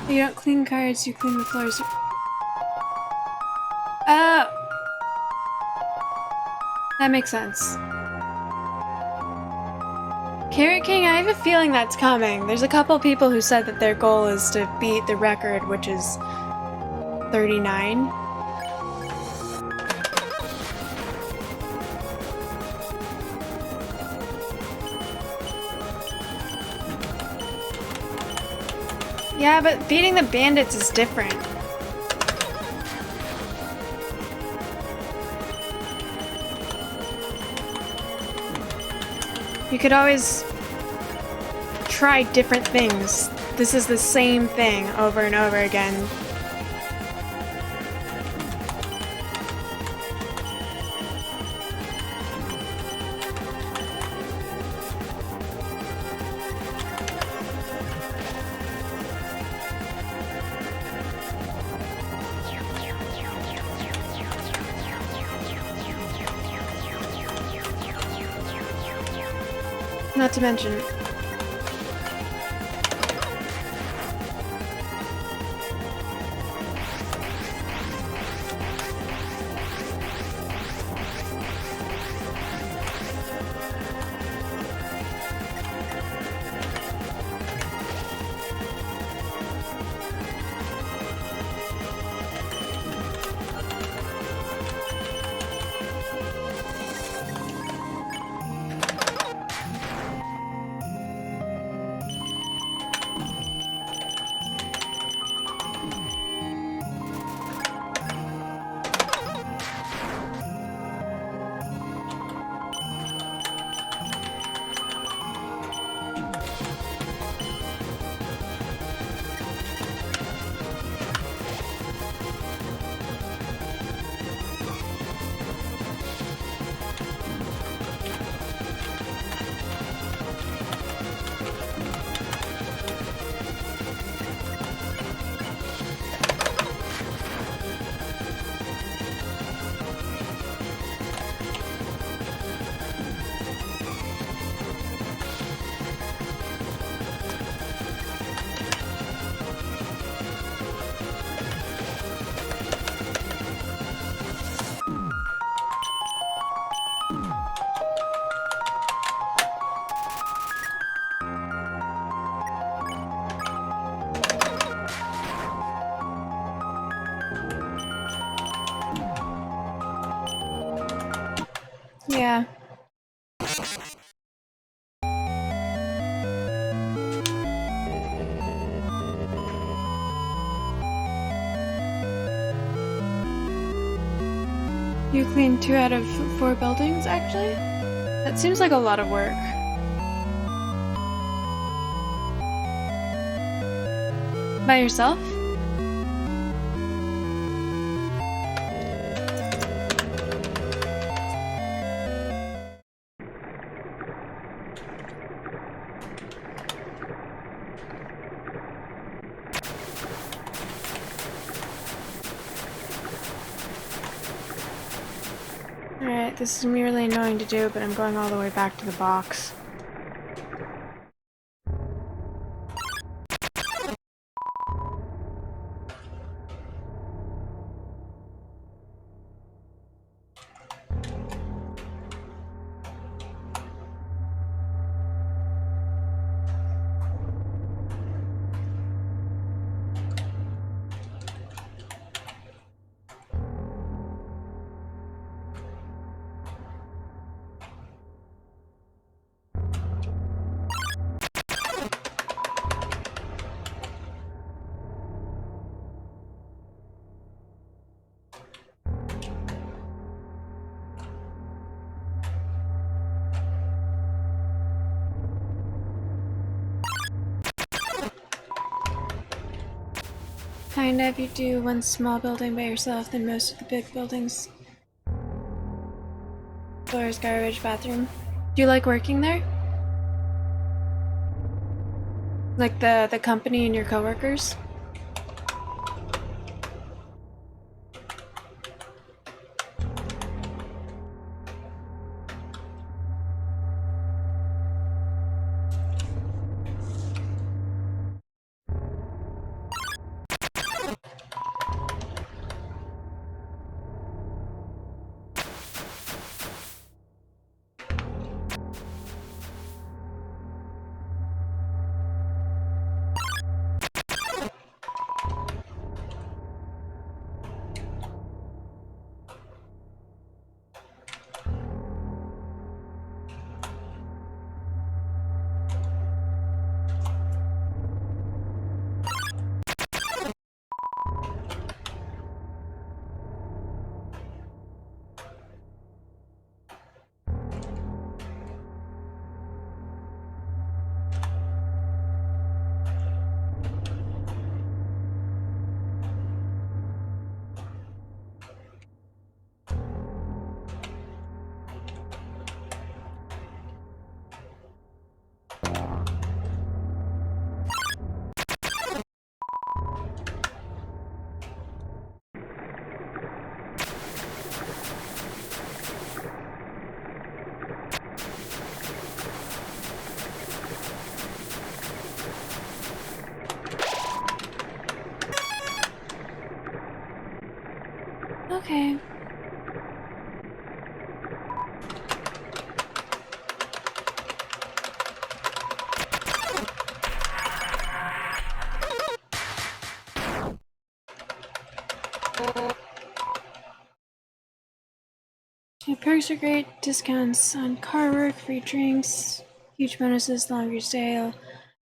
You don't clean cars, you clean the floors. Oh! That makes sense. Carrot King, I have a feeling that's coming. There's a couple people who said that their goal is to beat the record, which is 39. Yeah, but beating the bandits is different. You could always try different things. This is the same thing over and over again. Not to mention, Yeah. You cleaned 2 out of 4 buildings, actually? That seems like a lot of work. By yourself? Alright, this is merely annoying to do, but I'm going all the way back to the box. Kinda if you do one small building by yourself, then most of the big buildings. Floors, garbage, bathroom. Do you like working there? Like the company and your coworkers? Okay. Yeah, perks are great. Discounts on car work, free drinks, huge bonuses, longer stay,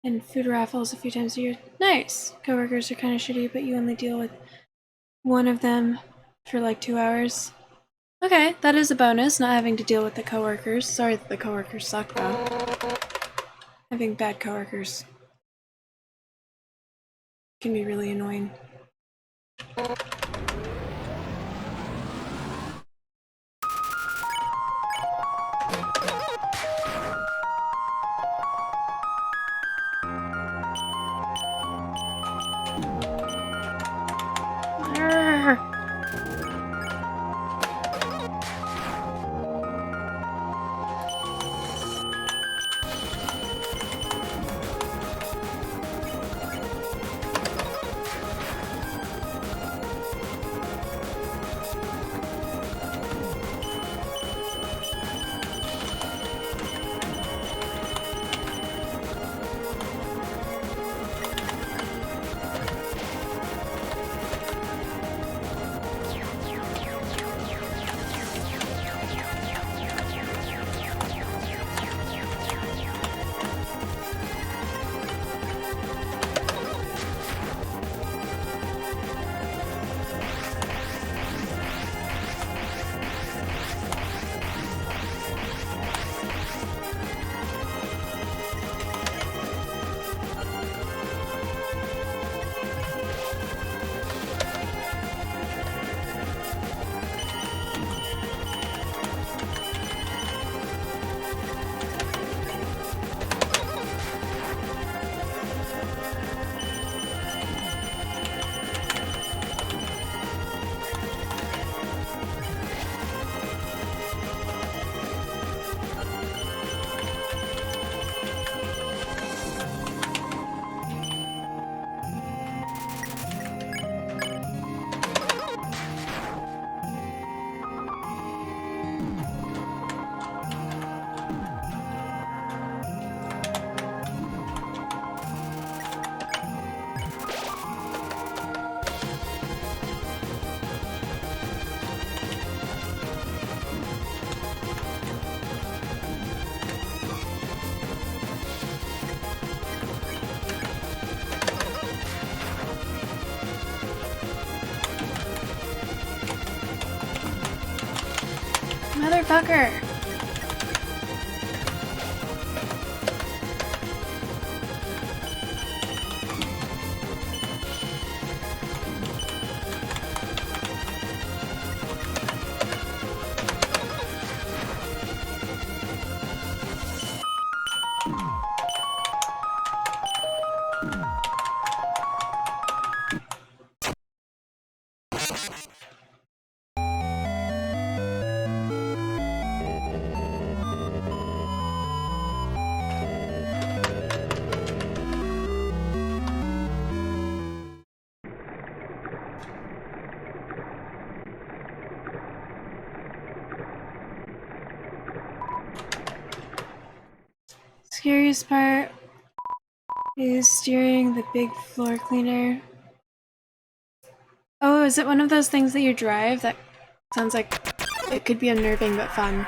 and food raffles a few times a year. Nice! Coworkers are kind of shitty, but you only deal with one of them for like 2 hours. Okay, that is a bonus, not having to deal with the coworkers. Sorry that the coworkers suck, though. Having bad coworkers can be really annoying. motherfucker! Scariest part is steering the big floor cleaner. Oh, is it one of those things that you drive? That sounds like it could be unnerving but fun.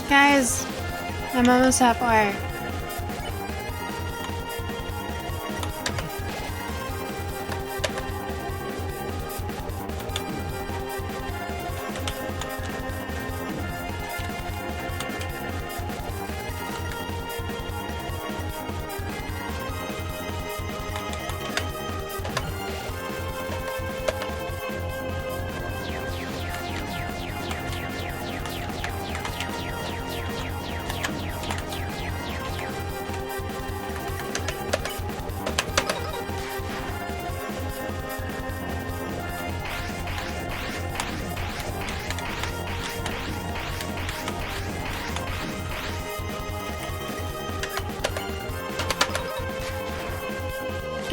Guys, I'm almost halfway.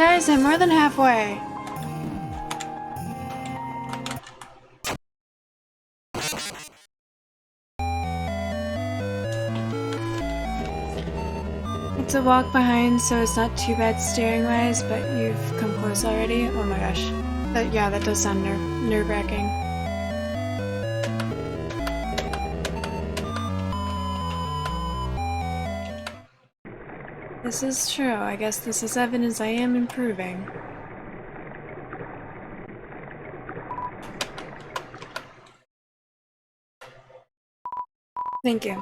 Guys, I'm more than halfway. It's a walk behind, so it's not too bad staring-wise, but you've come close already. Oh my gosh. Yeah, that does sound nerve-wracking. This is true. I guess this is evidence I am improving. Thank you.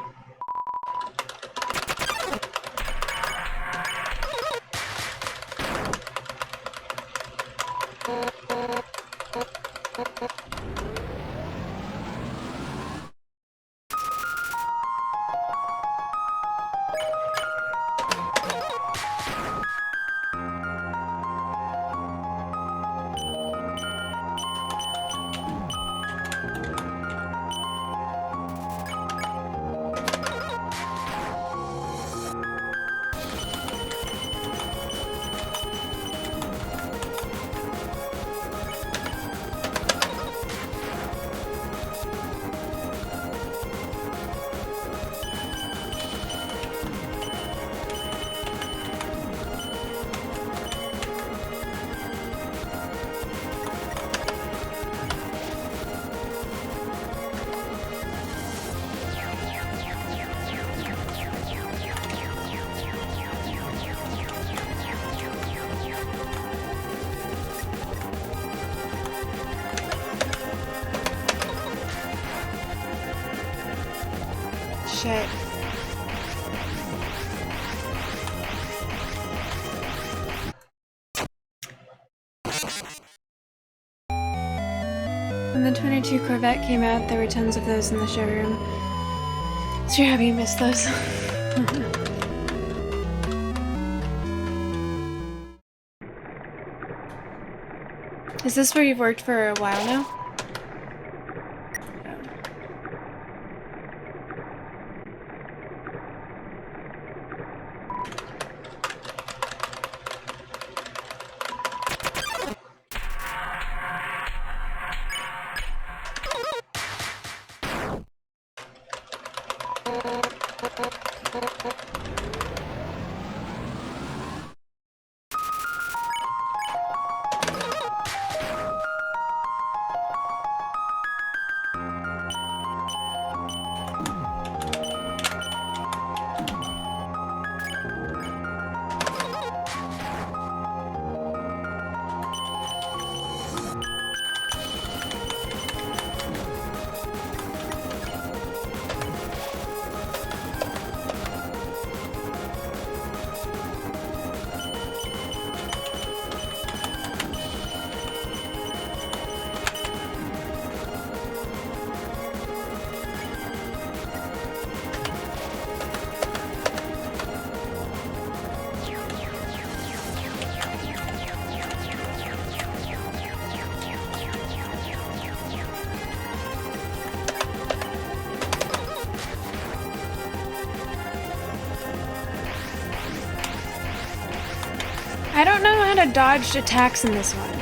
Shit. When the 22 Corvette came out, there were tons of those in the showroom. So you're happy you missed those. Is this where you've worked for a while now? I don't know how to dodge attacks in this one.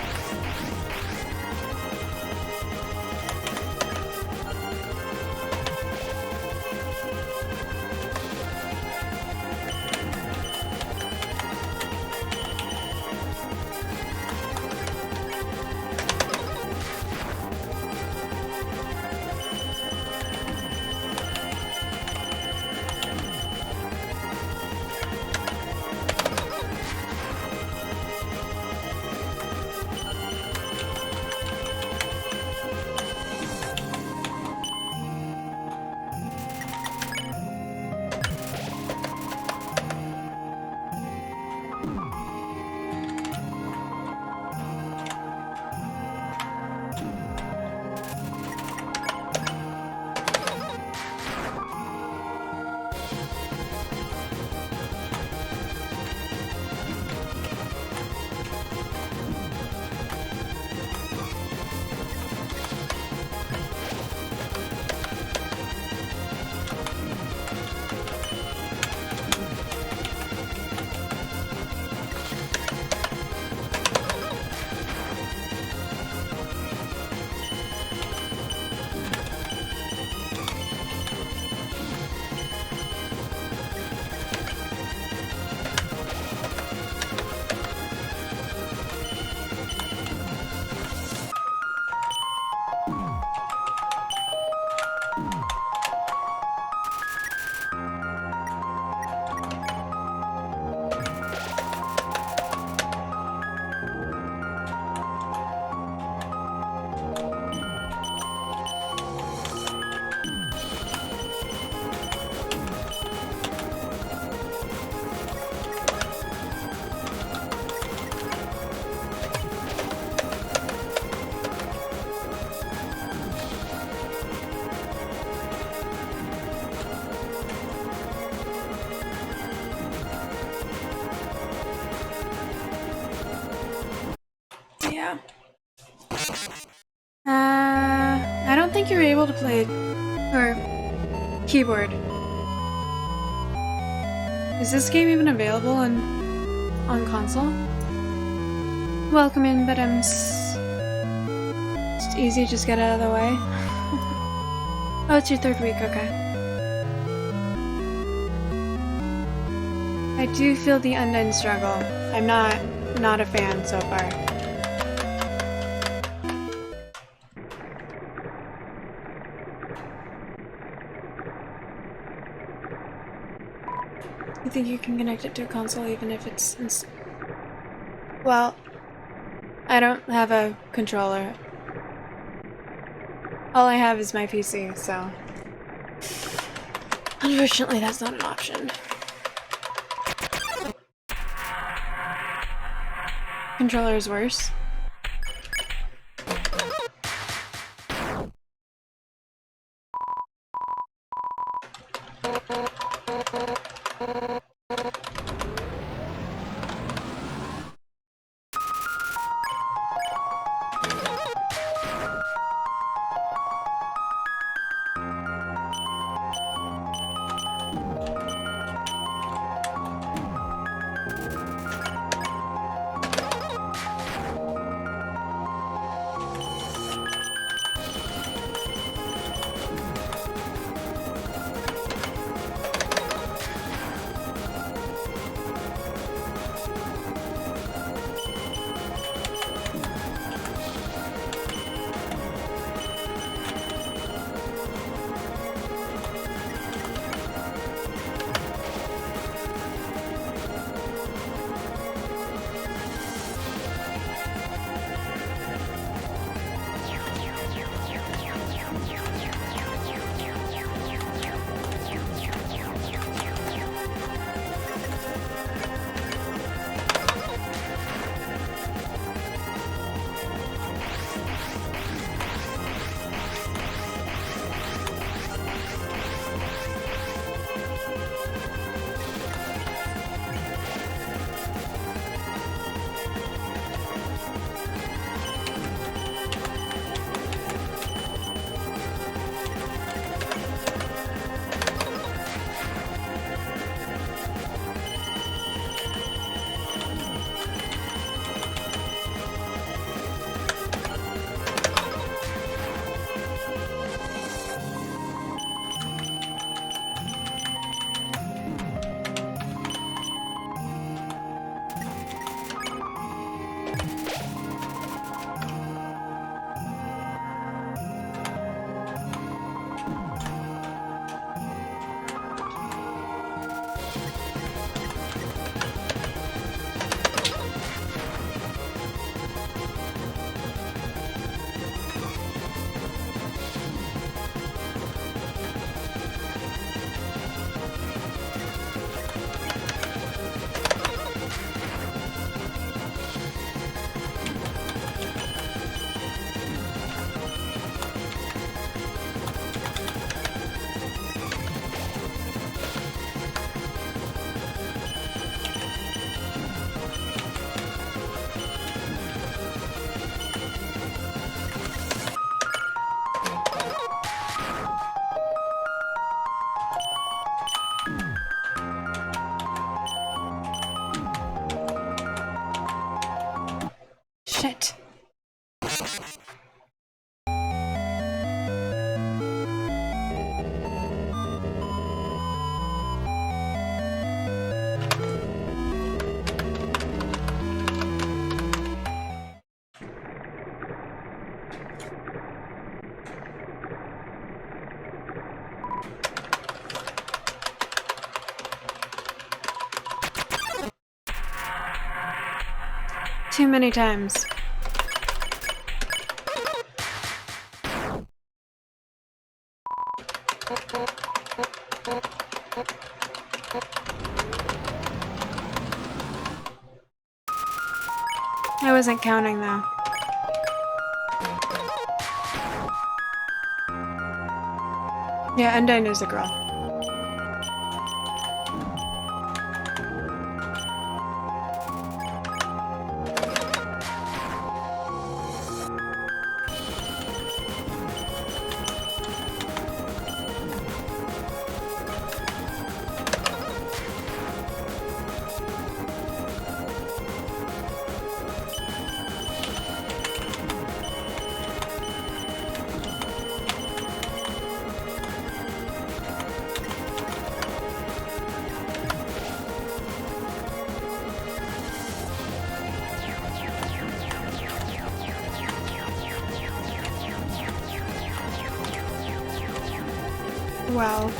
able to play or keyboard. Is this game even available on console? Welcome in, but just easy, just get out of the way. Oh, it's your 3rd week, okay. I do feel the Undyne struggle. I'm not a fan so far. You think you can connect it to a console even if it's well, I don't have a controller. All I have is my PC, so unfortunately that's not an option. Controller is worse. Shit. Too many times. I wasn't counting though. Yeah, Undyne is a girl. Wow.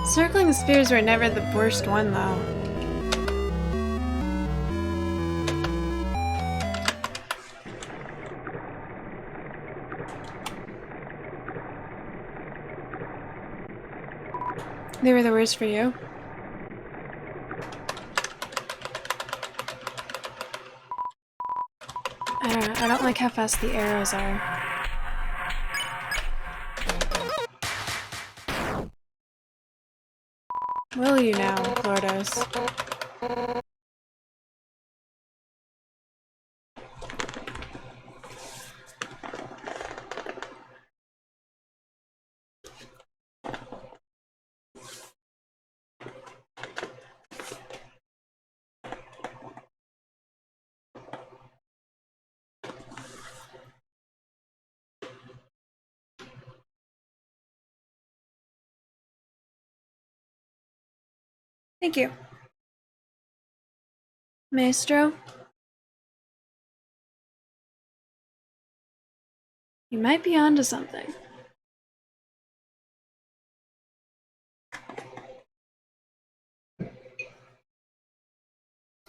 Circling spheres were never the worst one, though. They were the worst for you? I don't know. I don't like how fast the arrows are. Will you now, Lordos? Thank you. Maestro? You might be onto something.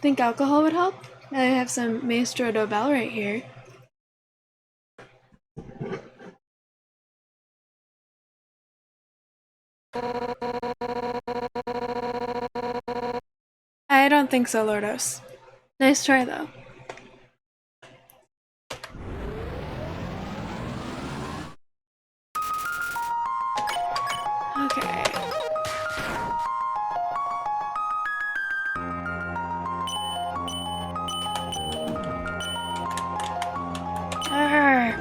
Think alcohol would help? I have some Maestro Dobel right here. I don't think so, Lordos. Nice try, though. Okay. Arrgh.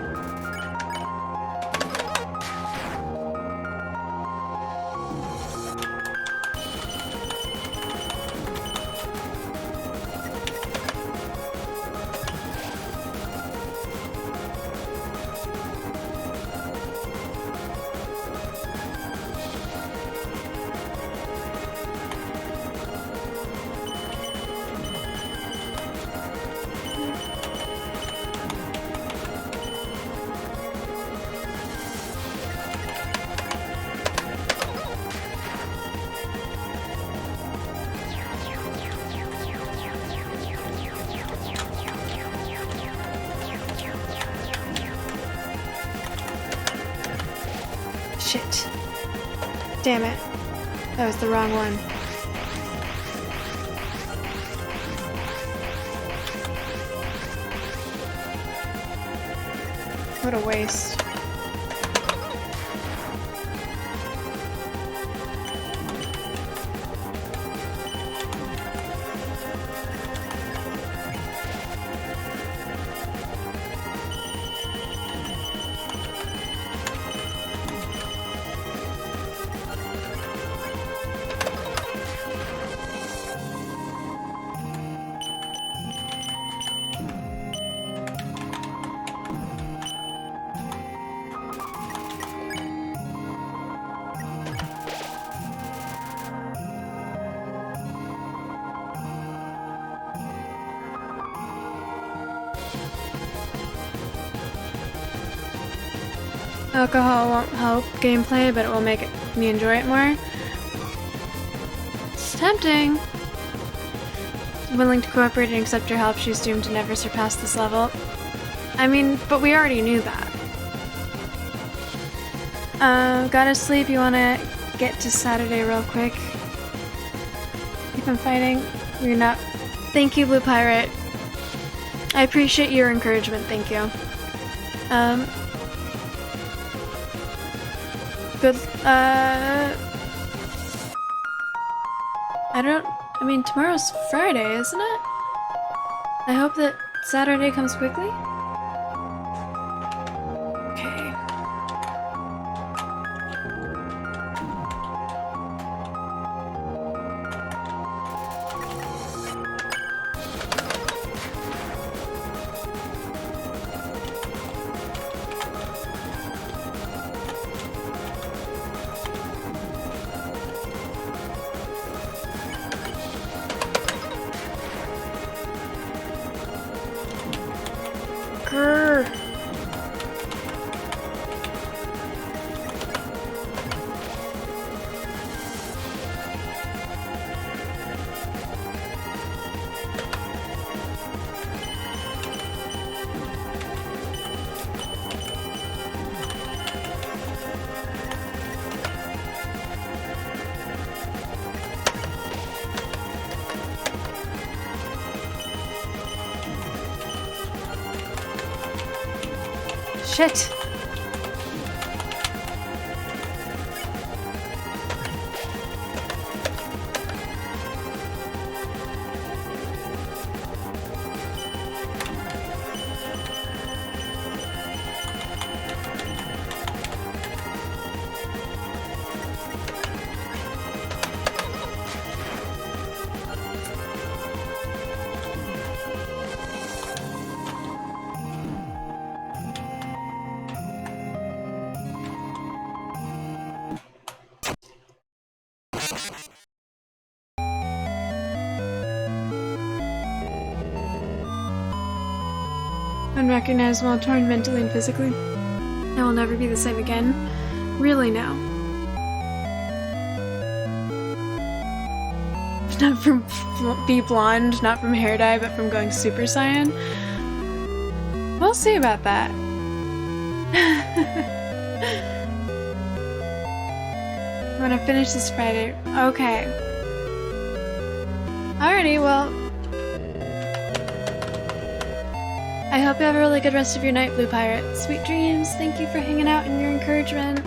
Shit. Damn it. That was the wrong one. What a waste. Alcohol won't help gameplay, but it will make me enjoy it more. It's tempting. Willing to cooperate and accept your help, she's doomed to never surpass this level. I mean, but we already knew that. Gotta sleep, you wanna get to Saturday real quick? Keep on fighting. You're not... Thank you, Blue Pirate. I appreciate your encouragement, thank you. Good, I mean, tomorrow's Friday, isn't it? I hope that Saturday comes quickly. Okay. Grr. Shit. Unrecognizable, torn mentally and physically. I will never be the same again. Really now. Not from be blonde, not from hair dye, but from going Super Saiyan. We'll see about that. I'm gonna finish this Friday. Okay. Alrighty, well. I hope you have a really good rest of your night, Blue Pirate. Sweet dreams. Thank you for hanging out and your encouragement.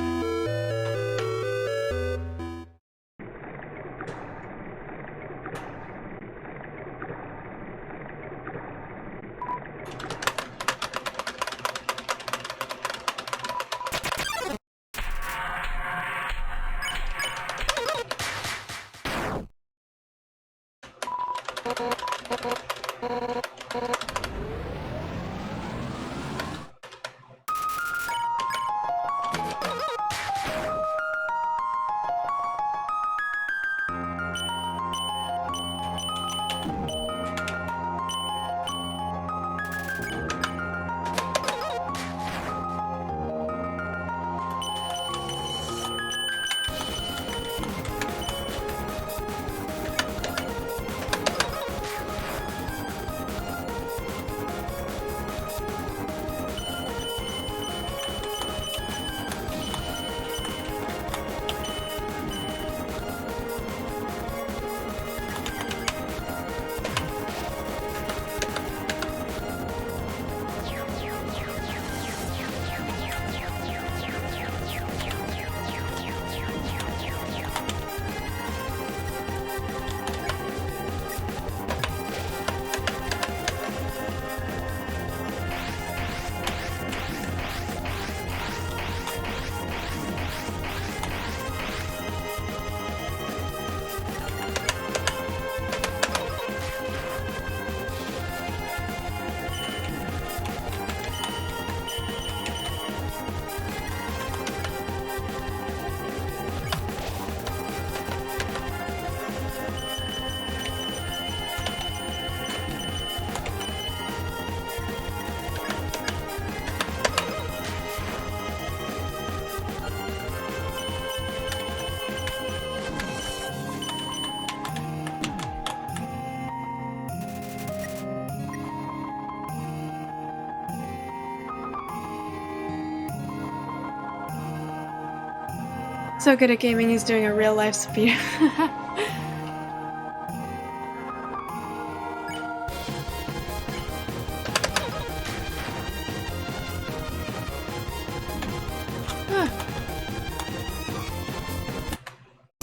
So good at gaming, he's doing a real life speed.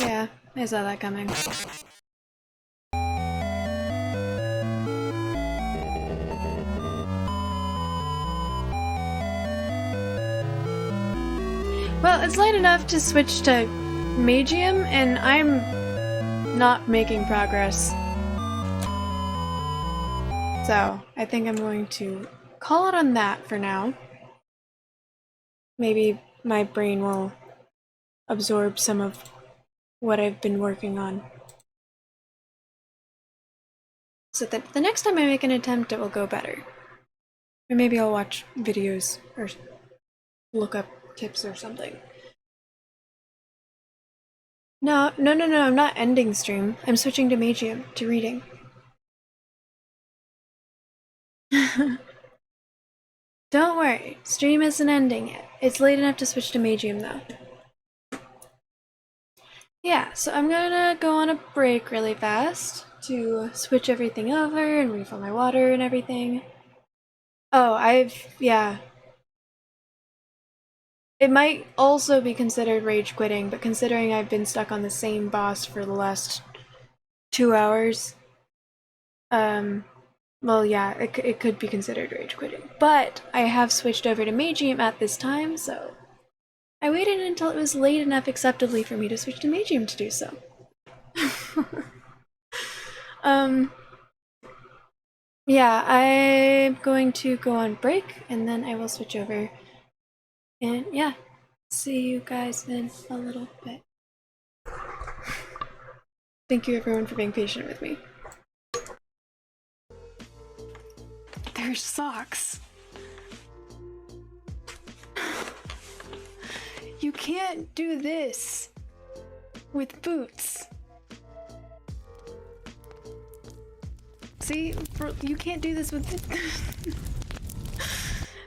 Yeah, I saw that coming. Well, it's late enough to switch to Magium, and I'm not making progress. So, I think I'm going to call it on that for now. Maybe my brain will absorb some of what I've been working on. So that the next time I make an attempt, it will go better. Or maybe I'll watch videos or look up tips or something. No, I'm not ending stream. I'm switching to Magium, to reading. Don't worry, stream isn't ending yet. It's late enough to switch to Magium though. Yeah, so I'm gonna go on a break really fast to switch everything over and refill my water and everything. Oh, yeah. It might also be considered rage quitting, but considering I've been stuck on the same boss for the last 2 hours, well, yeah, it could be considered rage quitting. But I have switched over to Magium at this time, so I waited until it was late enough acceptably for me to switch to Magium to do so. Yeah, I'm going to go on break, and then I will switch over. And yeah, see you guys in a little bit. Thank you everyone for being patient with me. There's socks. You can't do this with boots. See, you can't do this with.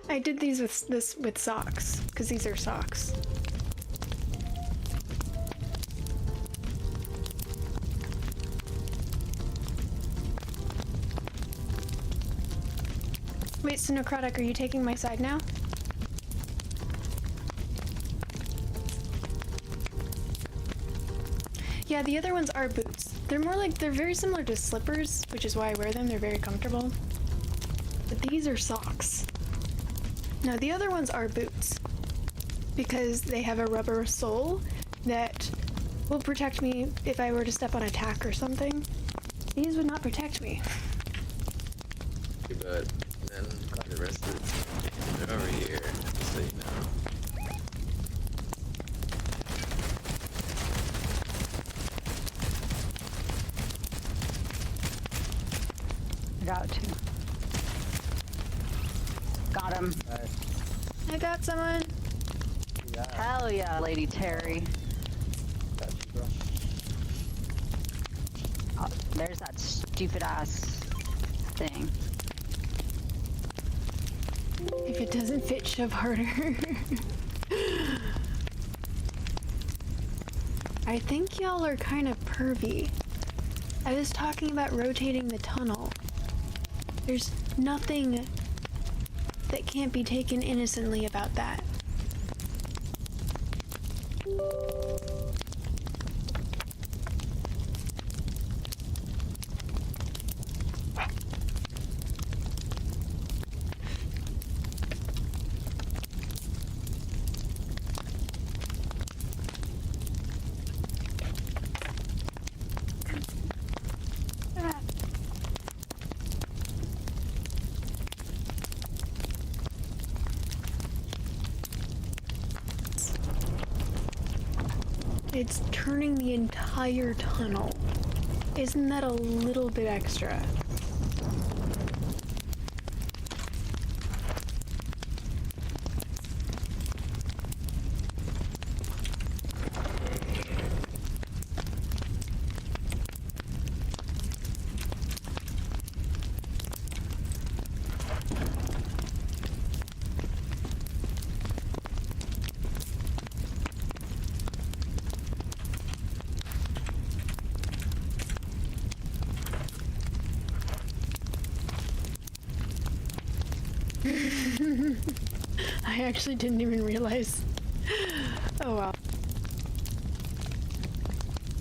I did these with socks because these are socks. Wait, so Necrotic, are you taking my side now? Yeah, the other ones are boots. They're very similar to slippers, which is why I wear them. They're very comfortable. But these are socks. Now, the other ones are boots because they have a rubber sole that will protect me if I were to step on a tack or something. These would not protect me. Too bad. And the rest of it over here, so you know. Got two. Got him. I got someone. Yeah, Hell yeah, Lady Terry. got you, bro. Oh, there's that stupid ass thing. If it doesn't fit, shove harder. I think y'all are kind of pervy. I was talking about rotating the tunnel. There's nothing that can't be taken innocently about that. It's turning the entire tunnel. Isn't that a little bit extra? I actually didn't even realize. Oh wow.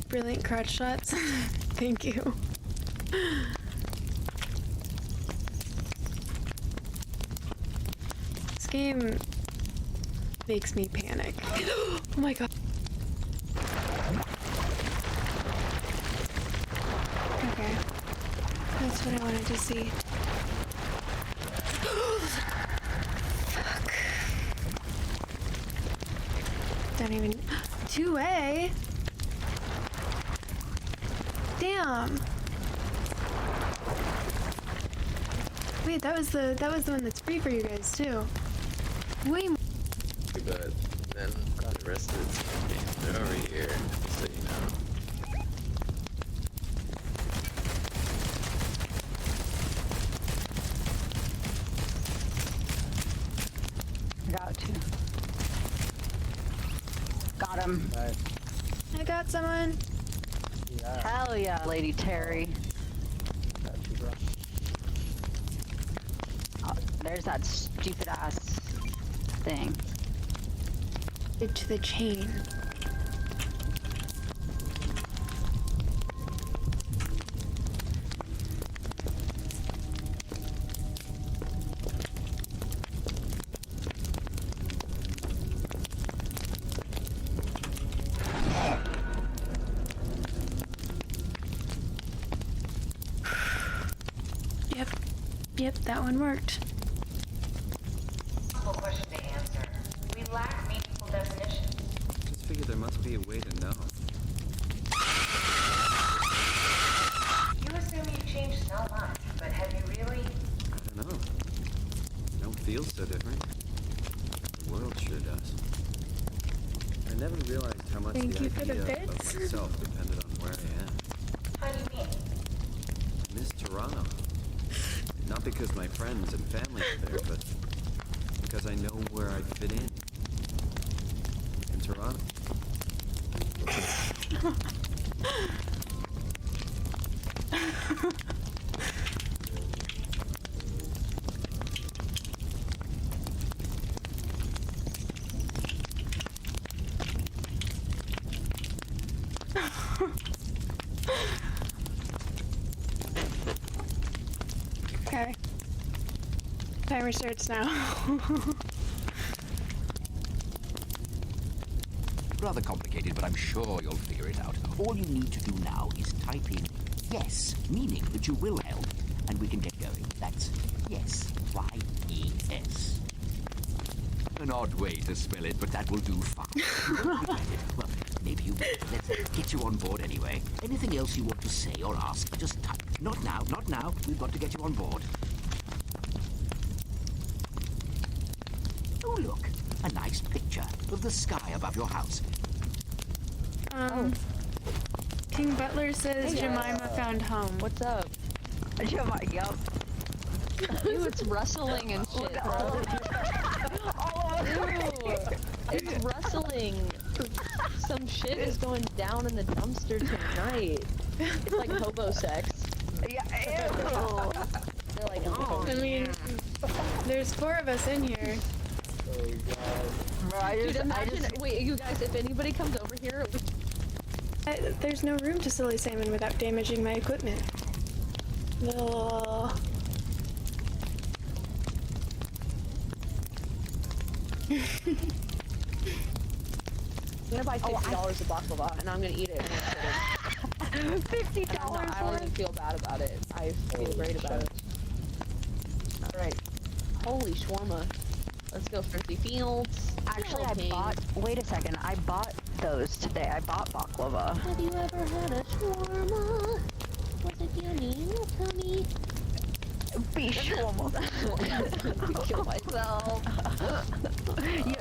Brilliant crotch shots. Thank you. This game makes me panic. Oh my god. Okay. That's what I wanted to see. Fuck. Don't even 2A. Damn. Wait, that was the one that's free for you guys too. Way more. But then the rest of the games are over here, so you know. Got two. Got him. I got someone. Hell yeah, Lady Terry. Oh, there's that stupid ass thing. To the chain. Yep, that one worked. Simple question to answer. We lack meaningful definitions. Just figured there must be a way to know. You assume you've changed so much, but have you really? I don't know. I don't feel so different. The world sure does. I never realized how much Thank the you for the idea of bits. myself depended on where I am. How do you mean? I miss Toronto. Not because my friends and family are there, but because I know where I fit in Toronto. Okay. Timer starts now. Rather complicated, but I'm sure you'll figure it out. All you need to do now is type in yes, meaning that you will help, and we can get going. That's yes, Y-E-S. An odd way to spell it, but that will do fine. Well, maybe you will. Let's get you on board anyway. Anything else you want to say or ask, just type. Not now, not now. We've got to get you on board. Oh, look. A nice picture of the sky above your house. King Butler says Hey, Jemima found home. What's up? Jemima, yup. Ew, it's rustling and shit, bro. Ew, it's rustling. Some shit is going down in the dumpster tonight. It's like hobo sex. Yeah, ew. They're like, oh, I mean, there's 4 of us in here. Bro, dude, imagine. Wait, you guys, if anybody comes over here, There's no room to silly salmon without damaging my equipment. No. I'm gonna buy $50 a baklava, and I'm gonna eat it. $50. I don't even feel bad about it. I feel great about it. All right. Holy shawarma. Let's go, Thrifty Fields. Actually, I bought. Wait a second. I bought those today. I bought baklava. Have you ever had a shawarma? Was it yummy? Tell me. Be shawarma. Kill myself.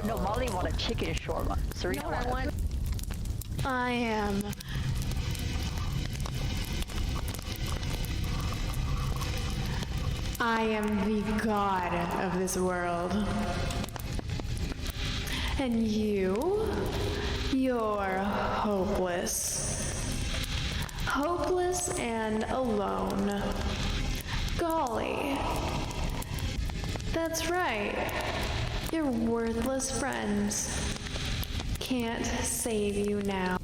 No, Molly want a chicken shawarma. Serena, I want. I am. I am the god of this world. And you're hopeless. Hopeless and alone. Golly. That's right. Your worthless friends can't save you now.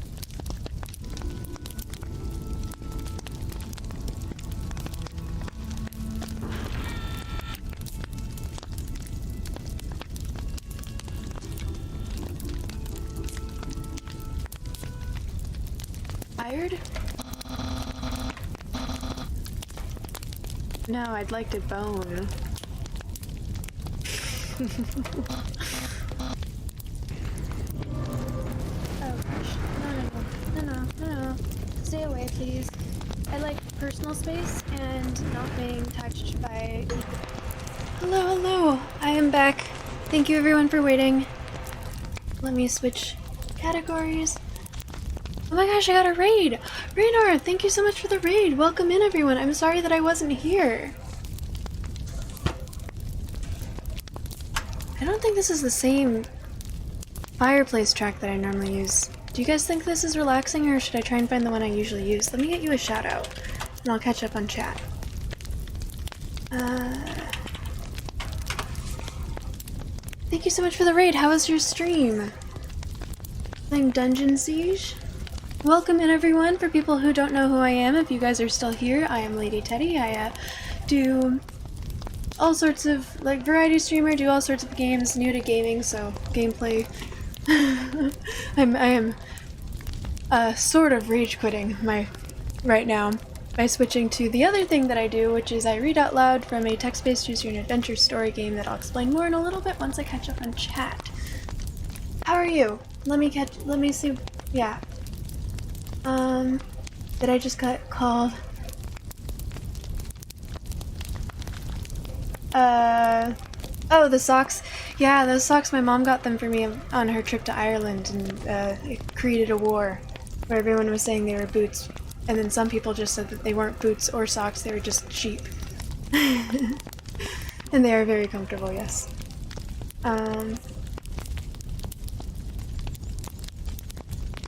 Tired? No, I'd like to bone. Oh gosh. No. Stay away, please. I like personal space and not being touched by people. Hello. I am back. Thank you everyone for waiting. Let me switch categories. Oh my gosh, I got a raid! Raynor, thank you so much for the raid! Welcome in everyone, I'm sorry that I wasn't here. I don't think this is the same fireplace track that I normally use. Do you guys think this is relaxing or should I try and find the one I usually use? Let me get you a shout out and I'll catch up on chat. Thank you so much for the raid, how was your stream? Playing Dungeon Siege? Welcome in everyone. For people who don't know who I am, if you guys are still here, I am Lady Teddy. I do all sorts of, like, variety streamer, do all sorts of games, new to gaming, so gameplay. I am sort of rage quitting right now by switching to the other thing that I do, which is I read out loud from a text-based choose-your-own-adventure story game that I'll explain more in a little bit once I catch up on chat. How are you? Let me see, yeah. Did I just get called? Oh, the socks. Yeah, those socks, my mom got them for me on her trip to Ireland, and, it created a war where everyone was saying they were boots, and then some people just said that they weren't boots or socks, they were just sheep. And they are very comfortable, yes.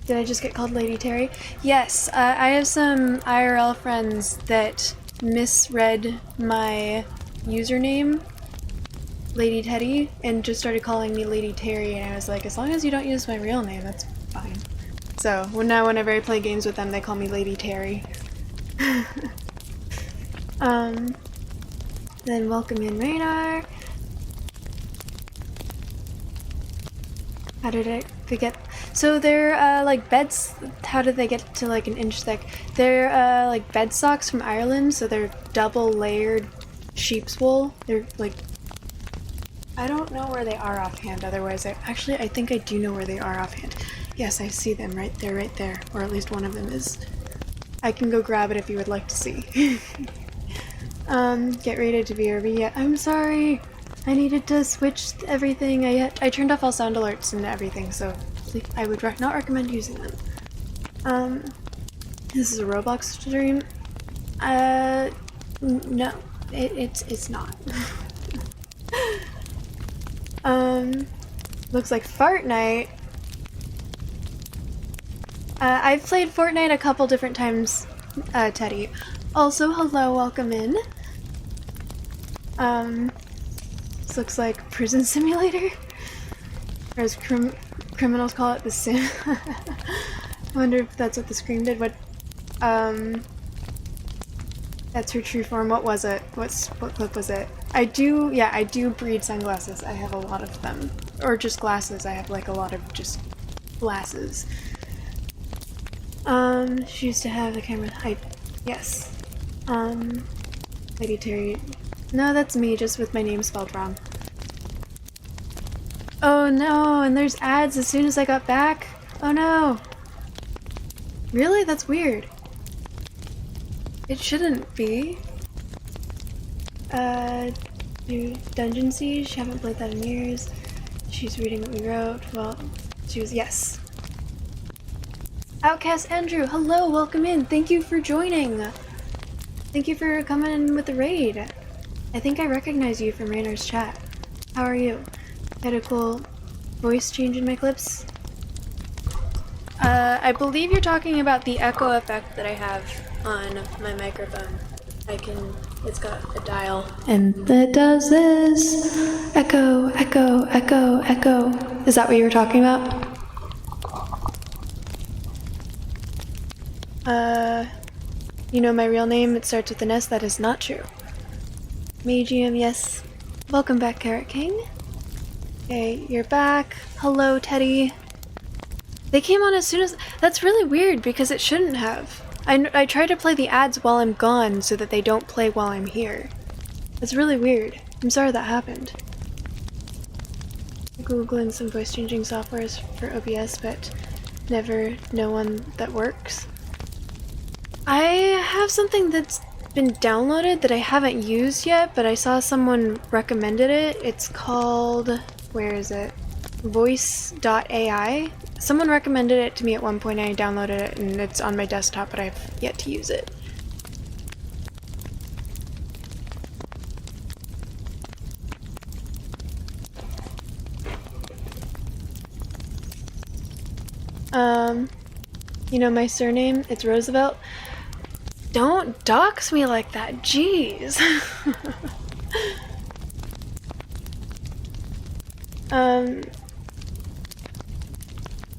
Did I just get called Lady Terry? Yes, I have some IRL friends that misread my username, Lady Teddy, and just started calling me Lady Terry, and I was like, as long as you don't use my real name, that's fine. So, now whenever I play games with them, they call me Lady Terry. Then welcome in Raynor. How did I get? So they're like beds. How did they get to like an inch thick? They're like bed socks from Ireland, so they're double layered sheep's wool. They're like, I don't know where they are offhand. Otherwise, I think I do know where they are offhand. Yes, I see them right there, or at least one of them is. I can go grab it if you would like to see. Get rated to BRB. Yeah, I'm sorry. I needed to switch everything. I turned off all sound alerts and everything, so I would not recommend using them. This is a Roblox stream. No, it's not. Looks like Fortnite. I've played Fortnite a couple different times, Teddy. Also, hello, welcome in. This looks like Prison Simulator, or as criminals call it, The Sim. I wonder if that's what the Scream did. What, that's her true form. What was it? What clip was it? I do breed sunglasses. I have a lot of them. Or just glasses. I have like a lot of just glasses. She used to have a camera. Yes. Lady Terry. No, that's me, just with my name spelled wrong. Oh no, and there's ads as soon as I got back? Oh no. Really? That's weird. It shouldn't be. Do Dungeon Siege? Haven't played that in years. She's reading what we wrote. Well, she was, yes. Outcast Andrew, hello, welcome in. Thank you for joining. Thank you for coming in with the raid. I think I recognize you from Raynor's chat. How are you? Had a cool voice change in my clips. I believe you're talking about the echo effect that I have on my microphone. I can it's got a dial. And it does this. Echo, echo, echo, echo. Is that what you were talking about? You know my real name, it starts with an S, that is not true. Magium, yes. Welcome back, Carrot King. Okay, you're back. Hello, Teddy. They came on as soon as... That's really weird, because it shouldn't have. I try to play the ads while I'm gone, so that they don't play while I'm here. That's really weird. I'm sorry that happened. Googling some voice-changing softwares for OBS, but never know one that works. I have something that's been downloaded that I haven't used yet, but I saw someone recommended it. It's called... where is it? Voice.ai. Someone recommended it to me at one point, and I downloaded it, and it's on my desktop, but I've yet to use it. You know my surname? It's Roosevelt. Don't dox me like that, jeez.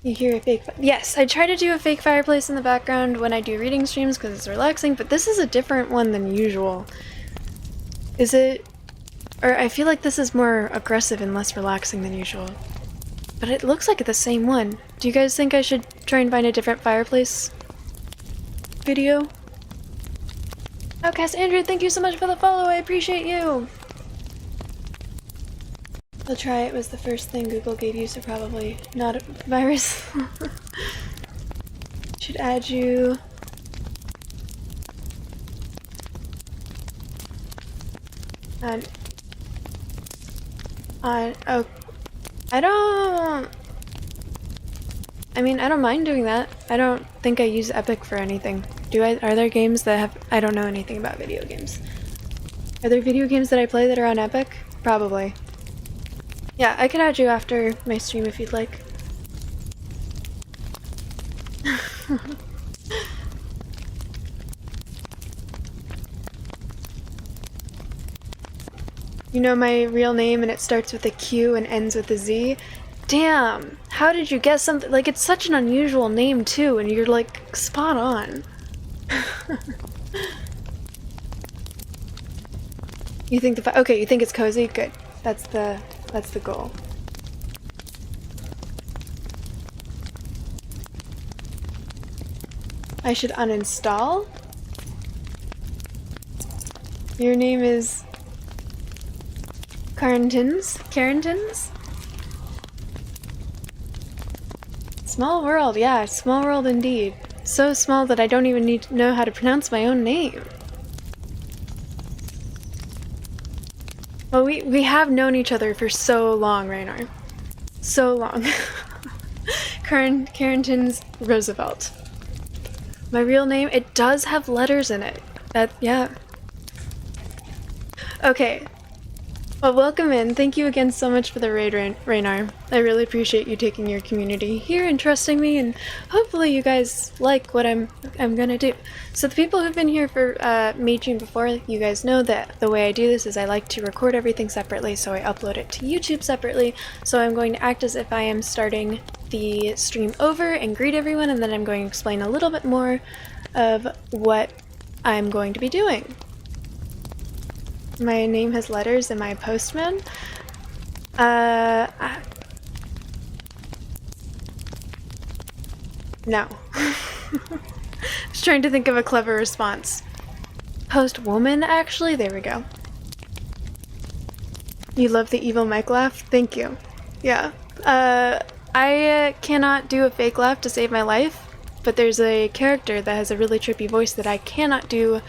You hear a fake... Yes, I try to do a fake fireplace in the background when I do reading streams because it's relaxing, but this is a different one than usual. Is it... Or I feel like this is more aggressive and less relaxing than usual. But it looks like the same one. Do you guys think I should try and find a different fireplace video? Outcast Andrew, thank you so much for the follow, I appreciate you! I'll try, it was the first thing Google gave you, so probably not a virus. Should add you. And oh, I don't mind doing that. I don't think I use Epic for anything. Do I? Are there games that have... I don't know anything about video games. Are there video games that I play that are on Epic? Probably. Yeah, I can add you after my stream if you'd like. You know my real name and it starts with a Q and ends with a Z? Damn! How did you get something? Like, it's such an unusual name too, and you're like spot on. You think the... Okay, you think it's cozy? Good. That's the goal. I should uninstall? Your name is... Carringtons? Carringtons? Small world, yeah, small world indeed. So small that I don't even need to know how to pronounce my own name. Well, we have known each other for so long, Raynar. So long. Carrington's Roosevelt. My real name, it does have letters in it. Yeah. Okay. Well, welcome in. Thank you again so much for the raid, Raynar. I really appreciate you taking your community here and trusting me, and hopefully you guys like what I'm gonna do. So the people who've been here for Magium before, you guys know that the way I do this is I like to record everything separately, so I upload it to YouTube separately. So I'm going to act as if I am starting the stream over and greet everyone, and then I'm going to explain a little bit more of what I'm going to be doing. My name has letters. Am I a postman? No. I was trying to think of a clever response. Postwoman, actually? There we go. You love the evil mic laugh? Thank you. Yeah. I cannot do a fake laugh to save my life, but there's a character that has a really trippy voice that I cannot do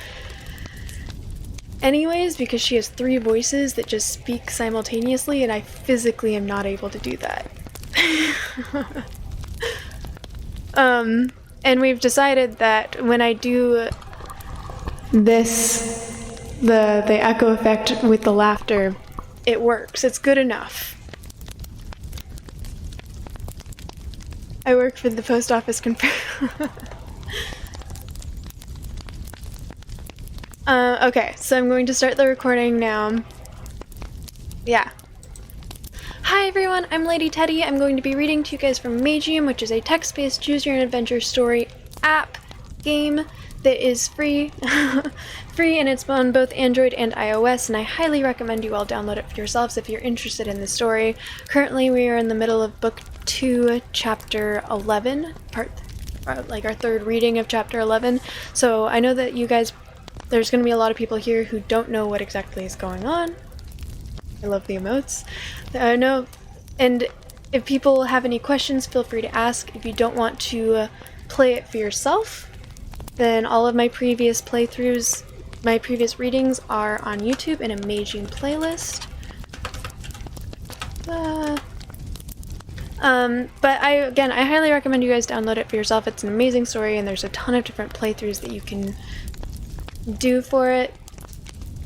anyways, because she has 3 voices that just speak simultaneously, and I physically am not able to do that. And we've decided that when I do this, the echo effect with the laughter, it works. It's good enough. I work for the post office Okay, so I'm going to start the recording now. Yeah. Hi everyone, I'm Lady Teddy. I'm going to be reading to you guys from Magium, which is a text-based choose-your-own-adventure story app game that is free. Free, and it's on both Android and iOS, and I highly recommend you all download it for yourselves if you're interested in the story. Currently, we are in the middle of Book 2, Chapter 11, like our third reading of Chapter 11, so I know that you guys, there's going to be a lot of people here who don't know what exactly is going on. I love the emotes. I know, and if people have any questions, feel free to ask. If you don't want to play it for yourself, then all of my previous playthroughs, my previous readings are on YouTube in a Magium playlist. But I highly recommend you guys download it for yourself. It's an amazing story, and there's a ton of different playthroughs that you can do for it,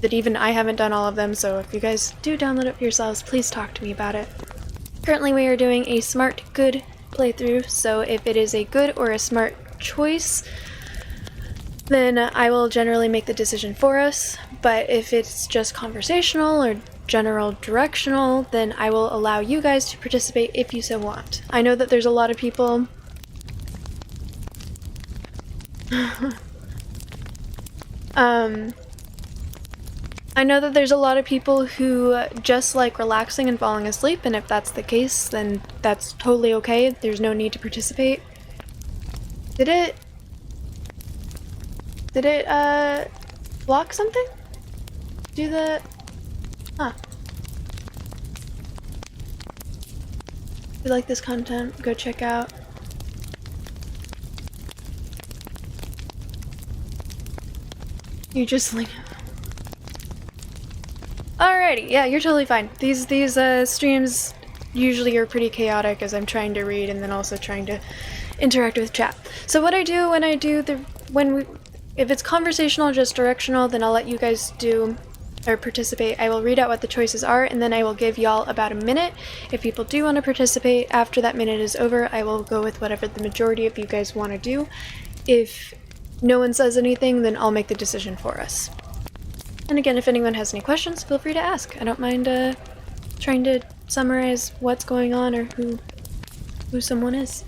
that even I haven't done all of them, so if you guys do download it for yourselves, please talk to me about it. Currently we are doing a smart good playthrough, so if it is a good or a smart choice, then I will generally make the decision for us, but if it's just conversational or general directional, then I will allow you guys to participate if you so want. I know that there's a lot of people I know that there's a lot of people who just like relaxing and falling asleep, and if that's the case, then that's totally okay. There's no need to participate. Did it block something? Do the... Huh. If you like this content, go check out. You just like... Alrighty, yeah, you're totally fine. These streams usually are pretty chaotic as I'm trying to read and then also trying to interact with chat. So what I do when I do if it's conversational, just directional, then I'll let you guys do or participate. I will read out what the choices are, and then I will give y'all about a minute. If people do want to participate, after that minute is over, I will go with whatever the majority of you guys want to do. If no one says anything, then I'll make the decision for us. And again, if anyone has any questions, feel free to ask. I don't mind trying to summarize what's going on or who someone is.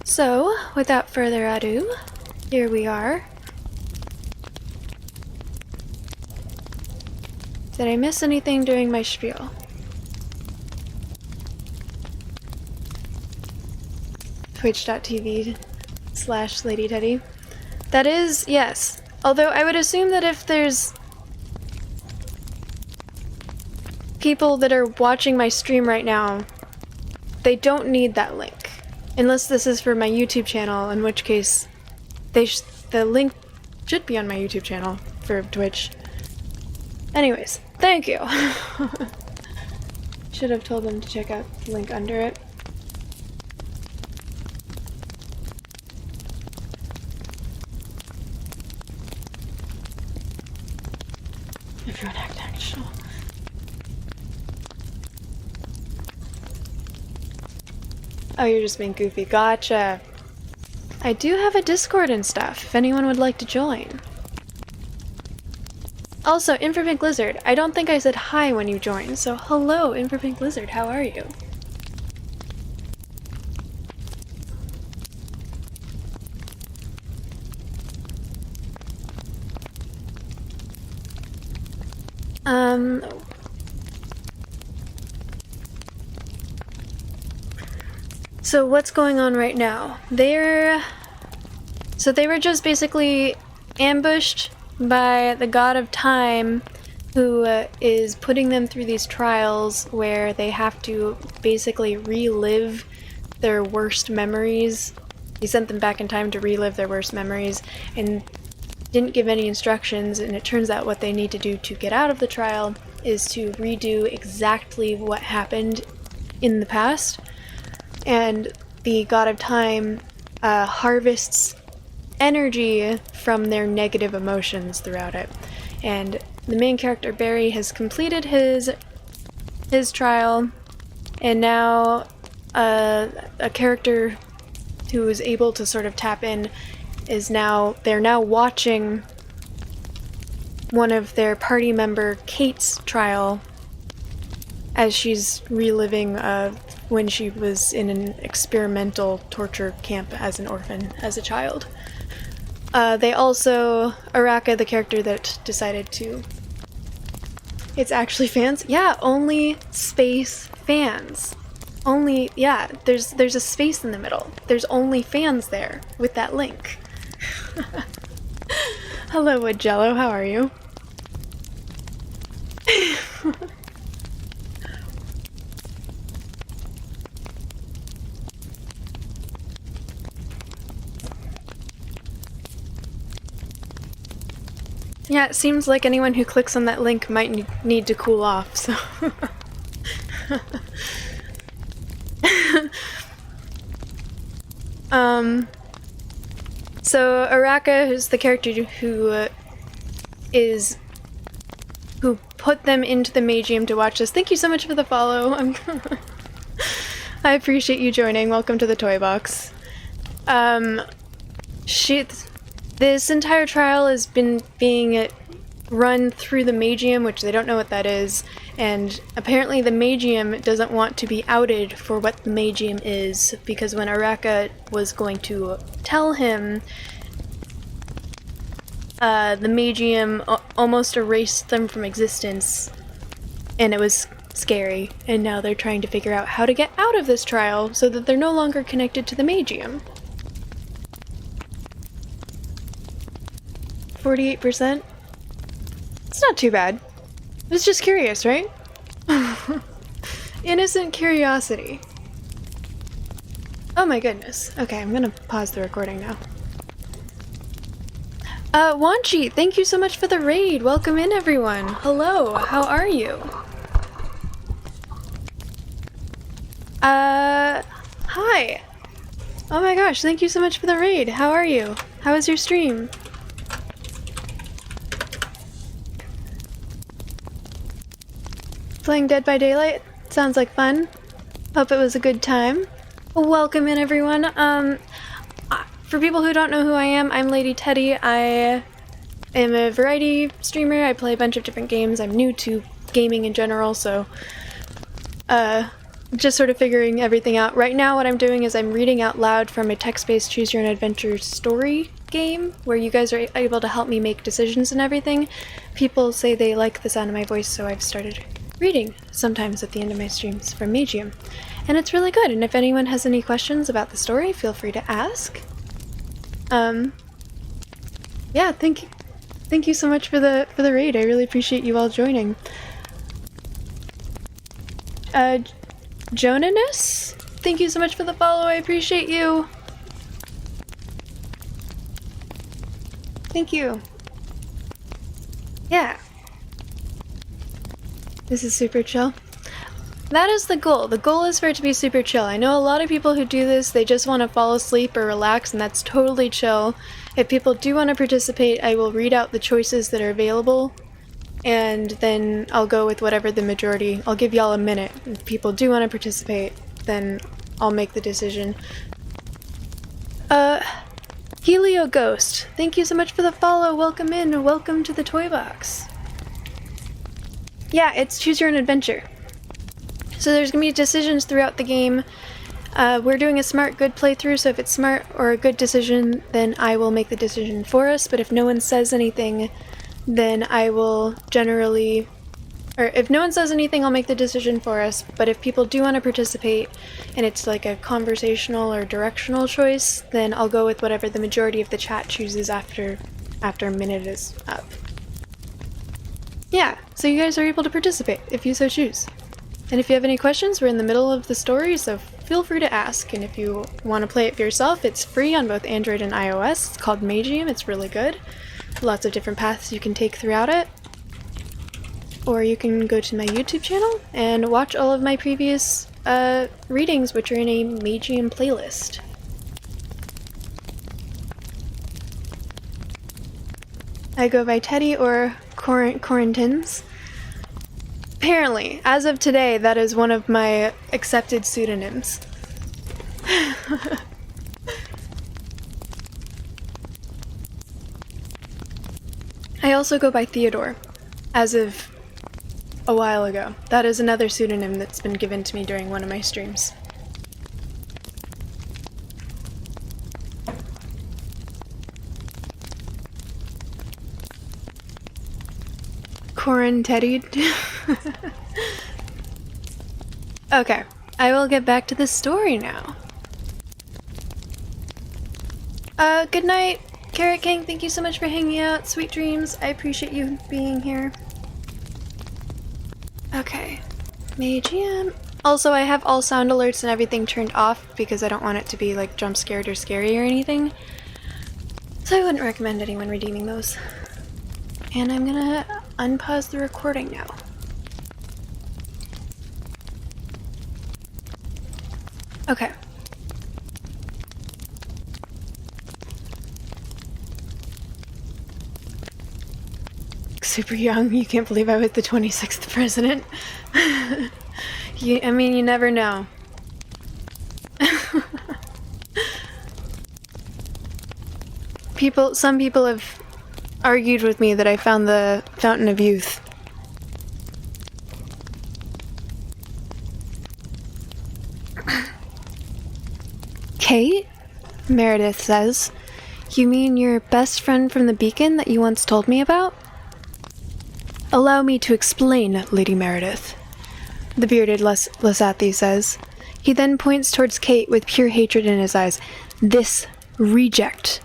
So, without further ado, here we are. Did I miss anything during my spiel? Twitch.tv/LadyTeddy. That is, yes. Although I would assume that if there's people that are watching my stream right now, they don't need that link. Unless this is for my YouTube channel, in which case the link should be on my YouTube channel for Twitch. Anyways, thank you. Should have told them to check out the link under it. Everyone act actual. Oh, you're just being goofy. Gotcha. I do have a Discord and stuff, if anyone would like to join. Also, Infrapink Lizard, I don't think I said hi when you joined, so hello, Infrapink Lizard, how are you? So what's going on right now? They were just basically ambushed by the god of time, who is putting them through these trials where they have to basically relive their worst memories. He sent them back in time to relive their worst memories and didn't give any instructions, and it turns out what they need to do to get out of the trial is to redo exactly what happened in the past. And the god of time harvests energy from their negative emotions throughout it. And the main character, Barry, has completed his trial, and now a character who is able to sort of tap in they're now watching one of their party member, Kate's trial, as she's reliving when she was in an experimental torture camp as an orphan, as a child. They also, Araka, the character that decided to... It's actually fans? Yeah, only space fans. Only, yeah, there's a space in the middle. There's only fans there with that link. Hello, Woodjello, how are you? Yeah, it seems like anyone who clicks on that link might need to cool off, so... So Araka, who's the character who put them into the Magium to watch this. Thank you so much for the follow. I appreciate you joining. Welcome to the Toy Box. This entire trial has been being run through the Magium, which they don't know what that is, and apparently the Magium doesn't want to be outed for what the Magium is, because when Araka was going to tell him, the Magium almost erased them from existence, and it was scary, and now they're trying to figure out how to get out of this trial so that they're no longer connected to the Magium. 48%? It's not too bad. I was just curious, right? Innocent curiosity. Oh my goodness. Okay, I'm gonna pause the recording now. Wanchi, thank you so much for the raid. Welcome in, everyone. Hello, how are you? Hi. Oh my gosh, thank you so much for the raid. How are you? How was your stream? Playing Dead by Daylight? Sounds like fun. Hope it was a good time. Welcome in, everyone. For people who don't know who I am, I'm Lady Teddy. I am a variety streamer. I play a bunch of different games. I'm new to gaming in general, so just sort of figuring everything out. Right now what I'm doing is I'm reading out loud from a text-based choose your own adventure story game where you guys are able to help me make decisions and everything. People say they like the sound of my voice, so I've started reading sometimes at the end of my streams from Magium. And it's really good, and if anyone has any questions about the story, feel free to ask. Yeah, thank you so much for the raid. I really appreciate you all joining. Jonanis, thank you so much for the follow. I appreciate you. Thank you. Yeah. This is super chill. That is the goal. The goal is for it to be super chill. I know a lot of people who do this, they just want to fall asleep or relax, and that's totally chill. If people do want to participate, I will read out the choices that are available, and then I'll go with whatever the majority... I'll give y'all a minute. If people do want to participate, then I'll make the decision. Helio Ghost, thank you so much for the follow. Welcome in. Welcome to the Toy Box. Yeah, it's choose your own adventure. So there's gonna be decisions throughout the game. We're doing a smart, good playthrough, so if it's smart or a good decision, then I will make the decision for us, but if no one says anything, then I will generally... Or if no one says anything, I'll make the decision for us, but if people do want to participate, and it's like a conversational or directional choice, then I'll go with whatever the majority of the chat chooses after a minute is up. Yeah, so you guys are able to participate, if you so choose. And if you have any questions, we're in the middle of the story, so feel free to ask. And if you want to play it for yourself, it's free on both Android and iOS. It's called Magium, it's really good. Lots of different paths you can take throughout it. Or you can go to my YouTube channel and watch all of my previous readings, which are in a Magium playlist. I go by Teddy or Quarantines. Apparently, as of today, that is one of my accepted pseudonyms. I also go by Theodore, as of a while ago. That is another pseudonym that's been given to me during one of my streams. Quarantettied. Okay, I will get back to the story now. Good night, Carrot King. Thank you so much for hanging out. Sweet dreams. I appreciate you being here. Okay, Magium. Also, I have all sound alerts and everything turned off because I don't want it to be like jump scared or scary or anything. So I wouldn't recommend anyone redeeming those. And I'm gonna unpause the recording now. Okay. Super young. You can't believe I was the 26th president. I mean, you never know. Some people have argued with me that I found the Fountain of Youth. Kate? Meredith says. You mean your best friend from the beacon that you once told me about? Allow me to explain, Lady Meredith, the bearded Lasathi says. He then points towards Kate with pure hatred in his eyes. This reject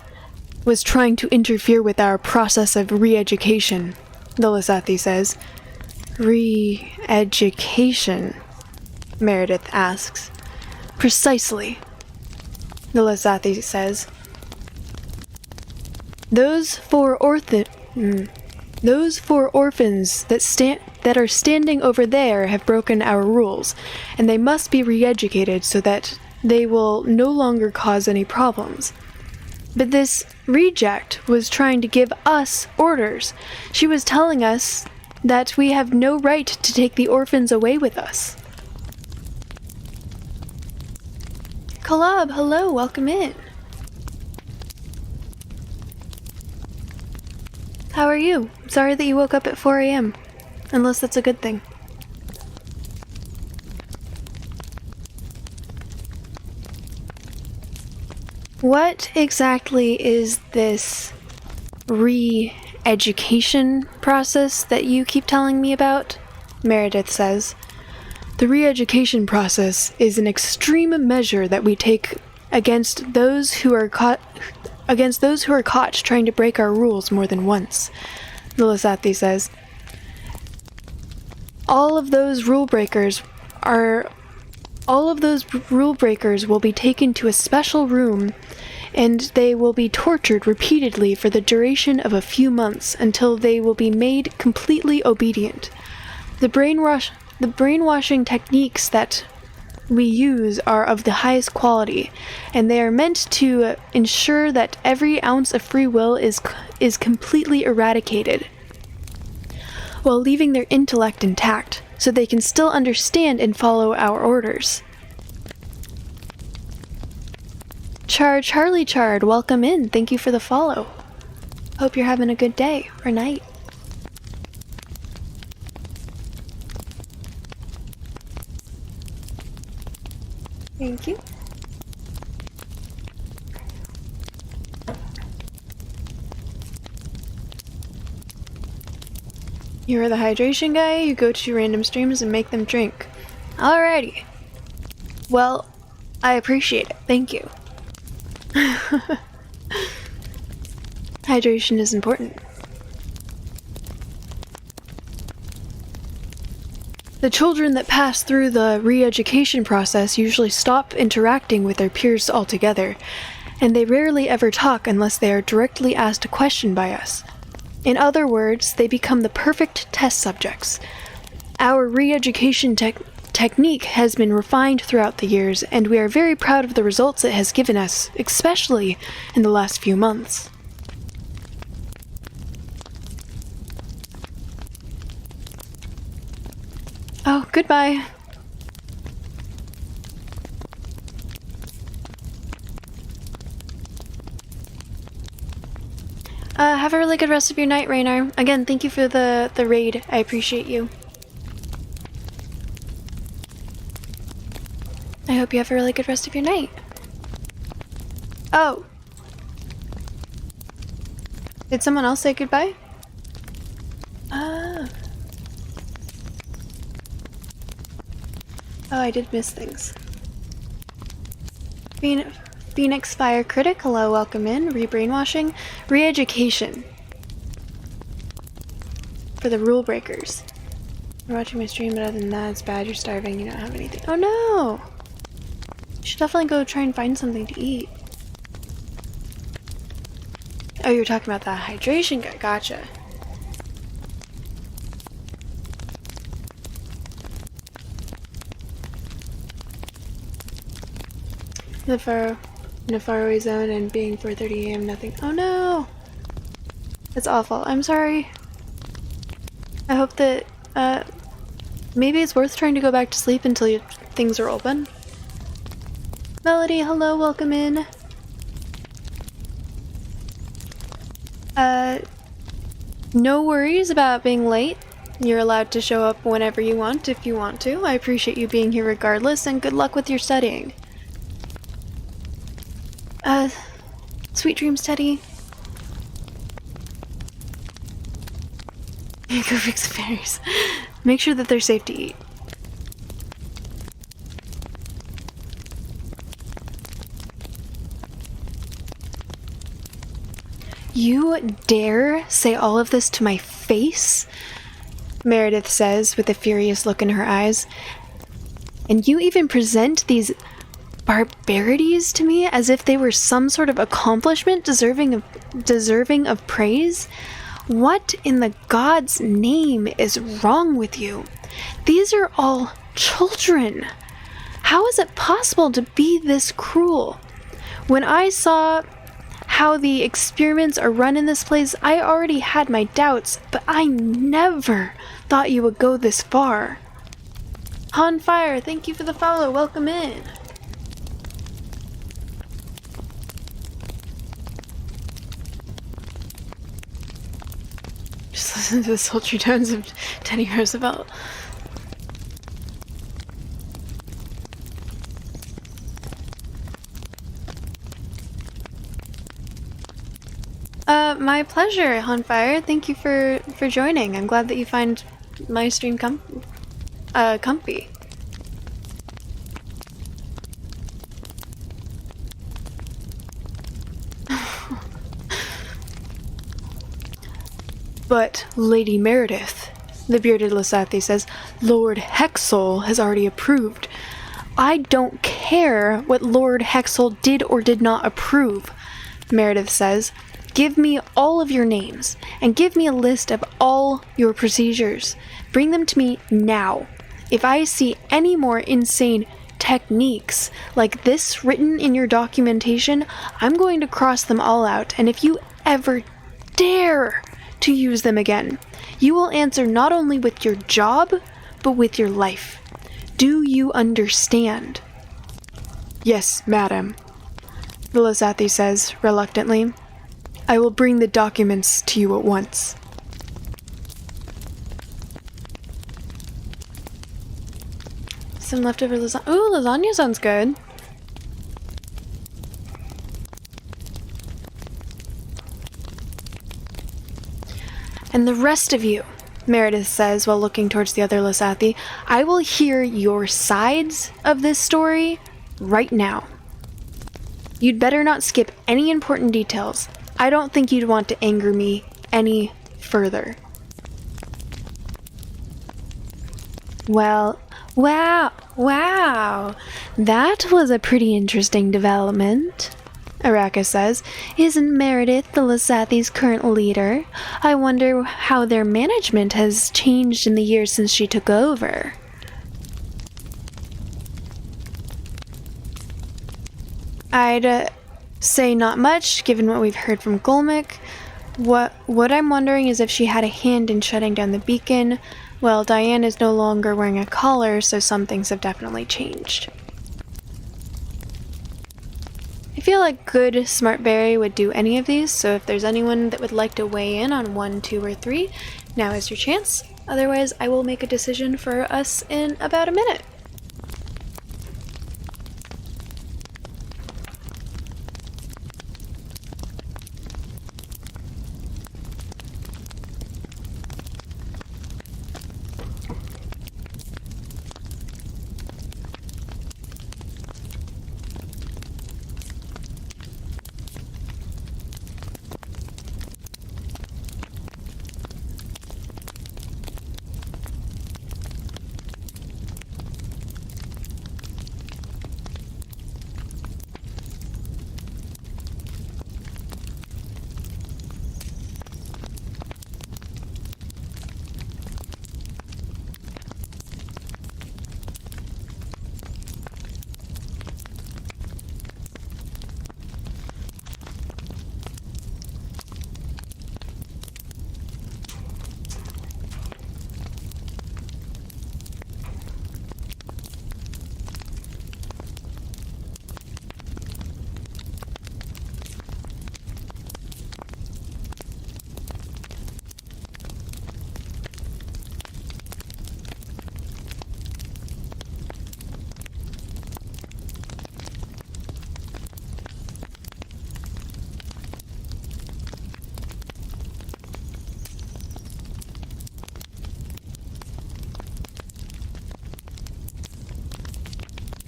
was trying to interfere with our process of re-education, the Lasathi says. Re-education? Meredith asks. Precisely, the Lasathi says. Those four orphans that are standing over there have broken our rules, and they must be re-educated so that they will no longer cause any problems. But this reject was trying to give us orders. She was telling us that we have no right to take the orphans away with us. Collab, hello, welcome in. How are you? Sorry that you woke up at 4 a.m. Unless that's a good thing. What exactly is this re-education process that you keep telling me about? Meredith says. The re-education process is an extreme measure that we take against those who are caught trying to break our rules more than once, the Lasathi says. All of those rule breakers will be taken to a special room, and they will be tortured repeatedly for the duration of a few months until they will be made completely obedient. The brainwashing techniques that we use are of the highest quality, and they are meant to ensure that every ounce of free will is completely eradicated, while leaving their intellect intact, so they can still understand and follow our orders. Charlie Chard, welcome in. Thank you for the follow. Hope you're having a good day or night. Thank you. You're the hydration guy, you go to random streams and make them drink. Alrighty. Well, I appreciate it. Thank you. Hydration is important. The children that pass through the re-education process usually stop interacting with their peers altogether, and they rarely ever talk unless they are directly asked a question by us. In other words, they become the perfect test subjects. Our re-education technique has been refined throughout the years, and we are very proud of the results it has given us, especially in the last few months. Oh, goodbye. Have a really good rest of your night, Raynar. Again, thank you for the raid. I appreciate you. I hope you have a really good rest of your night. Oh. Did someone else say goodbye? Oh. Oh, I did miss things. Phoenix Fire Critic, hello, welcome in. Rebrainwashing. Re-education. For the rule breakers. You're watching my stream, but other than that, it's bad. You're starving, you don't have anything. Oh no! You should definitely go try and find something to eat. Oh, you're talking about that hydration guy. Gotcha. The faraway zone and being 4:30 a.m. nothing. Oh no! That's awful. I'm sorry. I hope that maybe it's worth trying to go back to sleep until things are open. Melody, hello, welcome in. No worries about being late. You're allowed to show up whenever you want if you want to. I appreciate you being here regardless, and good luck with your studying. Sweet dreams, Teddy. Go fix the fairies. Make sure that they're safe to eat. You dare say all of this to my face? Meredith says with a furious look in her eyes. And you even present these barbarities to me as if they were some sort of accomplishment deserving of praise? What in the God's name is wrong with you? These are all children. How is it possible to be this cruel? When I saw how the experiments are run in this place, I already had my doubts, but I never thought you would go this far. On Fire, thank you for the follow. Welcome in. Just listen to the sultry tones of Teddy Roosevelt. My pleasure, Honfire. Thank you for joining. I'm glad that you find my stream comfy. But, Lady Meredith, the bearded Lysathi says, Lord Hexel has already approved. I don't care what Lord Hexel did or did not approve, Meredith says. Give me all of your names, and give me a list of all your procedures. Bring them to me now. If I see any more insane techniques like this written in your documentation, I'm going to cross them all out, and if you ever dare to use them again, you will answer not only with your job, but with your life. Do you understand? Yes, madam, the Lysathi says reluctantly. I will bring the documents to you at once. Some leftover lasagna. Ooh, lasagna sounds good. And the rest of you, Meredith says while looking towards the other Lysathi, I will hear your sides of this story right now. You'd better not skip any important details. I don't think you'd want to anger me any further. Well, wow. That was a pretty interesting development, Araka says. Isn't Meredith the Lysathi's current leader? I wonder how their management has changed in the years since she took over. I'd say not much, given what we've heard from Golmick. What I'm wondering is if she had a hand in shutting down the beacon. Well, Diane is no longer wearing a collar, so some things have definitely changed. feel like good Smart Berry would do any of these, so if there's anyone that would like to weigh in on 1, 2, or 3, now is your chance. Otherwise, I will make a decision for us in about a minute.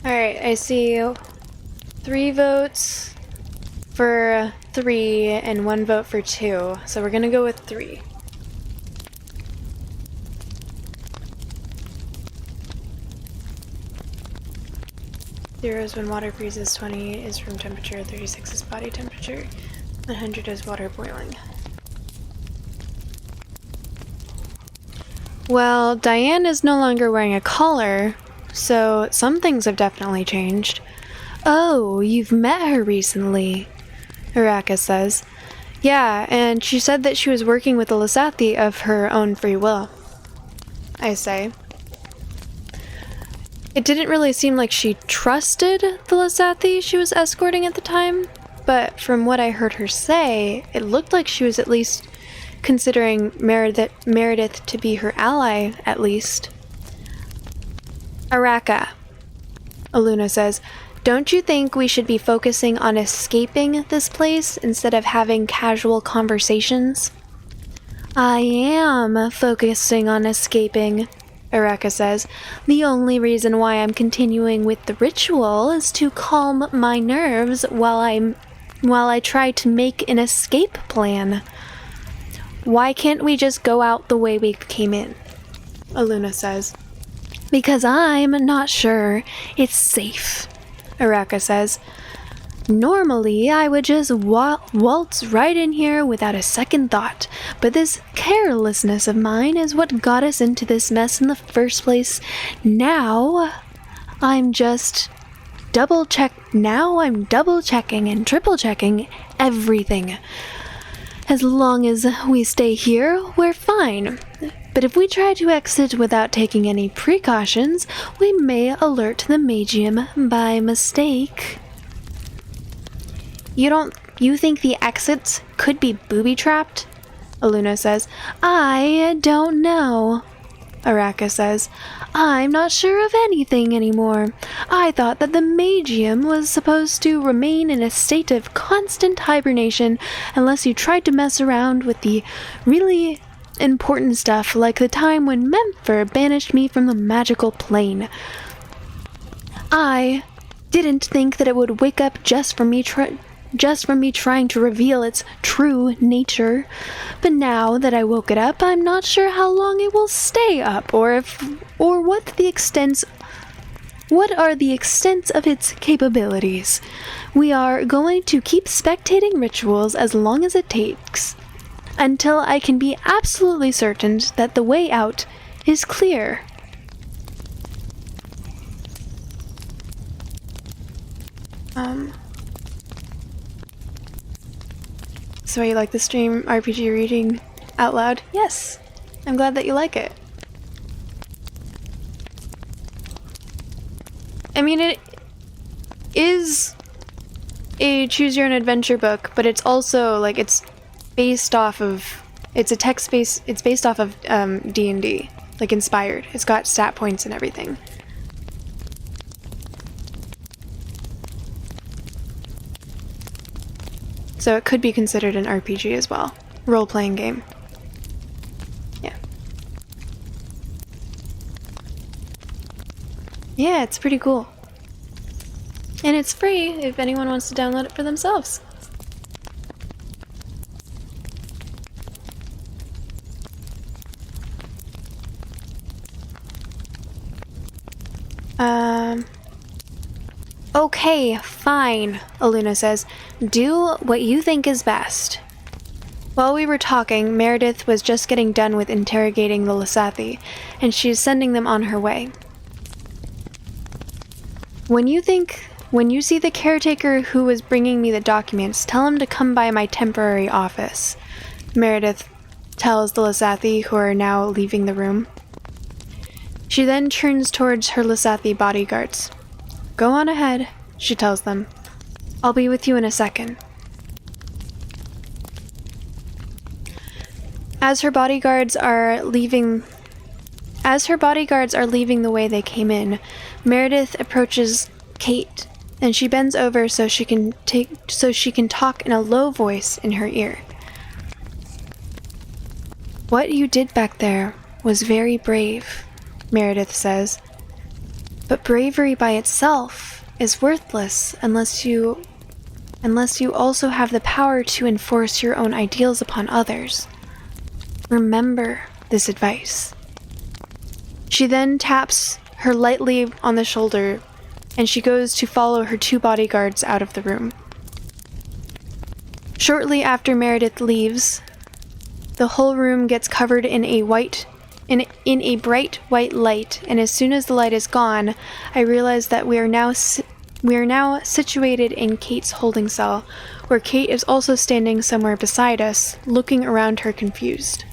Alright, I see 3 votes for 3 and 1 vote for 2, so we're gonna go with 3. Zero is when water freezes, 20 is room temperature, 36 is body temperature, 100 is water boiling. Well, Diane is no longer wearing a collar, so some things have definitely changed. Oh, you've met her recently, Araka says. Yeah, and she said that she was working with the Lasathi of her own free will. I say. It didn't really seem like she trusted the Lasathi she was escorting at the time, but from what I heard her say, it looked like she was at least considering Meredith to be her ally, at least. Araka, Aluna says, don't you think we should be focusing on escaping this place instead of having casual conversations? I am focusing on escaping, Araka says. The only reason why I'm continuing with the ritual is to calm my nerves while I try to make an escape plan. Why can't we just go out the way we came in? Aluna says. Because I'm not sure it's safe, Araka says. Normally, I would just waltz right in here without a second thought, but this carelessness of mine is what got us into this mess in the first place. Now, I'm double checking and triple checking everything. As long as we stay here, we're fine. But if we try to exit without taking any precautions, we may alert the Magium by mistake. You think the exits could be booby-trapped? Aluna says. I don't know, Araka says. I'm not sure of anything anymore. I thought that the Magium was supposed to remain in a state of constant hibernation unless you tried to mess around with the really important stuff, like the time when Mempher banished me from the magical plane. I didn't think that it would wake up just from me trying to reveal its true nature. But now that I woke it up, I'm not sure how long it will stay up, or what are the extents of its capabilities. We are going to keep spectating rituals as long as it takes, until I can be absolutely certain that the way out is clear. So you like the stream RPG reading out loud? Yes. I'm glad that you like it. I mean, it is a choose your own adventure book, but it's also like it's based off of it's based off of D&D, like inspired. It's got stat points and everything. So it could be considered an RPG as well. Role-playing game. Yeah. Yeah, it's pretty cool. And it's free if anyone wants to download it for themselves. Okay, fine, Aluna says. Do what you think is best. While we were talking, Meredith was just getting done with interrogating the Lysathi, and she's sending them on her way. When you see the caretaker who was bringing me the documents, tell him to come by my temporary office, Meredith tells the Lysathi, who are now leaving the room. She then turns towards her Lysathi bodyguards. Go on ahead, she tells them. I'll be with you in a second. As her bodyguards are leaving the way they came in, Meredith approaches Kate, and she bends over so she can talk in a low voice in her ear. What you did back there was very brave, Meredith says. But bravery by itself is worthless unless you also have the power to enforce your own ideals upon others. Remember this advice. She then taps her lightly on the shoulder, and she goes to follow her two bodyguards out of the room. Shortly after Meredith leaves, the whole room gets covered in a bright white light, and as soon as the light is gone, I realize that we are now situated in Kate's holding cell, where Kate is also standing somewhere beside us, looking around her confused.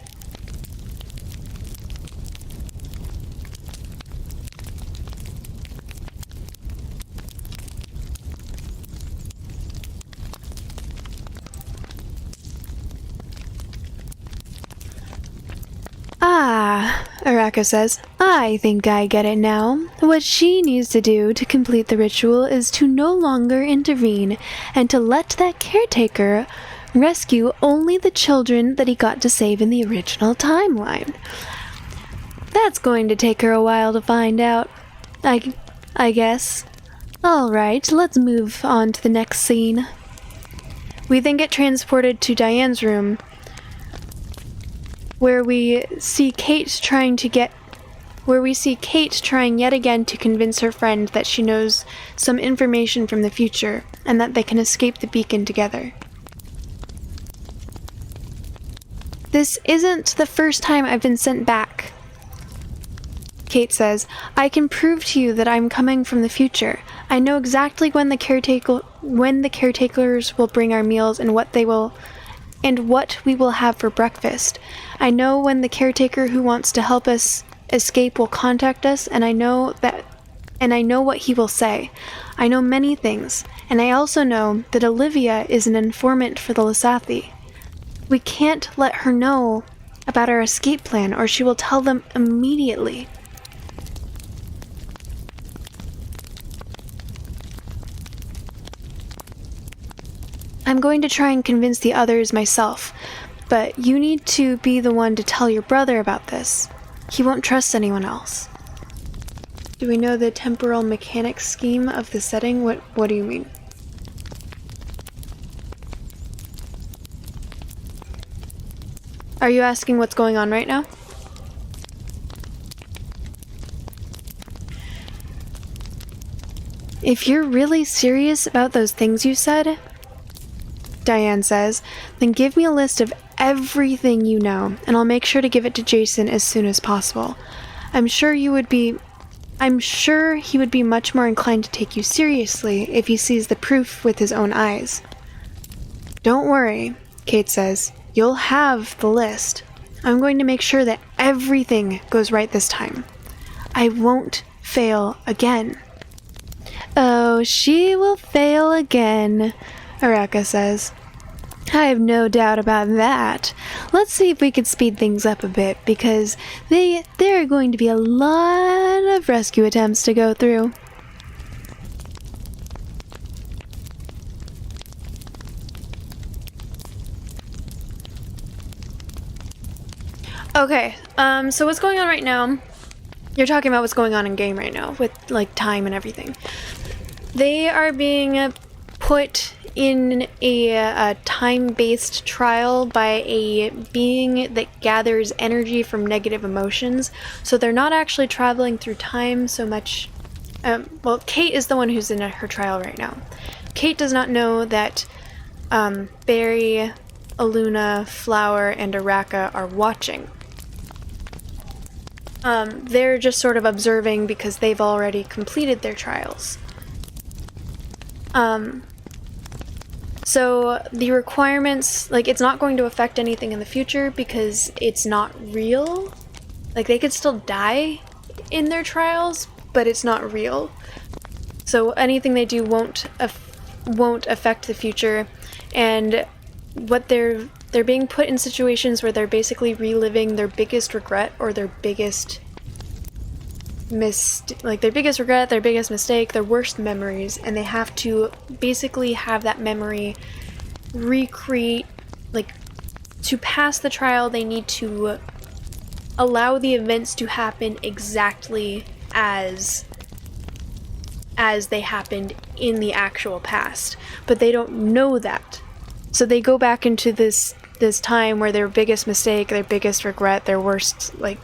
Ah, Araka says, I think I get it now. What she needs to do to complete the ritual is to no longer intervene, and to let that caretaker rescue only the children that he got to save in the original timeline. That's going to take her a while to find out, I guess. Alright, let's move on to the next scene. We then get transported to Diane's room, where we see Kate trying yet again to convince her friend that she knows some information from the future, and that they can escape the beacon together. This isn't the first time I've been sent back, Kate says. I can prove to you that I'm coming from the future. I know exactly when the caretakers will bring our meals and what we will have for breakfast. I know when the caretaker who wants to help us escape will contact us, and I know what he will say. I know many things, and I also know that Olivia is an informant for the Lysathi. We can't let her know about our escape plan, or she will tell them immediately. I'm going to try and convince the others myself, but you need to be the one to tell your brother about this. He won't trust anyone else. Do we know the temporal mechanics scheme of the setting? What do you mean? Are you asking what's going on right now? If you're really serious about those things you said, Diane says, then give me a list of everything you know, and I'll make sure to give it to Jason as soon as possible. I'm sure he would be much more inclined to take you seriously if he sees the proof with his own eyes. Don't worry, Kate says. You'll have the list. I'm going to make sure that everything goes right this time. I won't fail again. Oh, she will fail again, Araka says. I have no doubt about that. Let's see if we can speed things up a bit, because there are going to be a lot of rescue attempts to go through. Okay, so what's going on right now? You're talking about what's going on in game right now, with, like, time and everything. They are being put in a time-based trial by a being that gathers energy from negative emotions, so they're not actually traveling through time so much. Well, Kate is the one who's in her trial right now. Kate does not know that Barry, Aluna, Flower, and Araka are watching. They're just sort of observing because they've already completed their trials. So the requirements, like, it's not going to affect anything in the future because it's not real. Like, they could still die in their trials, but it's not real. So anything they do won't affect the future, and what they're being put in situations where they're basically reliving their biggest regret or their biggest regret, their biggest mistake, their worst memories, and they have to basically have that memory recreate, like, to pass the trial. They need to allow the events to happen exactly as they happened in the actual past, but they don't know that. So they go back into this time where their biggest mistake, their biggest regret, their worst, like,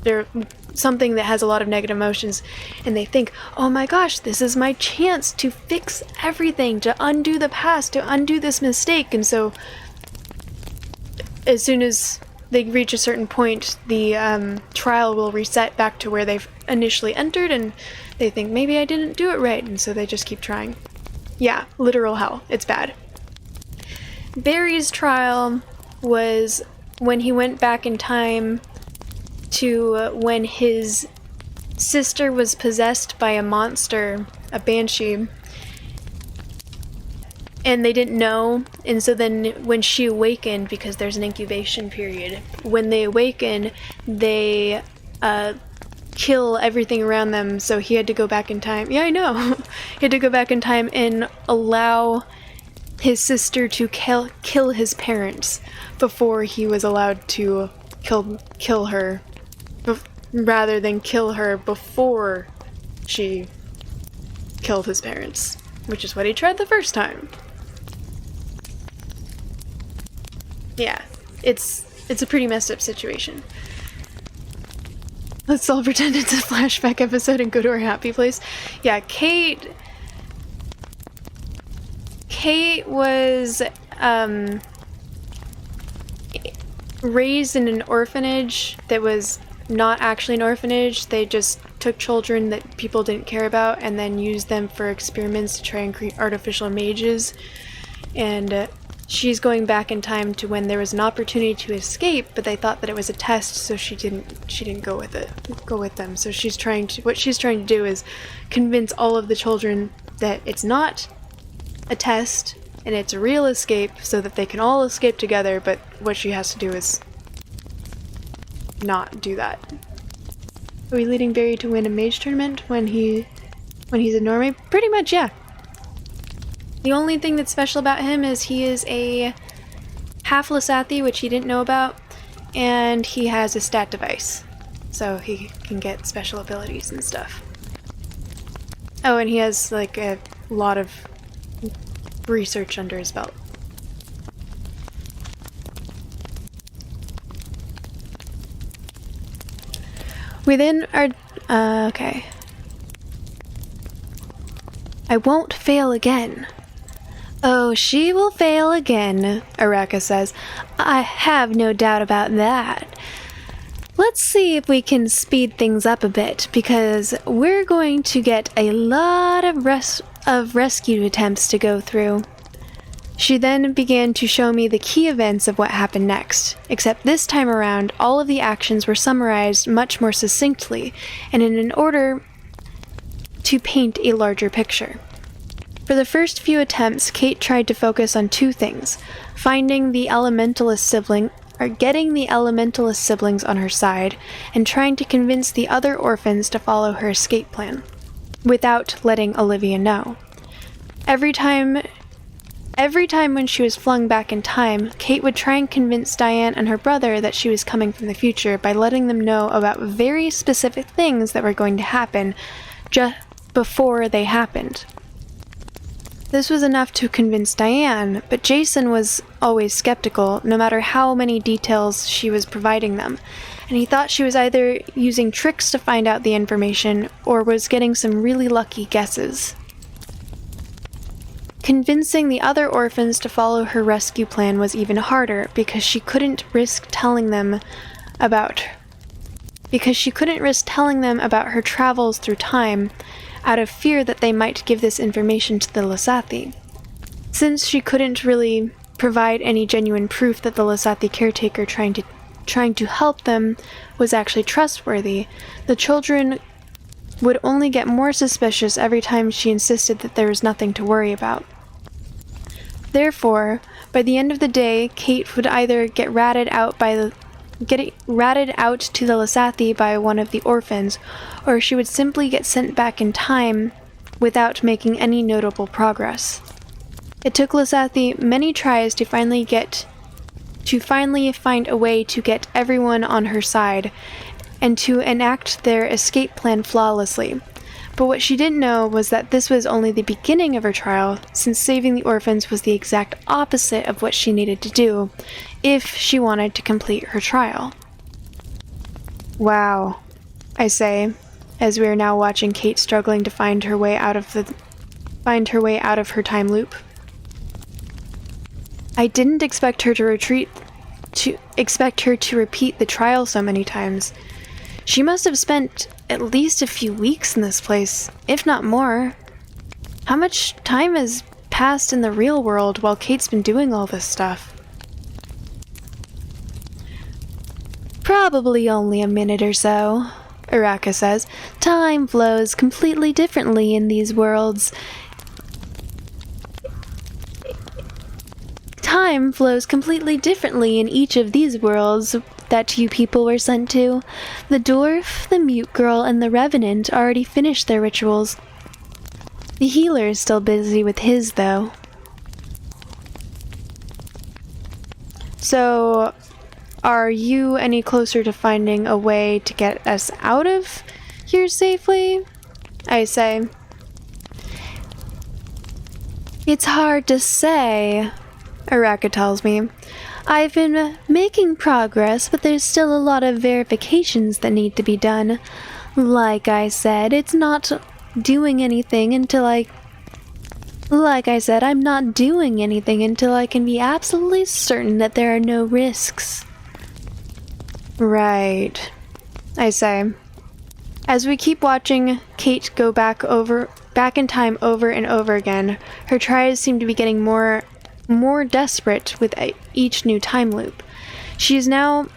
their something that has a lot of negative emotions, and they think, oh my gosh, this is my chance to fix everything, to undo the past, to undo this mistake. And so as soon as they reach a certain point, the trial will reset back to where they've initially entered, and they think, maybe I didn't do it right, and so they just keep trying. Yeah, literal hell. It's bad. Barry's trial was when he went back in time to when his sister was possessed by a monster, a banshee, and they didn't know, and so then when she awakened, because there's an incubation period, when they awaken, they kill everything around them, so he had to go back in time. Yeah, I know. He had to go back in time and allow his sister to kill his parents before he was allowed to kill her, rather than kill her before she killed his parents, which is what he tried the first time. Yeah, it's a pretty messed up situation. Let's all pretend it's a flashback episode and go to our happy place. Yeah, Kate was raised in an orphanage that was not actually an orphanage. They just took children that people didn't care about and then used them for experiments to try and create artificial mages. And she's going back in time to when there was an opportunity to escape, but they thought that it was a test, so she didn't go with them. So what she's trying to do is convince all of the children that it's not a test and it's a real escape, so that they can all escape together. But what she has to do is not do that. Are we leading Barry to win a mage tournament when he's a normie? Pretty much, yeah. The only thing that's special about him is he is a half Lasathi, which he didn't know about, and he has a stat device, so he can get special abilities and stuff. Oh, and he has like a lot of research under his belt. We then are okay. I won't fail again. Oh, she will fail again, Araka says. I have no doubt about that. Let's see if we can speed things up a bit, because we're going to get a lot of rescue attempts to go through. She then began to show me the key events of what happened next, except this time around all of the actions were summarized much more succinctly, and in an order to paint a larger picture. For the first few attempts, Kate tried to focus on two things: finding the elementalist sibling, or getting the elementalist siblings on her side, and trying to convince the other orphans to follow her escape plan, without letting Olivia know. Every time when she was flung back in time, Kate would try and convince Diane and her brother that she was coming from the future by letting them know about very specific things that were going to happen just before they happened. This was enough to convince Diane, but Jason was always skeptical, no matter how many details she was providing them, and he thought she was either using tricks to find out the information or was getting some really lucky guesses. Convincing the other orphans to follow her rescue plan was even harder because she couldn't risk telling them about her travels through time out of fear that they might give this information to the Lysathi. Since she couldn't really provide any genuine proof that the Lysathi caretaker trying to help them was actually trustworthy, the children would only get more suspicious every time she insisted that there was nothing to worry about. Therefore, by the end of the day, Kate would either get ratted out to the Lysathi by one of the orphans, or she would simply get sent back in time without making any notable progress. It took Lysathi many tries to finally find a way to get everyone on her side and to enact their escape plan flawlessly. But what she didn't know was that this was only the beginning of her trial, since saving the orphans was the exact opposite of what she needed to do if she wanted to complete her trial. Wow, I say, as we are now watching Kate struggling to find her way out of her time loop. I didn't expect her to repeat the trial so many times. She must have spent at least a few weeks in this place, if not more. How much time has passed in the real world while Kate's been doing all this stuff? Probably only a minute or so, Araka says. Time flows completely differently in these worlds. Time flows completely differently in each of these worlds that you people were sent to. The dwarf, the mute girl, and the revenant already finished their rituals. The healer is still busy with his, though. So, are you any closer to finding a way to get us out of here safely? I say. It's hard to say, Araka tells me. I've been making progress, but there's still a lot of verifications that need to be done. Like I said, I'm not doing anything until I can be absolutely certain that there are no risks. Right, I say. As we keep watching Kate go back in time over and over again, her tries seem to be getting more desperate with each new time loop. She is now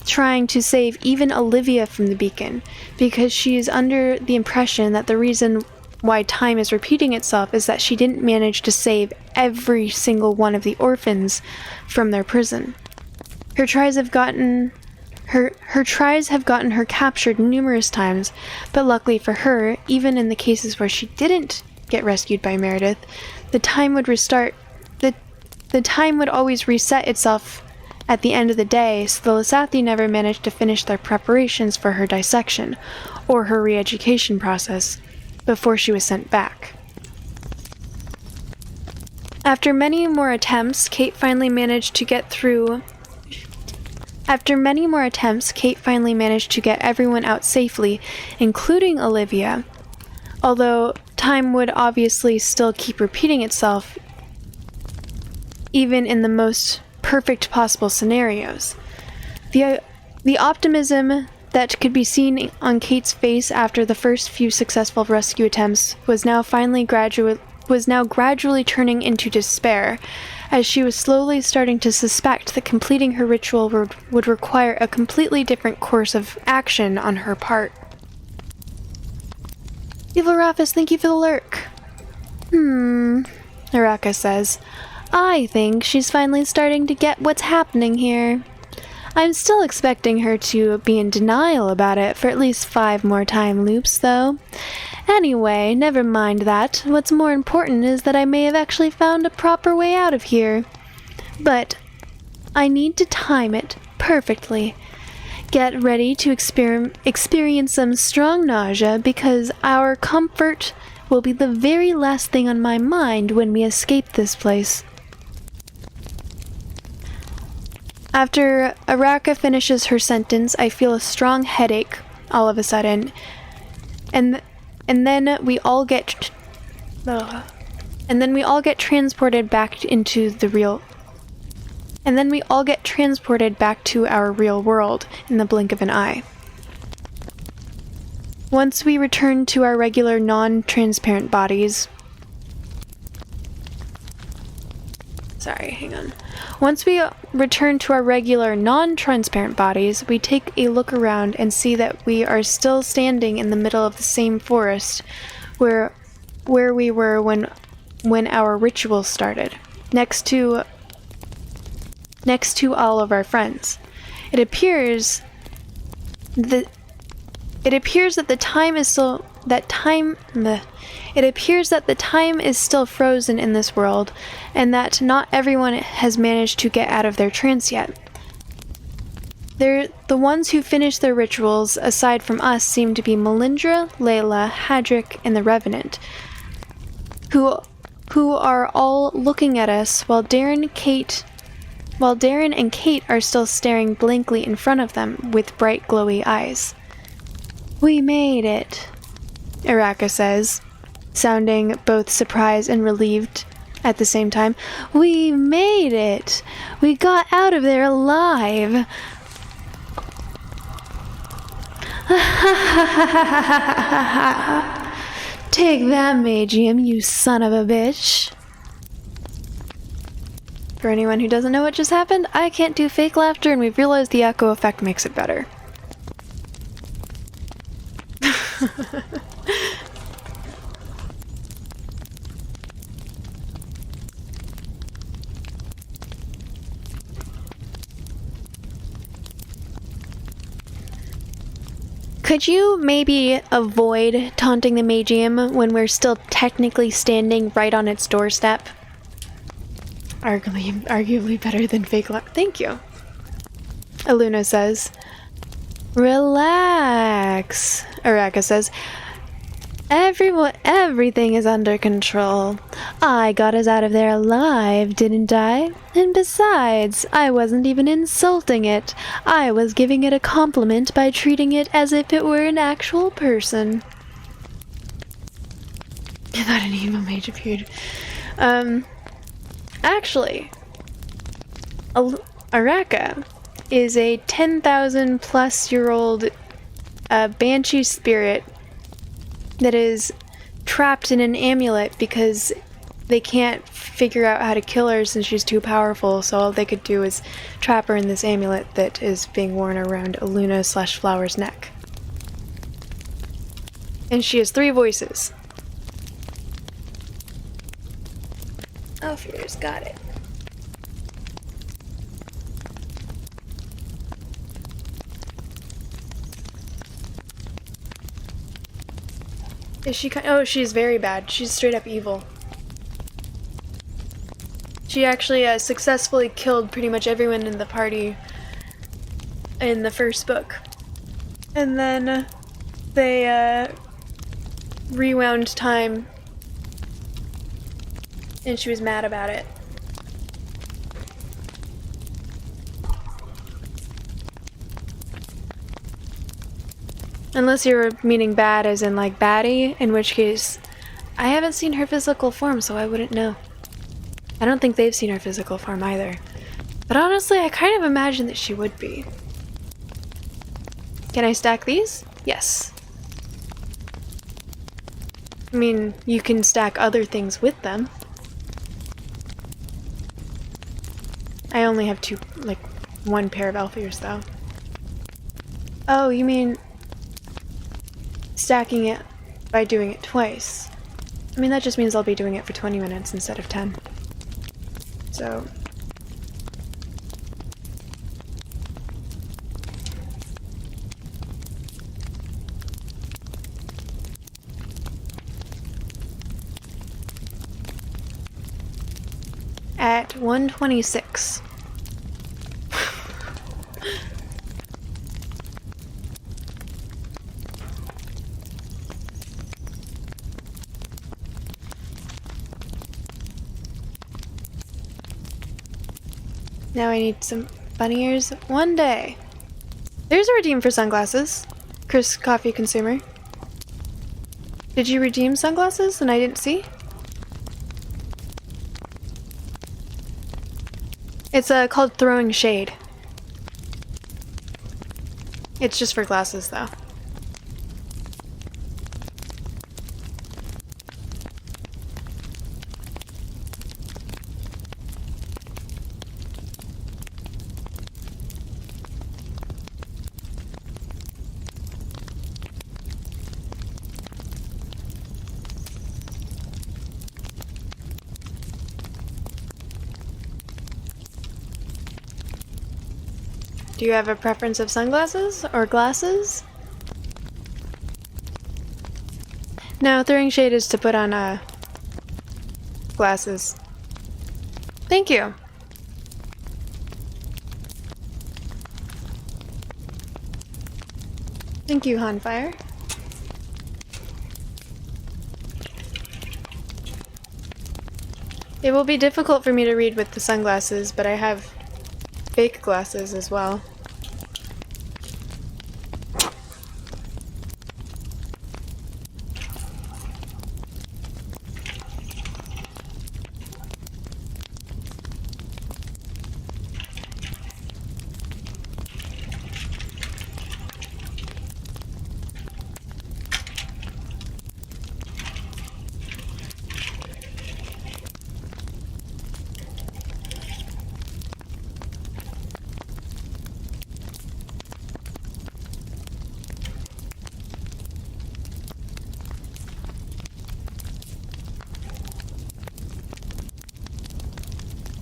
trying to save even Olivia from the beacon, because she is under the impression that the reason why time is repeating itself is that she didn't manage to save every single one of the orphans from their prison. Her tries have gotten her captured numerous times, but luckily for her, even in the cases where she didn't get rescued by Meredith, the time would always reset itself at the end of the day, so the Lysathi never managed to finish their preparations for her dissection, or her re-education process, before she was sent back. After many more attempts, Kate finally managed to get everyone out safely, including Olivia, although time would obviously still keep repeating itself, even in the most perfect possible scenarios. The optimism that could be seen on Kate's face after the first few successful rescue attempts was now gradually turning into despair, as she was slowly starting to suspect that completing her ritual would require a completely different course of action on her part. Evil Rafis, thank you for the lurk. Araka says. I think she's finally starting to get what's happening here. I'm still expecting her to be in denial about it for at least 5 more time loops, though. Anyway, never mind that. What's more important is that I may have actually found a proper way out of here. But I need to time it perfectly. Get ready to experience some strong nausea, because our comfort will be the very last thing on my mind when we escape this place. After Araka finishes her sentence, I feel a strong headache all of a sudden. And then we all get transported back into the real And then we all get transported back to our real world in the blink of an eye. Once we return to our regular non-transparent bodies... Sorry, hang on. Once we return to our regular non-transparent bodies, we take a look around and see that we are still standing in the middle of the same forest where we were when our ritual started, next to all of our friends. It appears that the time is still frozen in this world, and that not everyone has managed to get out of their trance yet. The ones who finished their rituals, aside from us, seem to be Melindra, Layla, Hadric, and the Revenant, who are all looking at us while Darren and Kate are still staring blankly in front of them with bright, glowy eyes. We made it, Araka says, sounding both surprised and relieved at the same time. We made it! We got out of there alive! Take that, Magium, you son of a bitch. For anyone who doesn't know what just happened, I can't do fake laughter, and we've realized the echo effect makes it better. Could you maybe avoid taunting the Magium when we're still technically standing right on its doorstep? Arguably better than fake laugh. Thank you. Aluna says. Relax, Araka says. Everything is under control. I got us out of there alive, didn't I? And besides, I wasn't even insulting it. I was giving it a compliment by treating it as if it were an actual person. I thought an evil mage appeared. Actually, Araka is a 10,000 plus year old banshee spirit that is trapped in an amulet because they can't figure out how to kill her since she's too powerful, so all they could do is trap her in this amulet that is being worn around Aluna/Flower's neck. And she has 3 voices. Oh, Fears, got it. Is she oh, she's very bad. She's straight up evil. She actually successfully killed pretty much everyone in the party in the first book. And then they rewound time, and she was mad about it. Unless you're meaning bad as in like baddie, in which case I haven't seen her physical form, so I wouldn't know. I don't think they've seen her physical form either. But honestly, I kind of imagine that she would be. Can I stack these? Yes. I mean, you can stack other things with them. I only have 1 pair of elf ears though. Oh, you mean stacking it by doing it twice. I mean, that just means I'll be doing it for 20 minutes instead of 10. So... at 1:26. Now I need some bunny ears. One day. There's a redeem for sunglasses. Chris Coffee Consumer. Did you redeem sunglasses and I didn't see? It's called Throwing Shade. It's just for glasses though. Do you have a preference of sunglasses or glasses? No, throwing shade is to put on glasses. Thank you. Thank you, Hanfire. It will be difficult for me to read with the sunglasses, but I have fake glasses as well.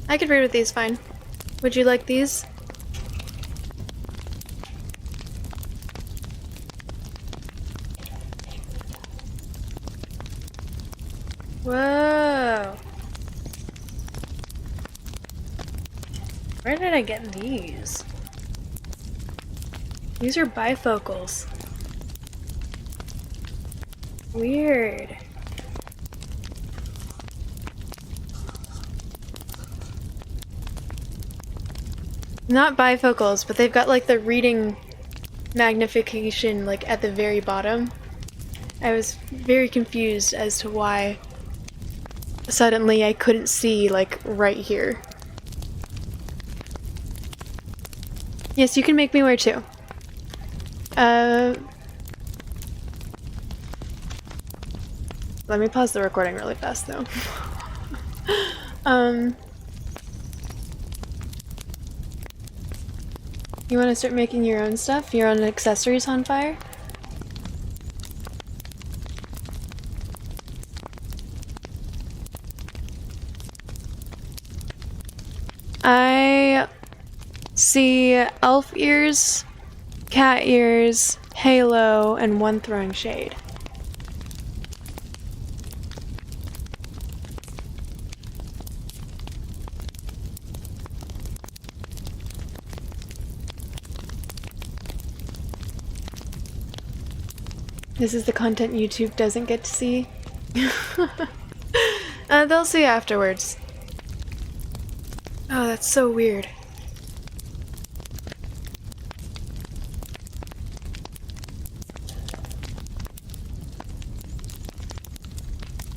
I could read with these fine. Would you like these? Whoa! Where did I get these? These are bifocals. Weird. Not bifocals, but they've got like the reading magnification like at the very bottom. I was very confused as to why suddenly I couldn't see like right here. Yes, you can make me wear two. Let me pause the recording really fast though. You want to start making your own stuff? Your own accessories on fire? I see elf ears, cat ears, halo, and one throwing shade. This is the content YouTube doesn't get to see. They'll see afterwards. Oh, that's so weird.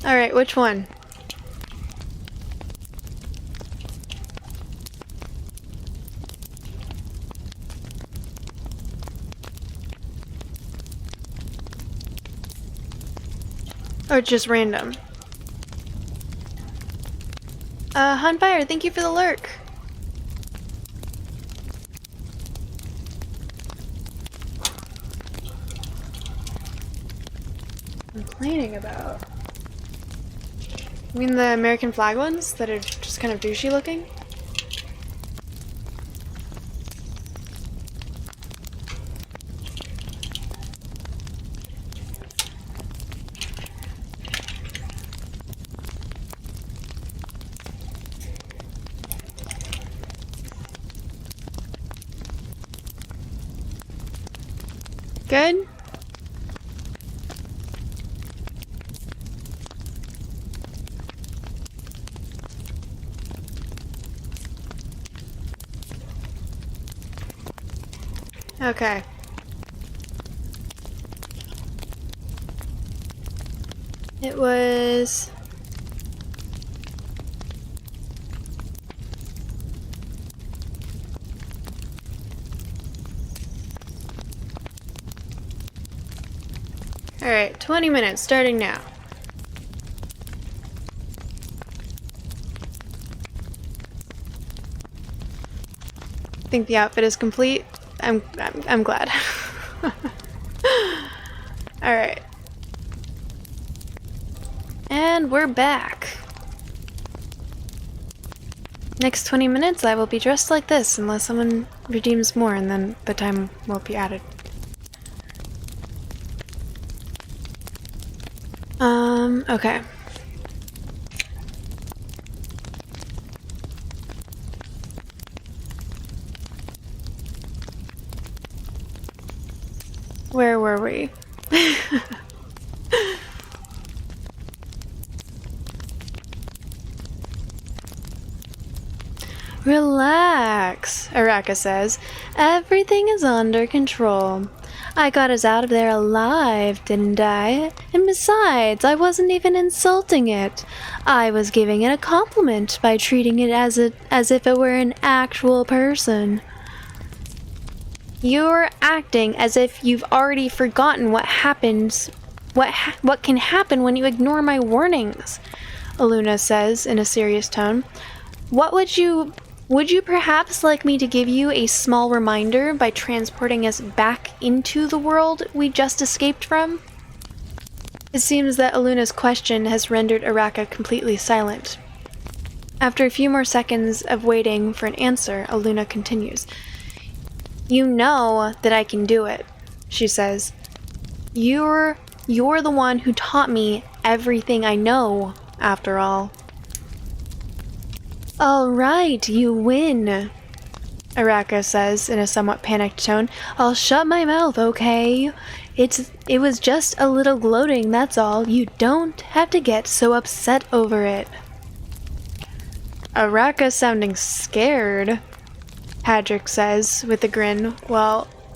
Alright, which one? Or just random? Hunfire, thank you for the lurk. complaining about? You mean the American flag ones that are just kind of douchey looking? Good? Okay. It was... Alright, 20 minutes, starting now. Think the outfit is complete? I'm glad. Alright. And we're back. Next 20 minutes I will be dressed like this unless someone redeems more, and then the time will be added. Okay. Where were we? Relax, Araka says. Everything is under control. I got us out of there alive, didn't I? And besides, I wasn't even insulting it. I was giving it a compliment by treating it as if it were an actual person. You're acting as if you've already forgotten what happens, what can happen when you ignore my warnings, Aluna says in a serious tone. Would you perhaps like me to give you a small reminder by transporting us back into the world we just escaped from? It seems that Aluna's question has rendered Araka completely silent. After a few more seconds of waiting for an answer, Aluna continues. You know that I can do it, she says. You're the one who taught me everything I know, after all. All right, you win, Araka says in a somewhat panicked tone. I'll shut my mouth, okay? It was just a little gloating, that's all. You don't have to get so upset over it. Araka sounding scared, Patrick says with a grin,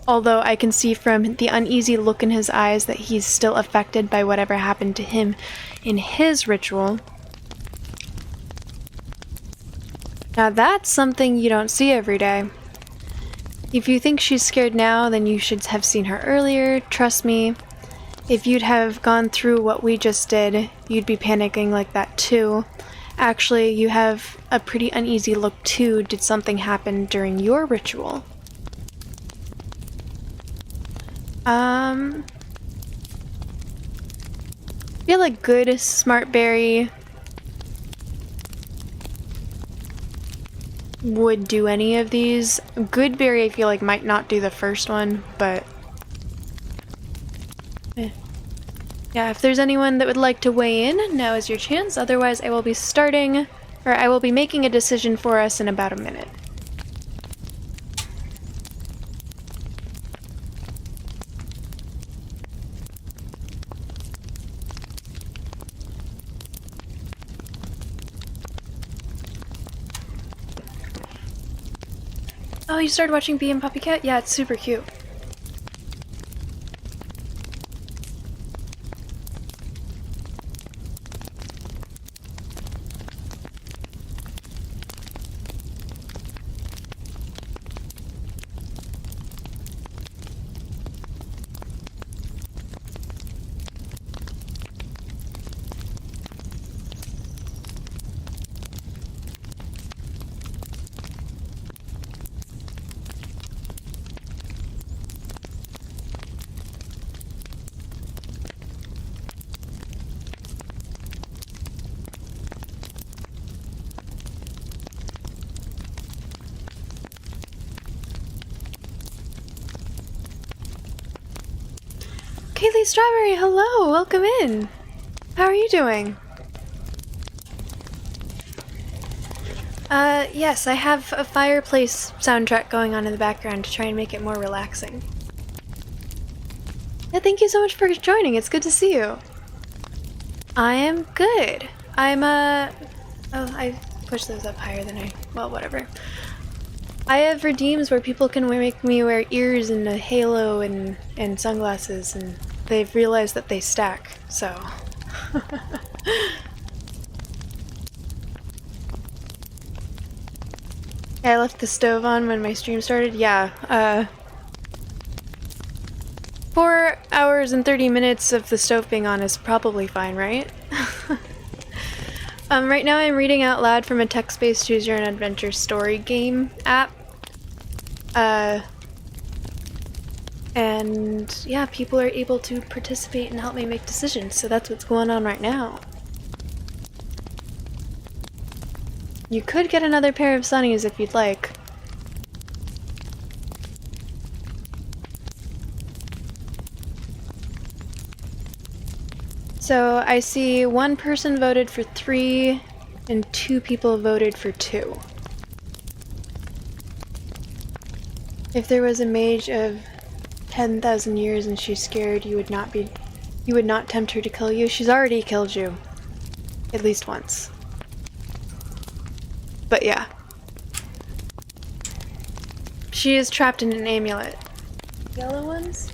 although I can see from the uneasy look in his eyes that he's still affected by whatever happened to him in his ritual. Now that's something you don't see every day. If you think she's scared now, then you should have seen her earlier. Trust me, if you'd have gone through what we just did, you'd be panicking like that too. Actually, you have a pretty uneasy look too. Did something happen during your ritual? I feel like good smart berry would do any of these. Good berry I feel like might not do the first one, but yeah, if there's anyone that would like to weigh in, now is your chance. Otherwise I will be making a decision for us in about a minute. Oh, you started watching Bee and Puppy Cat? Yeah, it's super cute. Kaylee Strawberry, hello! Welcome in! How are you doing? Yes, I have a fireplace soundtrack going on in the background to try and make it more relaxing. Yeah, thank you so much for joining, it's good to see you. I am good. I'm, oh, I pushed those up higher than well, whatever. I have redeems where people can make me wear ears and a halo and sunglasses, and they've realized that they stack, so... I left the stove on when my stream started. Yeah, 4 hours and 30 minutes of the stove being on is probably fine, right? Right now I'm reading out loud from a text-based choose your own adventure story game app. And yeah, people are able to participate and help me make decisions, so that's what's going on right now. You could get another pair of sunnies if you'd like. So I see 1 person voted for 3 and 2 people voted for 2. If there was a mage of 10,000 years and she's scared, you would not tempt her to kill you. She's already killed you. At least once. But yeah. She is trapped in an amulet. Yellow ones?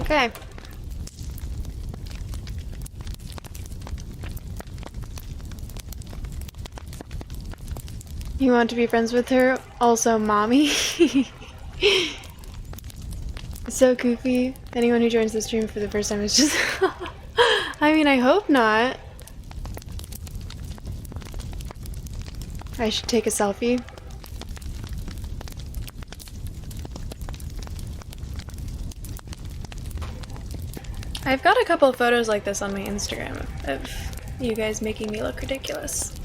Okay. You want to be friends with her? Also, mommy? So goofy. Anyone who joins the stream for the first time is just... I mean, I hope not. I should take a selfie. I've got a couple of photos like this on my Instagram of you guys making me look ridiculous.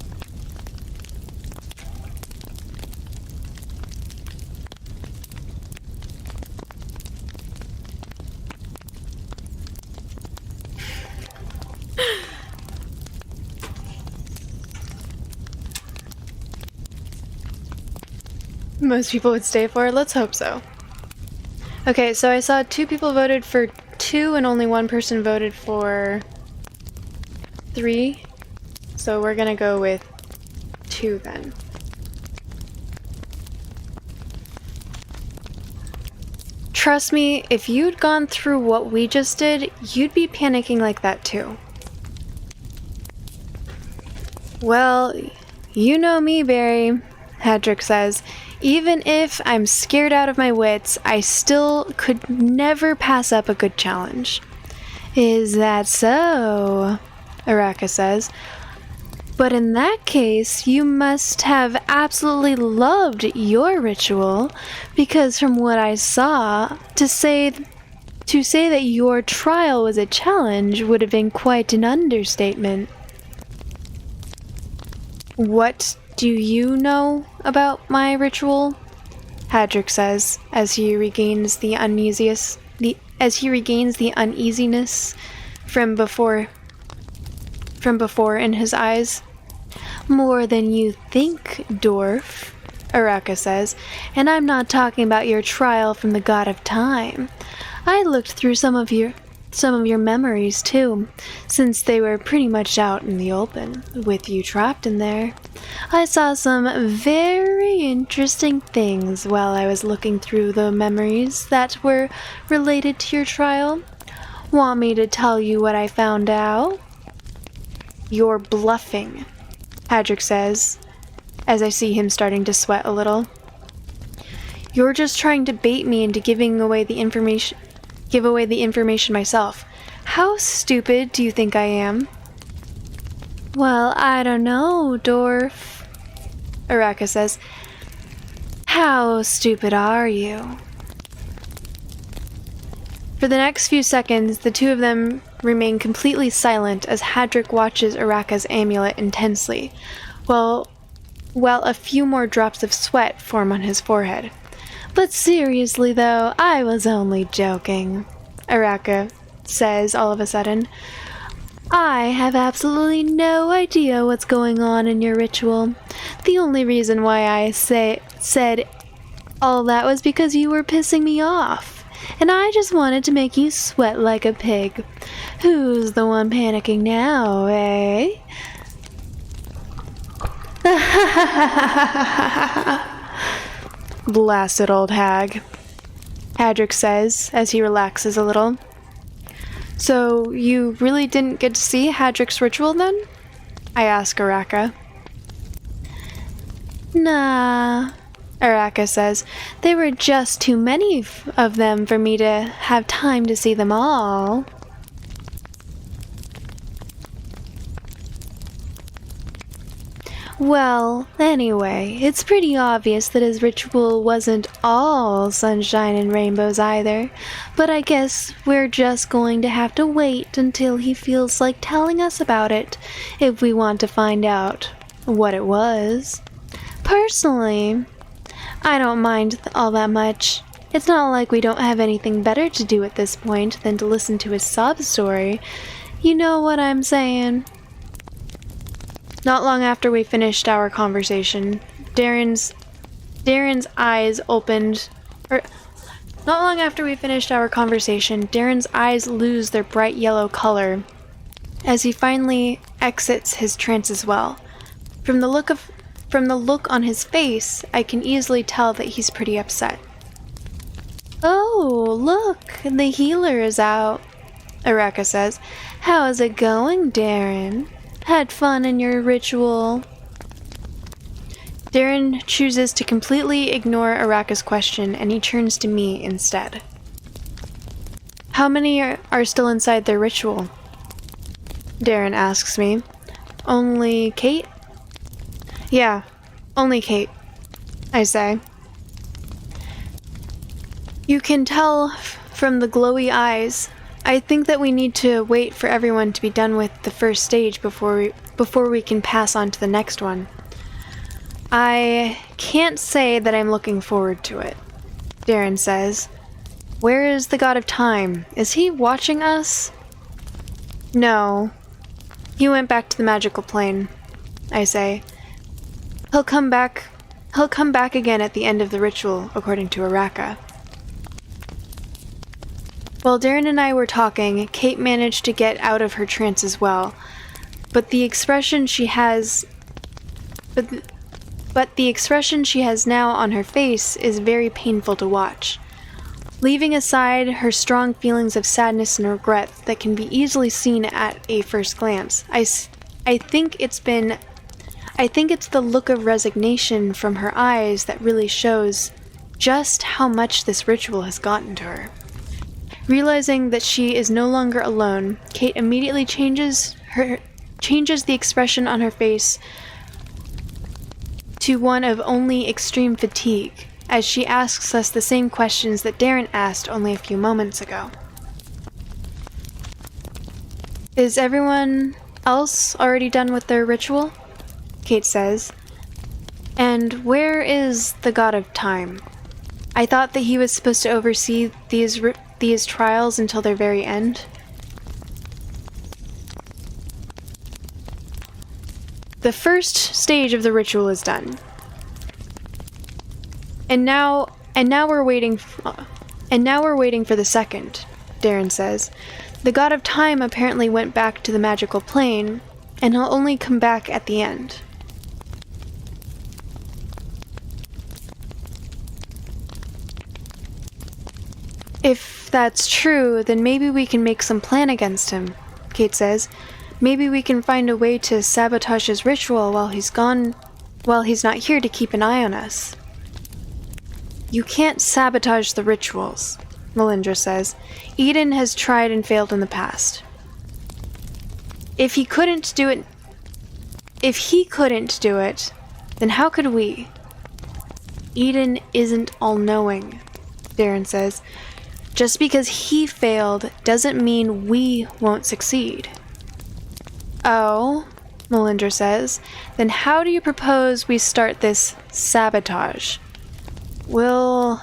Most people would stay for it. Let's hope so. Okay, so I saw 2 people voted for 2 and only 1 person voted for 3. So we're gonna go with 2 then. Trust me, if you'd gone through what we just did, you'd be panicking like that too. Well, you know me, Barry, Hadrick says. Even if I'm scared out of my wits, I still could never pass up a good challenge. Is that so? Araka says. But in that case, you must have absolutely loved your ritual, because from what I saw, to say that your trial was a challenge would have been quite an understatement. What do you know about my ritual? Hadrick says, as he regains the uneasiness from before in his eyes. More than you think, dwarf, Araka says, and I'm not talking about your trial from the god of time. I looked through some of your memories too, since they were pretty much out in the open, with you trapped in there. I saw some very interesting things while I was looking through the memories that were related to your trial. Want me to tell you what I found out? You're bluffing, Hadrick says, as I see him starting to sweat a little. You're just trying to bait me into give away the information myself. How stupid do you think I am? Well, I don't know, Dwarf, Araka says. How stupid are you? For the next few seconds, the two of them remain completely silent as Hadrick watches Araka's amulet intensely, while a few more drops of sweat form on his forehead. But seriously though, I was only joking, Araka says all of a sudden. I have absolutely no idea what's going on in your ritual. The only reason why I said all that was because you were pissing me off. And I just wanted to make you sweat like a pig. Who's the one panicking now, eh? Blasted old hag, Hadrick says as he relaxes a little. So, you really didn't get to see Hadrick's ritual then? I ask Araka. Nah, Araka says. There were just too many of them for me to have time to see them all. Well, anyway, it's pretty obvious that his ritual wasn't all sunshine and rainbows either, but I guess we're just going to have to wait until he feels like telling us about it if we want to find out what it was. Personally, I don't mind all that much. It's not like we don't have anything better to do at this point than to listen to his sob story. You know what I'm saying? Not long after we finished our conversation, Darren's eyes opened. Not long after we finished our conversation, Darren's eyes lose their bright yellow color as he finally exits his trance as well. From the look on his face, I can easily tell that he's pretty upset. Oh, look, the healer is out, Araka says. How is it going, Darren? Had fun in your ritual? Darren chooses to completely ignore Araka's question and he turns to me instead. How many are still inside their ritual? Darren asks me. Only Kate? Yeah, only Kate, I say. You can tell from the glowy eyes. I think that we need to wait for everyone to be done with the first stage before we can pass on to the next one. I can't say that I'm looking forward to it, Darren says. Where is the God of Time? Is he watching us? No. He went back to the magical plane, I say. He'll come back again at the end of the ritual, according to Araka. While Darren and I were talking, Kate managed to get out of her trance as well, but the expression she has now on her face is very painful to watch. Leaving aside her strong feelings of sadness and regret that can be easily seen at a first glance, I think it's the look of resignation from her eyes that really shows just how much this ritual has gotten to her. Realizing that she is no longer alone, Kate immediately changes the expression on her face to one of only extreme fatigue, as she asks us the same questions that Darren asked only a few moments ago. Is everyone else already done with their ritual? Kate says. And where is the God of Time? I thought that he was supposed to oversee these trials until their very end. The first stage of the ritual is done. And now we're waiting for the second, Darren says. The God of Time apparently went back to the magical plane, and he'll only come back at the end. If that's true, then maybe we can make some plan against him, Kate says. Maybe we can find a way to sabotage his ritual while he's not here to keep an eye on us. You can't sabotage the rituals, Melindra says. Eden has tried and failed in the past. If he couldn't do it, then how could we? Eden isn't all-knowing, Darren says. Just because he failed doesn't mean we won't succeed. Oh, Melindra says. Then how do you propose we start this sabotage? We'll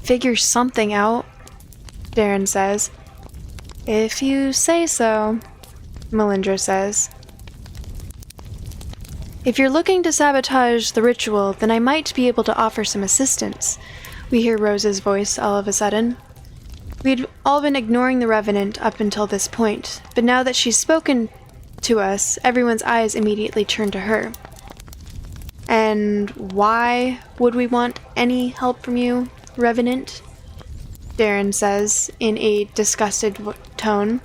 figure something out, Darren says. If you say so, Melindra says. If you're looking to sabotage the ritual, then I might be able to offer some assistance. We hear Rose's voice all of a sudden. We'd all been ignoring the Revenant up until this point, but now that she's spoken to us, everyone's eyes immediately turn to her. And why would we want any help from you, Revenant? Darren says in a disgusted tone.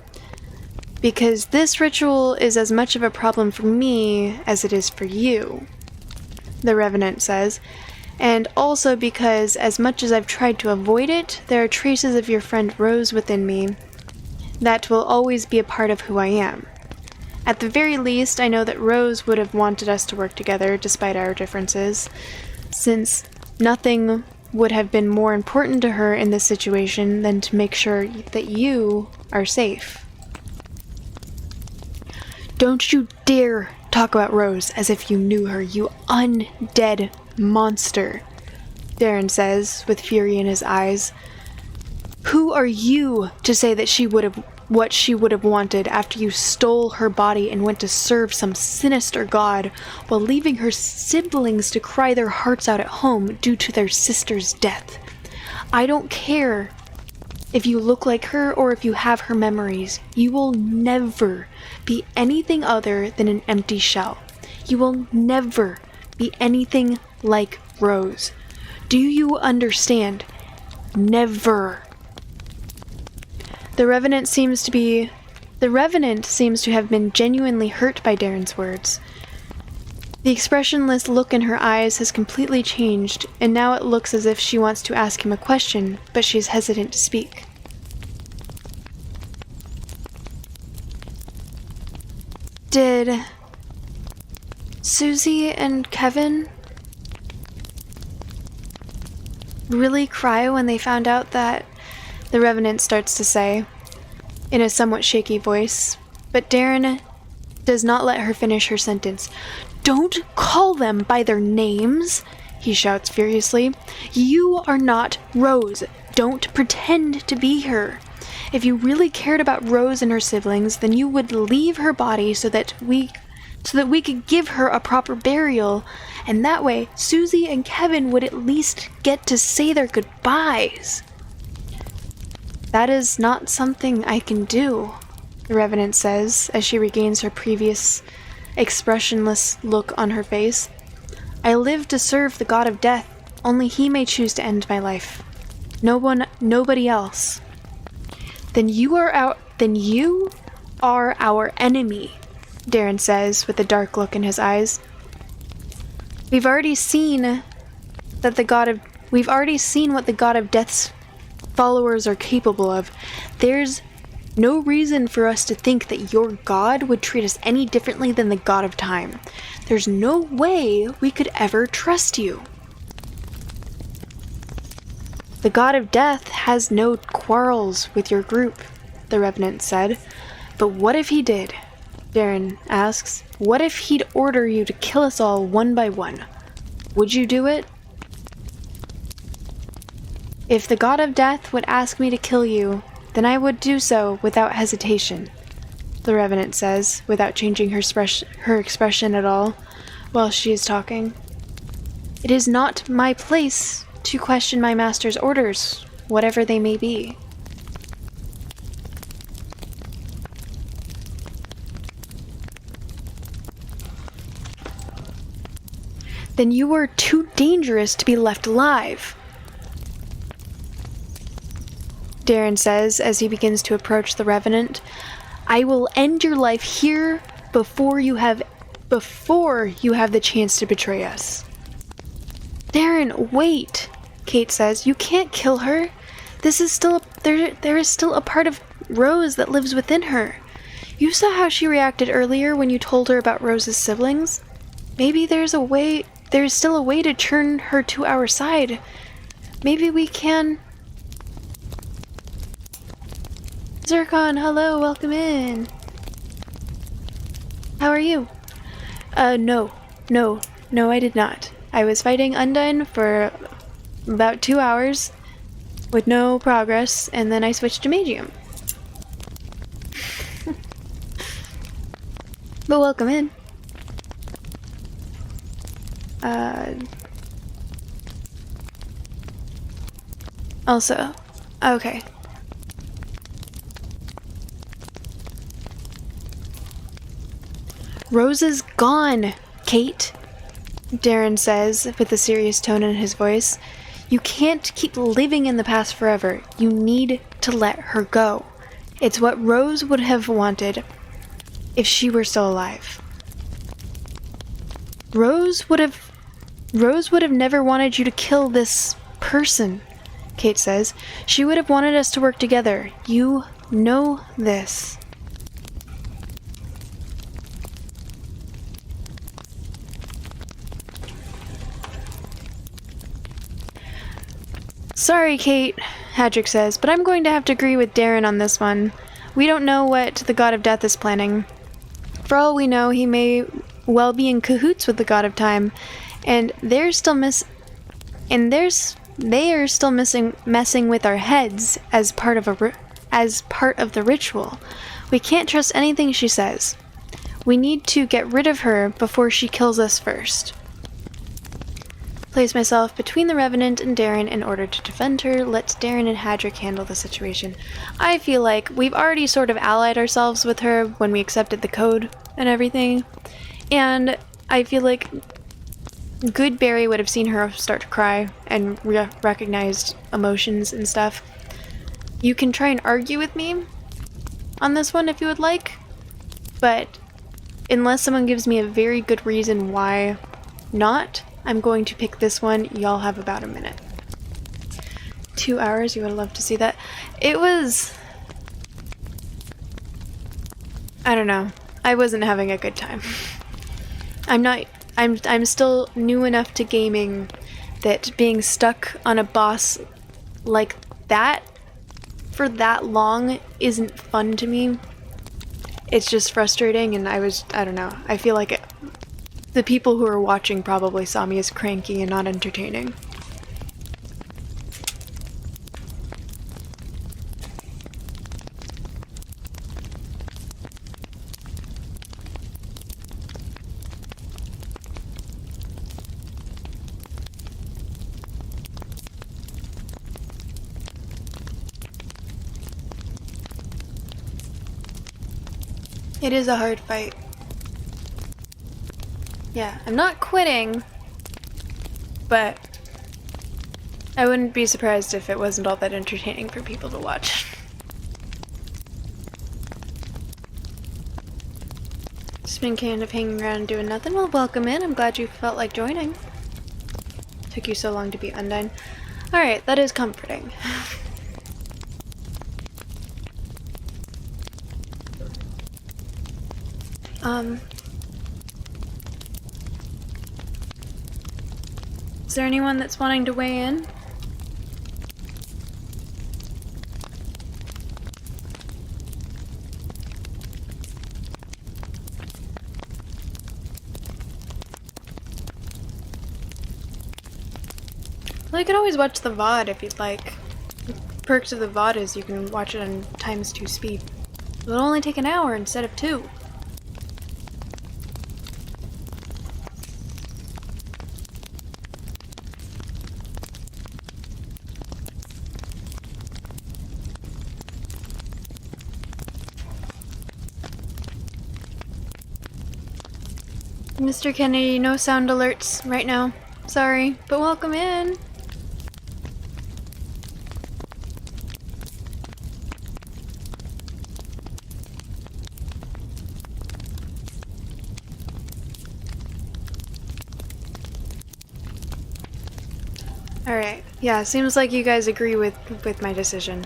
Because this ritual is as much of a problem for me as it is for you, the Revenant says, and also because as much as I've tried to avoid it, there are traces of your friend Rose within me that will always be a part of who I am. At the very least, I know that Rose would have wanted us to work together despite our differences, since nothing would have been more important to her in this situation than to make sure that you are safe. Don't you dare talk about Rose as if you knew her, you undead monster, Darren says with fury in his eyes. Who are you to say that what she would have wanted after you stole her body and went to serve some sinister god while leaving her siblings to cry their hearts out at home due to their sister's death? I don't care if you look like her or if you have her memories. You will never be anything other than an empty shell. You will never be anything like Rose. Do you understand? Never. The Revenant seems to have been genuinely hurt by Darren's words. The expressionless look in her eyes has completely changed, and now it looks as if she wants to ask him a question, but she's hesitant to speak. Did Susie and Kevin really cry when they found out that the Revenant starts to say, in a somewhat shaky voice, but Darren does not let her finish her sentence. Don't call them by their names, he shouts furiously. You are not Rose. Don't pretend to be her. If you really cared about Rose and her siblings, then you would leave her body so that we could give her a proper burial, and that way Susie and Kevin would at least get to say their goodbyes. That is not something I can do, the Revenant says as she regains her previous expressionless look on her face. I live to serve the god of death. Only he may choose to end my life. Nobody else. Then you are our enemy, Darren says with a dark look in his eyes. We've already seen what the god of death's followers are capable of. There's no reason for us to think that your god would treat us any differently than the god of time. There's no way we could ever trust you. The god of death has no quarrels with your group, the Revenant said. But what if he did? Darren asks. What if he'd order you to kill us all one by one? Would you do it? If the god of death would ask me to kill you, then I would do so without hesitation, the Revenant says, without changing her expression at all while she is talking. It is not my place to question my master's orders, whatever they may be. Then you are too dangerous to be left alive, Darren says as he begins to approach the Revenant. I will end your life here before you have the chance to betray us. Darren, wait, Kate says. You can't kill her. There is still a part of Rose that lives within her. You saw how she reacted earlier when you told her about Rose's siblings. Maybe there's still a way to turn her to our side. Maybe we can... Zircon, hello, welcome in. How are you? No, I did not. I was fighting Undine for about 2 hours with no progress, and then I switched to Magium. But welcome in. Also, okay. Rose is gone, Kate, Darren says with a serious tone in his voice. You can't keep living in the past forever. You need to let her go. It's what Rose would have wanted if she were still alive. Rose would have never wanted you to kill this person, Kate says. She would have wanted us to work together. You know this. Sorry, Kate, Hadrick says, but I'm going to have to agree with Darren on this one. We don't know what the God of Death is planning. For all we know, he may well be in cahoots with the God of Time, and they are still messing with our heads as part of the ritual. We can't trust anything she says. We need to get rid of her before she kills us first. Place myself between the Revenant and Darren in order to defend her. Let Darren and Hadrick handle the situation. I feel like we've already sort of allied ourselves with her when we accepted the code and everything. And I feel like good Barry would have seen her start to cry and recognized emotions and stuff. You can try and argue with me on this one if you would like, but unless someone gives me a very good reason why not, I'm going to pick this one. Y'all have about a minute. 2 hours, you would love to see that. It was... I don't know. I wasn't having a good time. I'm still new enough to gaming that being stuck on a boss like that for that long isn't fun to me. It's just frustrating, and I don't know. I feel like the people who are watching probably saw me as cranky and not entertaining. It is a hard fight. Yeah, I'm not quitting, but I wouldn't be surprised if it wasn't all that entertaining for people to watch. Just been kind of hanging around doing nothing. Well, welcome in. I'm glad you felt like joining. Took you so long to be Undine. Alright, that is comforting. Is there anyone that's wanting to weigh in? Well, you can always watch the VOD if you'd like. The perks of the VOD is you can watch it on ×2 speed. It'll only take an hour instead of 2. Mr. Kennedy, no sound alerts right now. Sorry, but welcome in. Alright. Yeah, seems like you guys agree with my decision.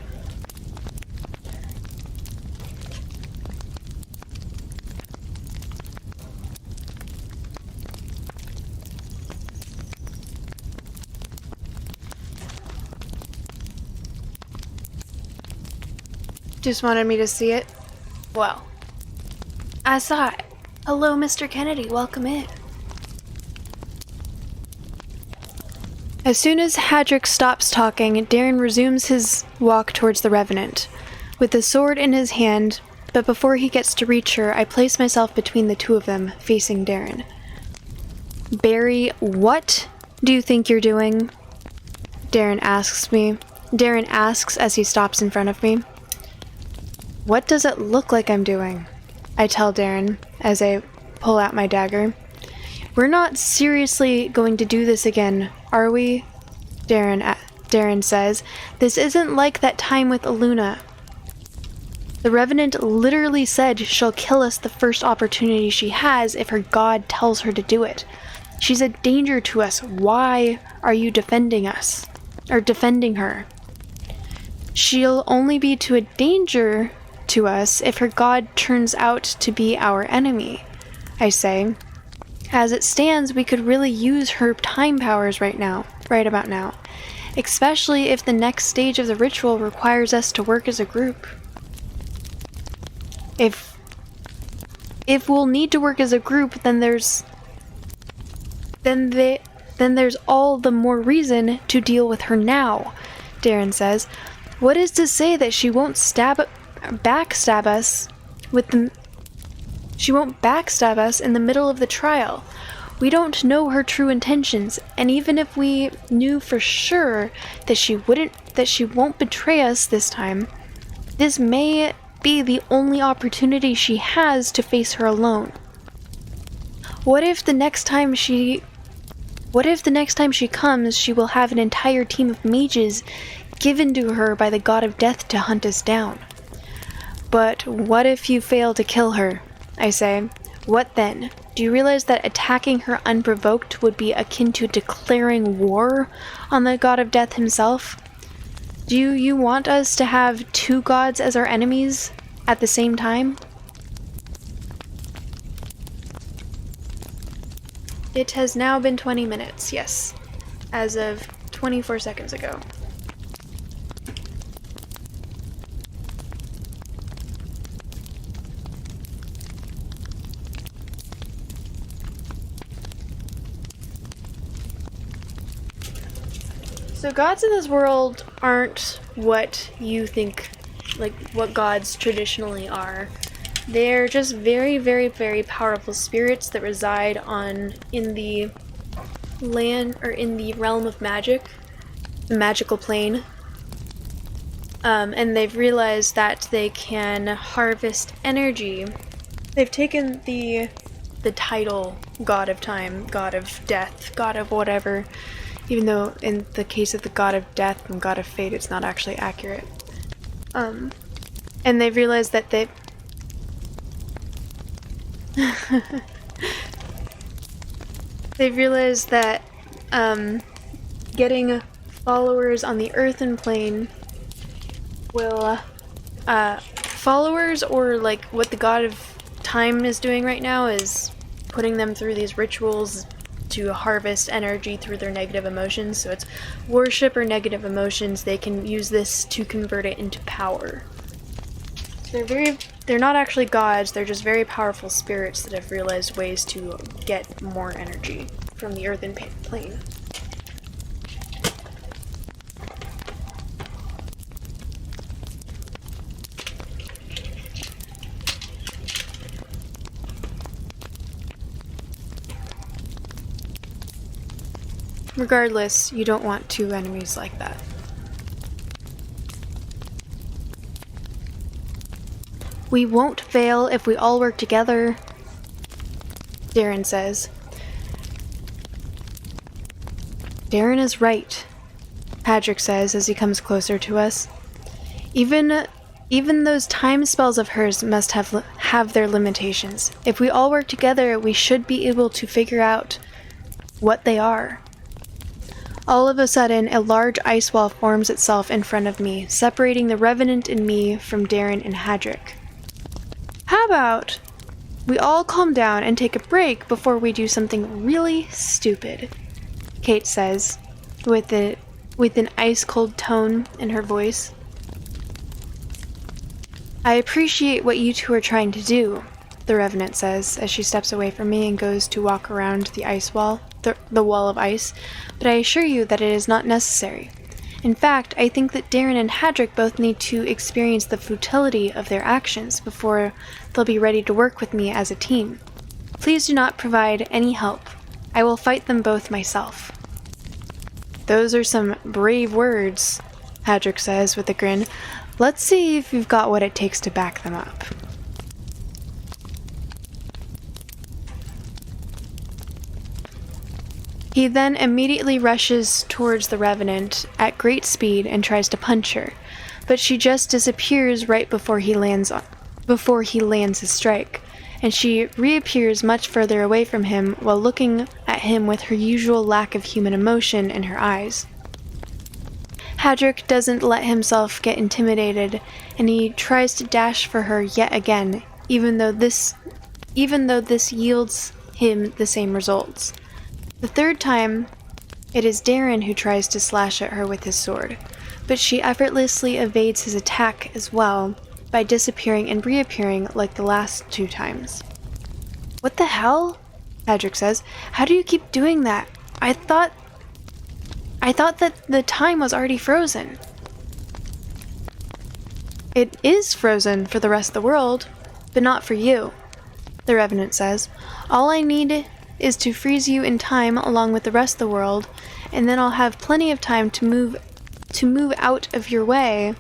Just wanted me to see it? Well, I saw it. Hello, Mr. Kennedy. Welcome in. As soon as Hadrick stops talking, Darren resumes his walk towards the Revenant, with the sword in his hand, but before he gets to reach her, I place myself between the two of them, facing Darren. Barry, what do you think you're doing? Darren asks as he stops in front of me. What does it look like I'm doing? I tell Darren as I pull out my dagger. We're not seriously going to do this again, are we? Darren says. This isn't like that time with Aluna. The Revenant literally said she'll kill us the first opportunity she has if her god tells her to do it. She's a danger to us. Why are you defending us? Or defending her? She'll only be to a danger to us if her god turns out to be our enemy, I say. As it stands, we could really use her time powers right about now. Especially if the next stage of the ritual requires us to work as a group. If we'll need to work as a group, then there's all the more reason to deal with her now, Darren says. What is to say that she won't backstab us in the middle of the trial? We don't know her true intentions, and even if we knew for sure that she won't betray us this time, this may be the only opportunity she has to face her alone. What if the next time she comes, she will have an entire team of mages given to her by the god of death to hunt us down? But what if you fail to kill her? I say. What then? Do you realize that attacking her unprovoked would be akin to declaring war on the god of death himself? Do you want us to have two gods as our enemies at the same time? It has now been 20 minutes, yes. As of 24 seconds ago. So gods in this world aren't what you think, like what gods traditionally are. They're just very, very, very powerful spirits that reside in the land, or in the realm of magic, the magical plane. And they've realized that they can harvest energy. They've taken the title God of Time, God of Death, God of whatever, even though in the case of the God of Death and God of Fate, it's not actually accurate. And they've realized that they've realized that getting followers on the earthen plane will followers, or like what the God of Time is doing right now, is putting them through these rituals to harvest energy through their negative emotions. So it's worship or negative emotions. They can use this to convert it into power. So they're not actually gods, they're just very powerful spirits that have realized ways to get more energy from the earthen plane. Regardless, you don't want two enemies like that. We won't fail if we all work together, Darren says. Darren is right, Patrick says as he comes closer to us. Even those time spells of hers must have their limitations. If we all work together, we should be able to figure out what they are. All of a sudden, a large ice wall forms itself in front of me, separating the Revenant and me from Darren and Hadrick. How about we all calm down and take a break before we do something really stupid, Kate says, with an ice-cold tone in her voice. I appreciate what you two are trying to do, the Revenant says as she steps away from me and goes to walk around the ice wall, the wall of ice, but I assure you that it is not necessary. In fact, I think that Darren and Hadrick both need to experience the futility of their actions before they'll be ready to work with me as a team. Please do not provide any help. I will fight them both myself. Those are some brave words, Hadrick says with a grin. Let's see if you've got what it takes to back them up. He then immediately rushes towards the Revenant at great speed and tries to punch her, but she just disappears right before he lands his strike, and she reappears much further away from him while looking at him with her usual lack of human emotion in her eyes. Hadrick doesn't let himself get intimidated, and he tries to dash for her yet again, even though this yields him the same results. The third time, it is Darren who tries to slash at her with his sword, but she effortlessly evades his attack as well by disappearing and reappearing like the last 2 times. What the hell? Hadrick says. How do you keep doing that? I thought that the time was already frozen. It is frozen for the rest of the world, but not for you, the Revenant says. All I need is to freeze you in time along with the rest of the world, and then I'll have plenty of time to move out of your way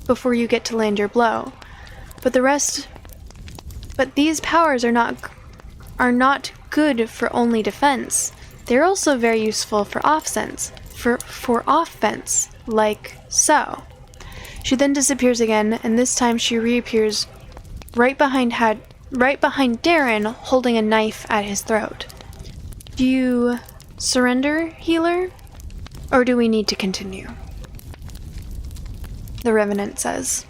before you get to land your blow. But these powers are not good for only defense. They're also very useful for offense, like so. She then disappears again, and this time she reappears right behind Darren, holding a knife at his throat. Do you surrender, healer? Or do we need to continue? The Revenant says.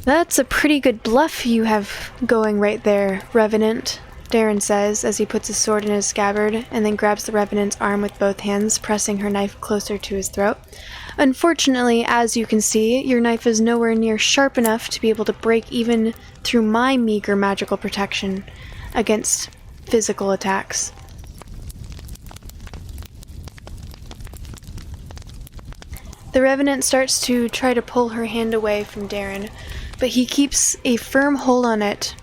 That's a pretty good bluff you have going right there, Revenant, Darren says as he puts his sword in his scabbard and then grabs the Revenant's arm with both hands, pressing her knife closer to his throat. Unfortunately, as you can see, your knife is nowhere near sharp enough to be able to break even through my meager magical protection against physical attacks. The Revenant starts to try to pull her hand away from Darren, but he keeps a firm hold on it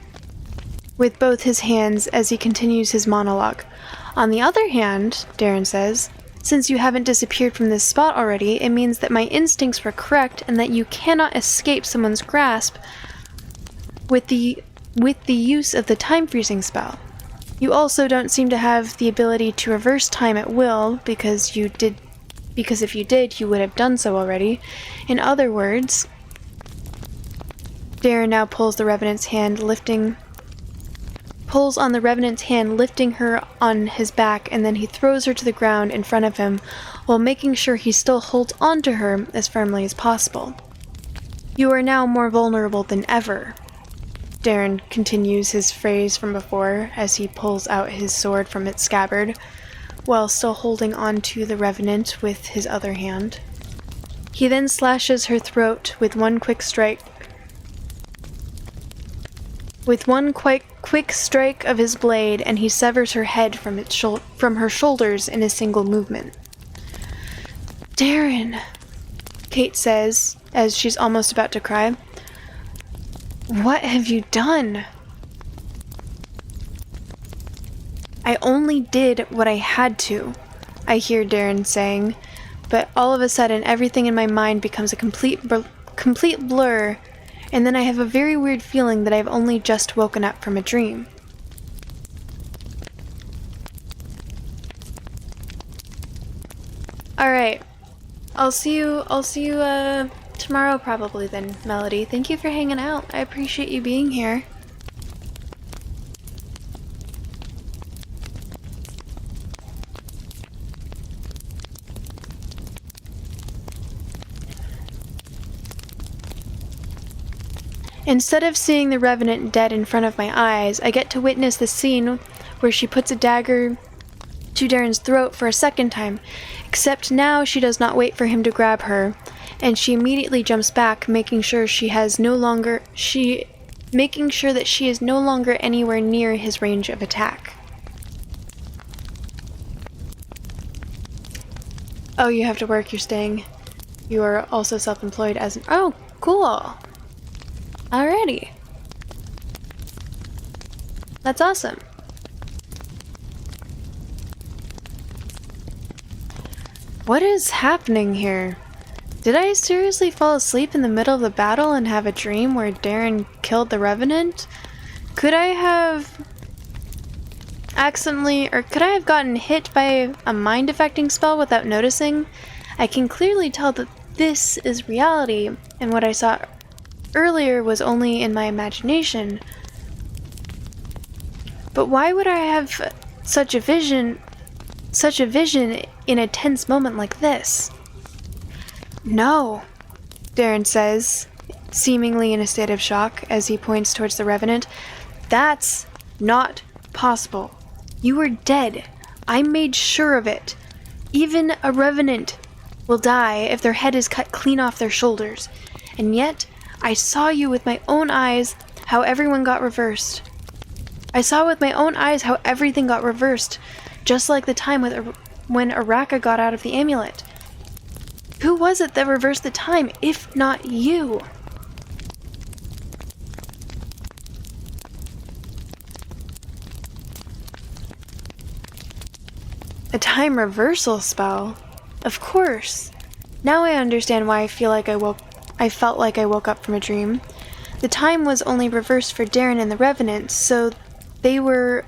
with both his hands as he continues his monologue. On the other hand, Darren says, since you haven't disappeared from this spot already, it means that my instincts were correct and that you cannot escape someone's grasp with the use of the time freezing spell. You also don't seem to have the ability to reverse time at will, because if you did, you would have done so already. In other words, Darren now pulls on the Revenant's hand, lifting her on his back, and then he throws her to the ground in front of him while making sure he still holds onto her as firmly as possible. You are now more vulnerable than ever, Darren continues his phrase from before as he pulls out his sword from its scabbard, while still holding on to the Revenant with his other hand. He then slashes her throat with one quick strike of his blade, and he severs her head from her shoulders in a single movement. Darren, Kate says, as she's almost about to cry. What have you done? I only did what I had to, I hear Darren saying, but all of a sudden everything in my mind becomes a complete blur, and then I have a very weird feeling that I've only just woken up from a dream. Alright. I'll see you tomorrow probably then, Melody. Thank you for hanging out. I appreciate you being here. Instead of seeing the Revenant dead in front of my eyes, I get to witness the scene where she puts a dagger to Darren's throat for a second time, except now she does not wait for him to grab her, and she immediately jumps back, making sure that she is no longer anywhere near his range of attack. Oh, you have to work, you're staying. You are also self-employed as an— oh, cool! Alrighty. That's awesome. What is happening here? Did I seriously fall asleep in the middle of the battle and have a dream where Darren killed the Revenant? Could I have gotten hit by a mind-affecting spell without noticing? I can clearly tell that this is reality, and what I saw earlier was only in my imagination. But why would I have such a vision in a tense moment like this? No, Darren says, seemingly in a state of shock as he points towards the Revenant. That's not possible. You are dead. I made sure of it. Even a Revenant will die if their head is cut clean off their shoulders. And yet, I saw you with my own eyes how everyone got reversed. I saw with my own eyes how everything got reversed, just like the time when Araka got out of the amulet. Who was it that reversed the time, if not you? A time reversal spell? Of course. Now I understand why I felt like I woke up from a dream. The time was only reversed for Darren and the Revenant, so they were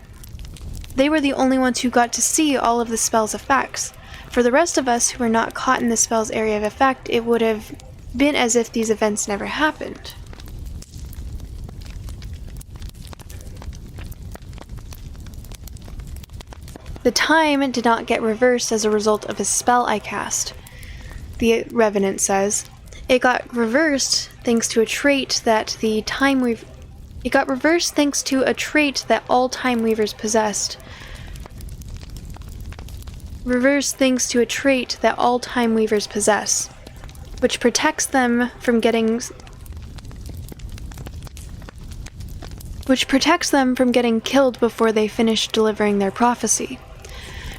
the only ones who got to see all of the spell's effects. For the rest of us who were not caught in the spell's area of effect, it would have been as if these events never happened. The time did not get reversed as a result of a spell I cast, the Revenant says. It got reversed thanks to a trait that all Time Weavers possessed. Reversed thanks to a trait that all Time Weavers possess, which protects them from getting killed before they finish delivering their prophecy.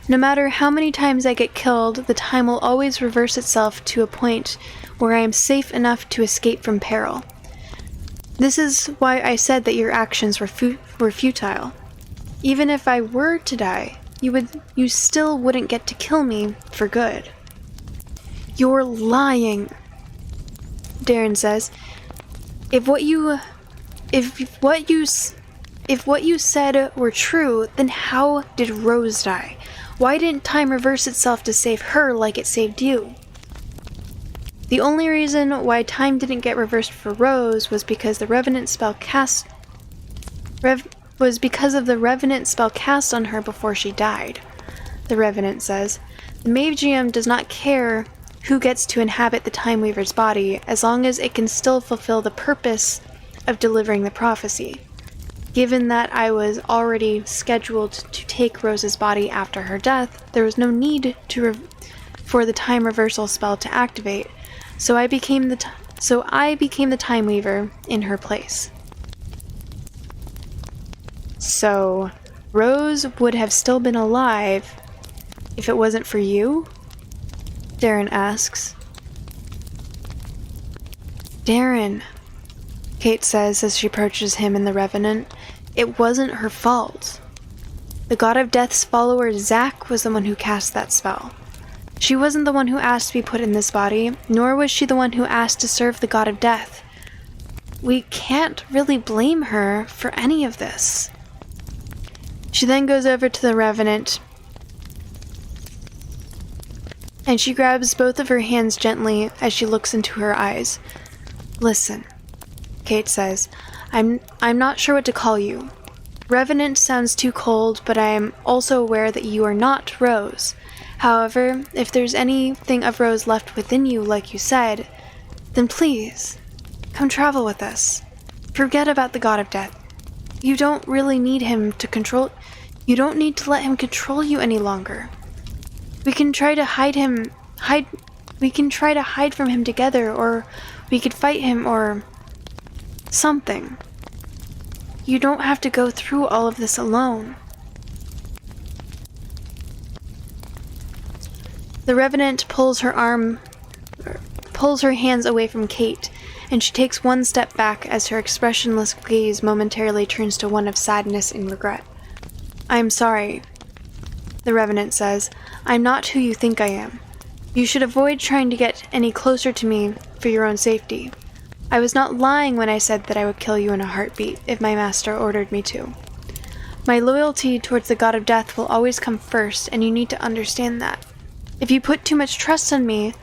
No matter how many times I get killed, the time will always reverse itself to a point where I am safe enough to escape from peril. This is why I said that your actions were futile. Even if I were to die, you still wouldn't get to kill me for good. You're lying, Darren says. If what you said were true, then how did Rose die? Why didn't time reverse itself to save her like it saved you? The only reason why time didn't get reversed for Rose was because the Revenant spell cast on her before she died, the Revenant says. The Magium does not care who gets to inhabit the Time Weaver's body, as long as it can still fulfill the purpose of delivering the prophecy. Given that I was already scheduled to take Rose's body after her death, there was no need for the time reversal spell to activate, so I became the Time Weaver in her place. So, Rose would have still been alive if it wasn't for you? Darren asks. Darren, Kate says as she approaches him and the Revenant, it wasn't her fault. The God of Death's follower, Zack, was the one who cast that spell. She wasn't the one who asked to be put in this body, nor was she the one who asked to serve the God of Death. We can't really blame her for any of this. She then goes over to the Revenant, and she grabs both of her hands gently as she looks into her eyes. Listen, Kate says, I'm not sure what to call you. Revenant sounds too cold, but I am also aware that you are not Rose. However, if there's anything of Rose left within you, like you said, then please, come travel with us. Forget about the God of Death. You don't really need him to control... You don't need to let him control you any longer. We can try to We can try to hide from him together, or we could fight him, or... something. You don't have to go through all of this alone. The Revenant pulls her hands away from Kate, and she takes one step back as her expressionless gaze momentarily turns to one of sadness and regret. "I'm sorry," the Revenant says. "I'm not who you think I am. You should avoid trying to get any closer to me for your own safety. I was not lying when I said that I would kill you in a heartbeat if my master ordered me to. My loyalty towards the God of Death will always come first, and you need to understand that. If you put too much trust in me,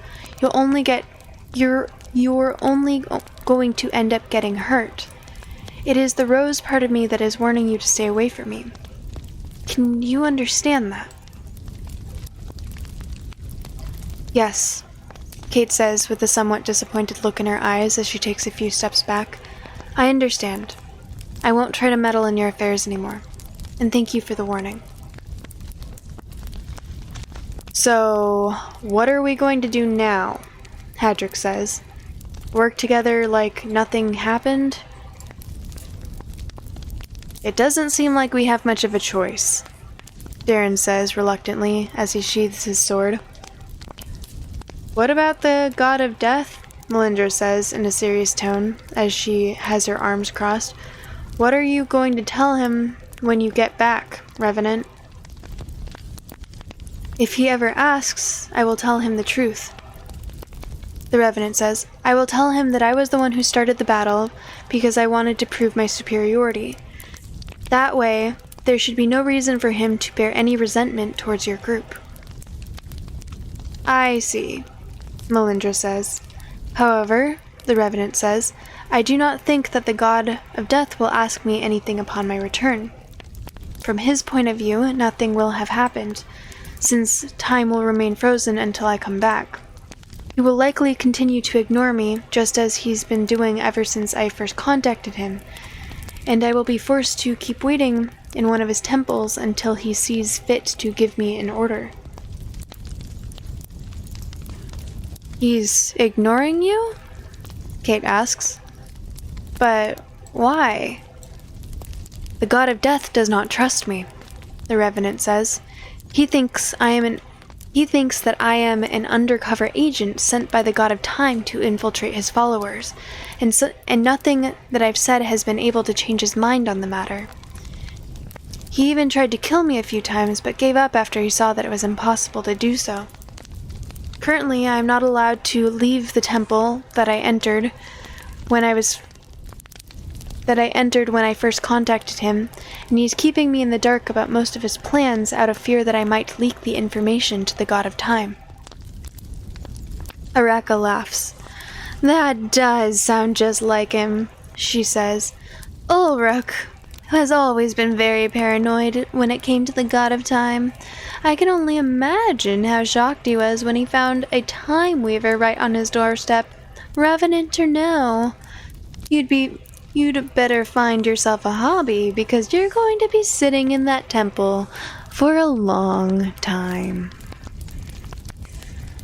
you're only going to end up getting hurt. It is the Rose part of me that is warning you to stay away from me. Can you understand that?" "Yes," Kate says with a somewhat disappointed look in her eyes as she takes a few steps back. "I understand. I won't try to meddle in your affairs anymore. And thank you for the warning." "So, what are we going to do now?" Hadrick says. "Work together like nothing happened?" "It doesn't seem like we have much of a choice," Darren says reluctantly as he sheathes his sword. "What about the God of Death?" Melindra says in a serious tone as she has her arms crossed. "What are you going to tell him when you get back, Revenant?" "If he ever asks, I will tell him the truth," the Revenant says. "I will tell him that I was the one who started the battle because I wanted to prove my superiority. That way, there should be no reason for him to bear any resentment towards your group." "I see," Melindra says. "However," the Revenant says, "I do not think that the God of Death will ask me anything upon my return. From his point of view, nothing will have happened, since time will remain frozen until I come back. He will likely continue to ignore me, just as he's been doing ever since I first contacted him, and I will be forced to keep waiting in one of his temples until he sees fit to give me an order." "He's ignoring you?" Kate asks. "But why?" "The God of Death does not trust me," the Revenant says. He thinks that I am an undercover agent sent by the God of Time to infiltrate his followers, and nothing that I've said has been able to change his mind on the matter. He even tried to kill me a few times, but gave up after he saw that it was impossible to do so. Currently, I am not allowed to leave the temple that I entered when I first contacted him, and he's keeping me in the dark about most of his plans out of fear that I might leak the information to the God of Time." Araka laughs. "That does sound just like him," she says. "Ulrich has always been very paranoid when it came to the God of Time. I can only imagine how shocked he was when he found a Time Weaver right on his doorstep, Revenant or no. You'd better find yourself a hobby, because you're going to be sitting in that temple for a long time."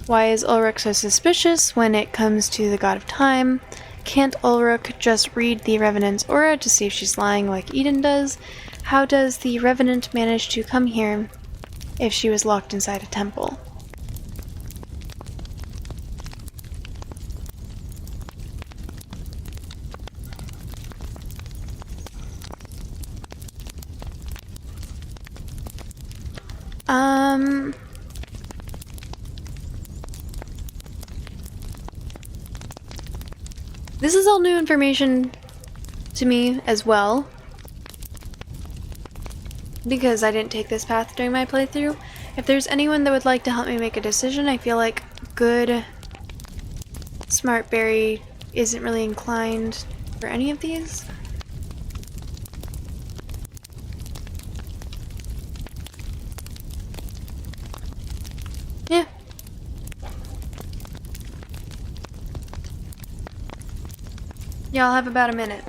Why is Ulrich so suspicious when it comes to the God of Time? Can't Ulrich just read the Revenant's aura to see if she's lying like Eden does? How does the Revenant manage to come here if she was locked inside a temple? This is all new information to me as well, because I didn't take this path during my playthrough. If there's anyone that would like to help me make a decision, I feel like good Smartberry isn't really inclined for any of these. Yeah. Y'all have about a minute.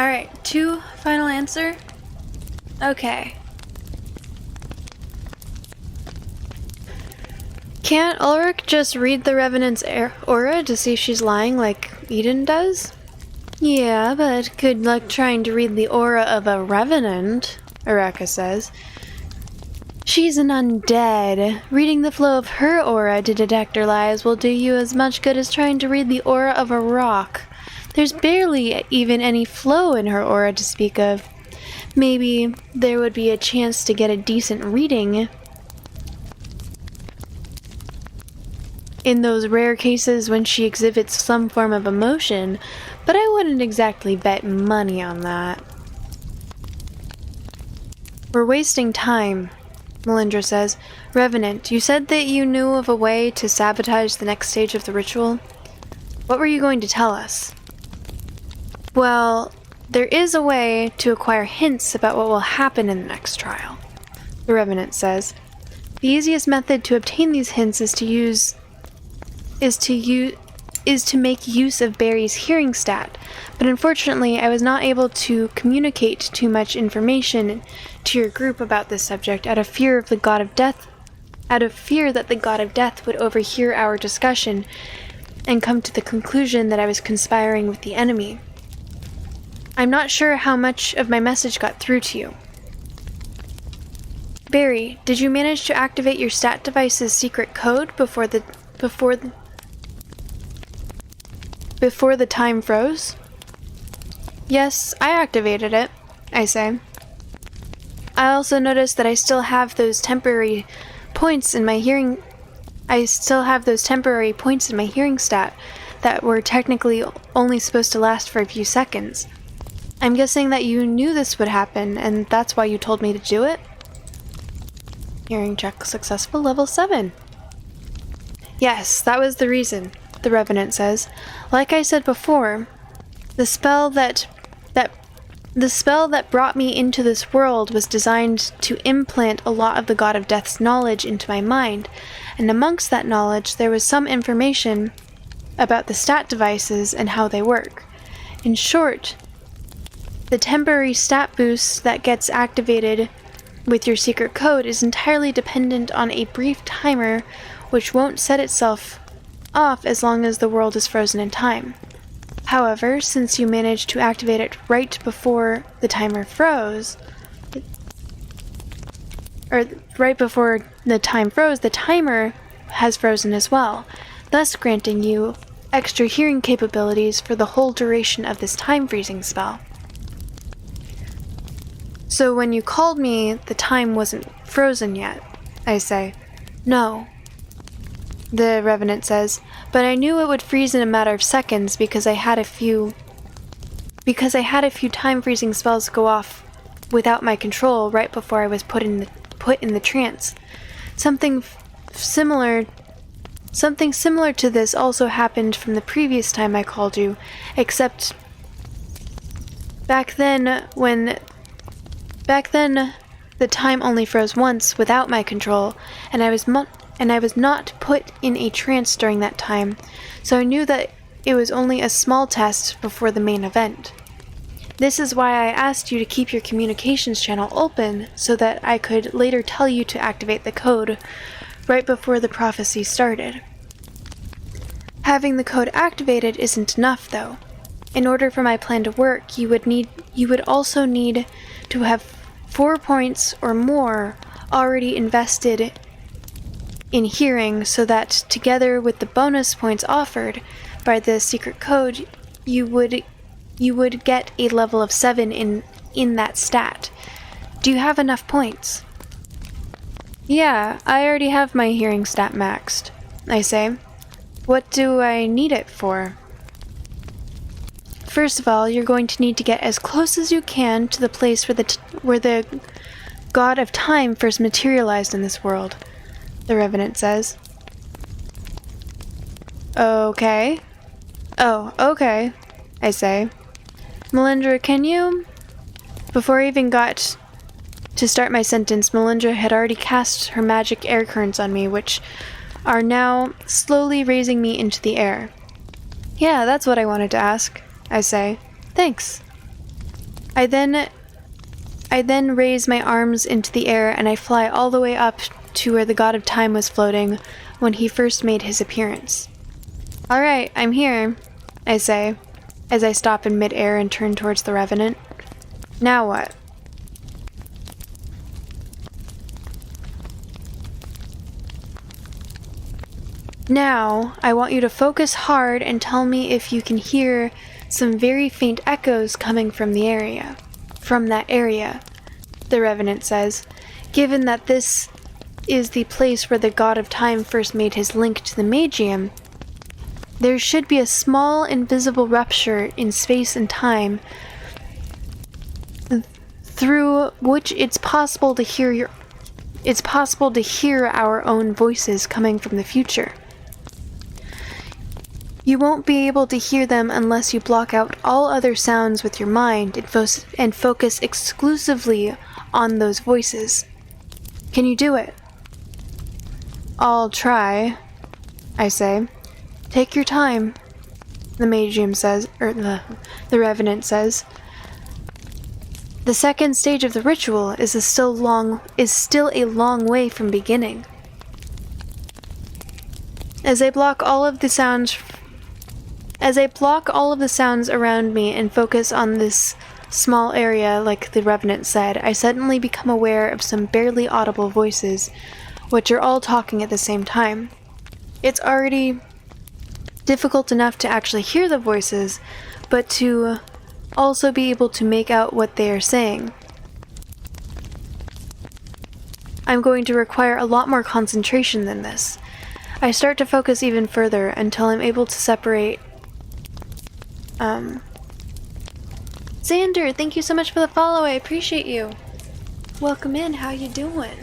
Alright, 2 final answer? Okay. Can't Ulrich just read the Revenant's aura to see if she's lying like Eden does? Yeah, but good luck trying to read the aura of a Revenant, Araka says. She's an undead. Reading the flow of her aura to detect her lies will do you as much good as trying to read the aura of a rock. There's barely even any flow in her aura to speak of. Maybe there would be a chance to get a decent reading in those rare cases when she exhibits some form of emotion, but I wouldn't exactly bet money on that. We're wasting time, Melindra says. Revenant, you said that you knew of a way to sabotage the next stage of the ritual. What were you going to tell us? Well, there is a way to acquire hints about what will happen in the next trial, the Revenant says. The easiest method to obtain these hints is to make use of Barry's hearing stat, but unfortunately I was not able to communicate too much information to your group about this subject out of fear that the God of Death would overhear our discussion and come to the conclusion that I was conspiring with the enemy. I'm not sure how much of my message got through to you. Barry, did you manage to activate your stat device's secret code before the time froze? Yes, I activated it, I say. I also noticed that I still have those temporary points in my hearing stat that were technically only supposed to last for a few seconds. I'm guessing that you knew this would happen, and that's why you told me to do it? Hearing check successful, level 7. Yes, that was the reason, the Revenant says. Like I said before, the spell that brought me into this world was designed to implant a lot of the God of Death's knowledge into my mind, and amongst that knowledge there was some information about the stat devices and how they work. In short, the temporary stat boost that gets activated with your secret code is entirely dependent on a brief timer which won't set itself off as long as the world is frozen in time. However, since you managed to activate it right before the timer froze, the timer has frozen as well, thus granting you extra hearing capabilities for the whole duration of this time freezing spell. So when you called me, the time wasn't frozen yet, I say. No, the Revenant says, but I knew it would freeze in a matter of seconds because I had a few time freezing spells go off without my control right before I was put in the trance. Something similar to this also happened from the previous time I called you, except back then the time only froze once without my control, and I was not put in a trance during that time, so I knew that it was only a small test before the main event. This is why I asked you to keep your communications channel open so that I could later tell you to activate the code right before the prophecy started. Having the code activated isn't enough, though. In order for my plan to work, you would also need to have 4 points or more already invested in hearing, so that together with the bonus points offered by the secret code, you would get a level of 7 in that stat. Do you have enough points? Yeah, I already have my hearing stat maxed, I say. What do I need it for? First of all, you're going to need to get as close as you can to the place where the God of Time first materialized in this world, the Revenant says. Okay. Oh, okay, I say. Melindra, can you? Before I even got to start my sentence, Melindra had already cast her magic air currents on me, which are now slowly raising me into the air. Yeah, that's what I wanted to ask, I say. Thanks. I then raise my arms into the air and I fly all the way up to where the god of time was floating when he first made his appearance. Alright, I'm here, I say, as I stop in mid-air and turn towards the Revenant. Now what? Now, I want you to focus hard and tell me if you can hear some very faint echoes coming from the area. From that area, the Revenant says, given that this is the place where the god of time first made his link to the Magium, there should be a small invisible rupture in space and time through which it's possible to hear our own voices coming from the future. You won't be able to hear them unless you block out all other sounds with your mind and focus exclusively on those voices. Can you do it? I'll try, I say. Take your time, the Magium says, or the Revenant says. The second stage of the ritual is still a long way from beginning. As I block all of the sounds around me and focus on this small area, like the Revenant said, I suddenly become aware of some barely audible voices, which are all talking at the same time. It's already difficult enough to actually hear the voices, but to also be able to make out what they are saying. I'm going to require a lot more concentration than this. I start to focus even further until I'm able to separate. Xander, thank you so much for the follow, I appreciate you. Welcome in, how you doing?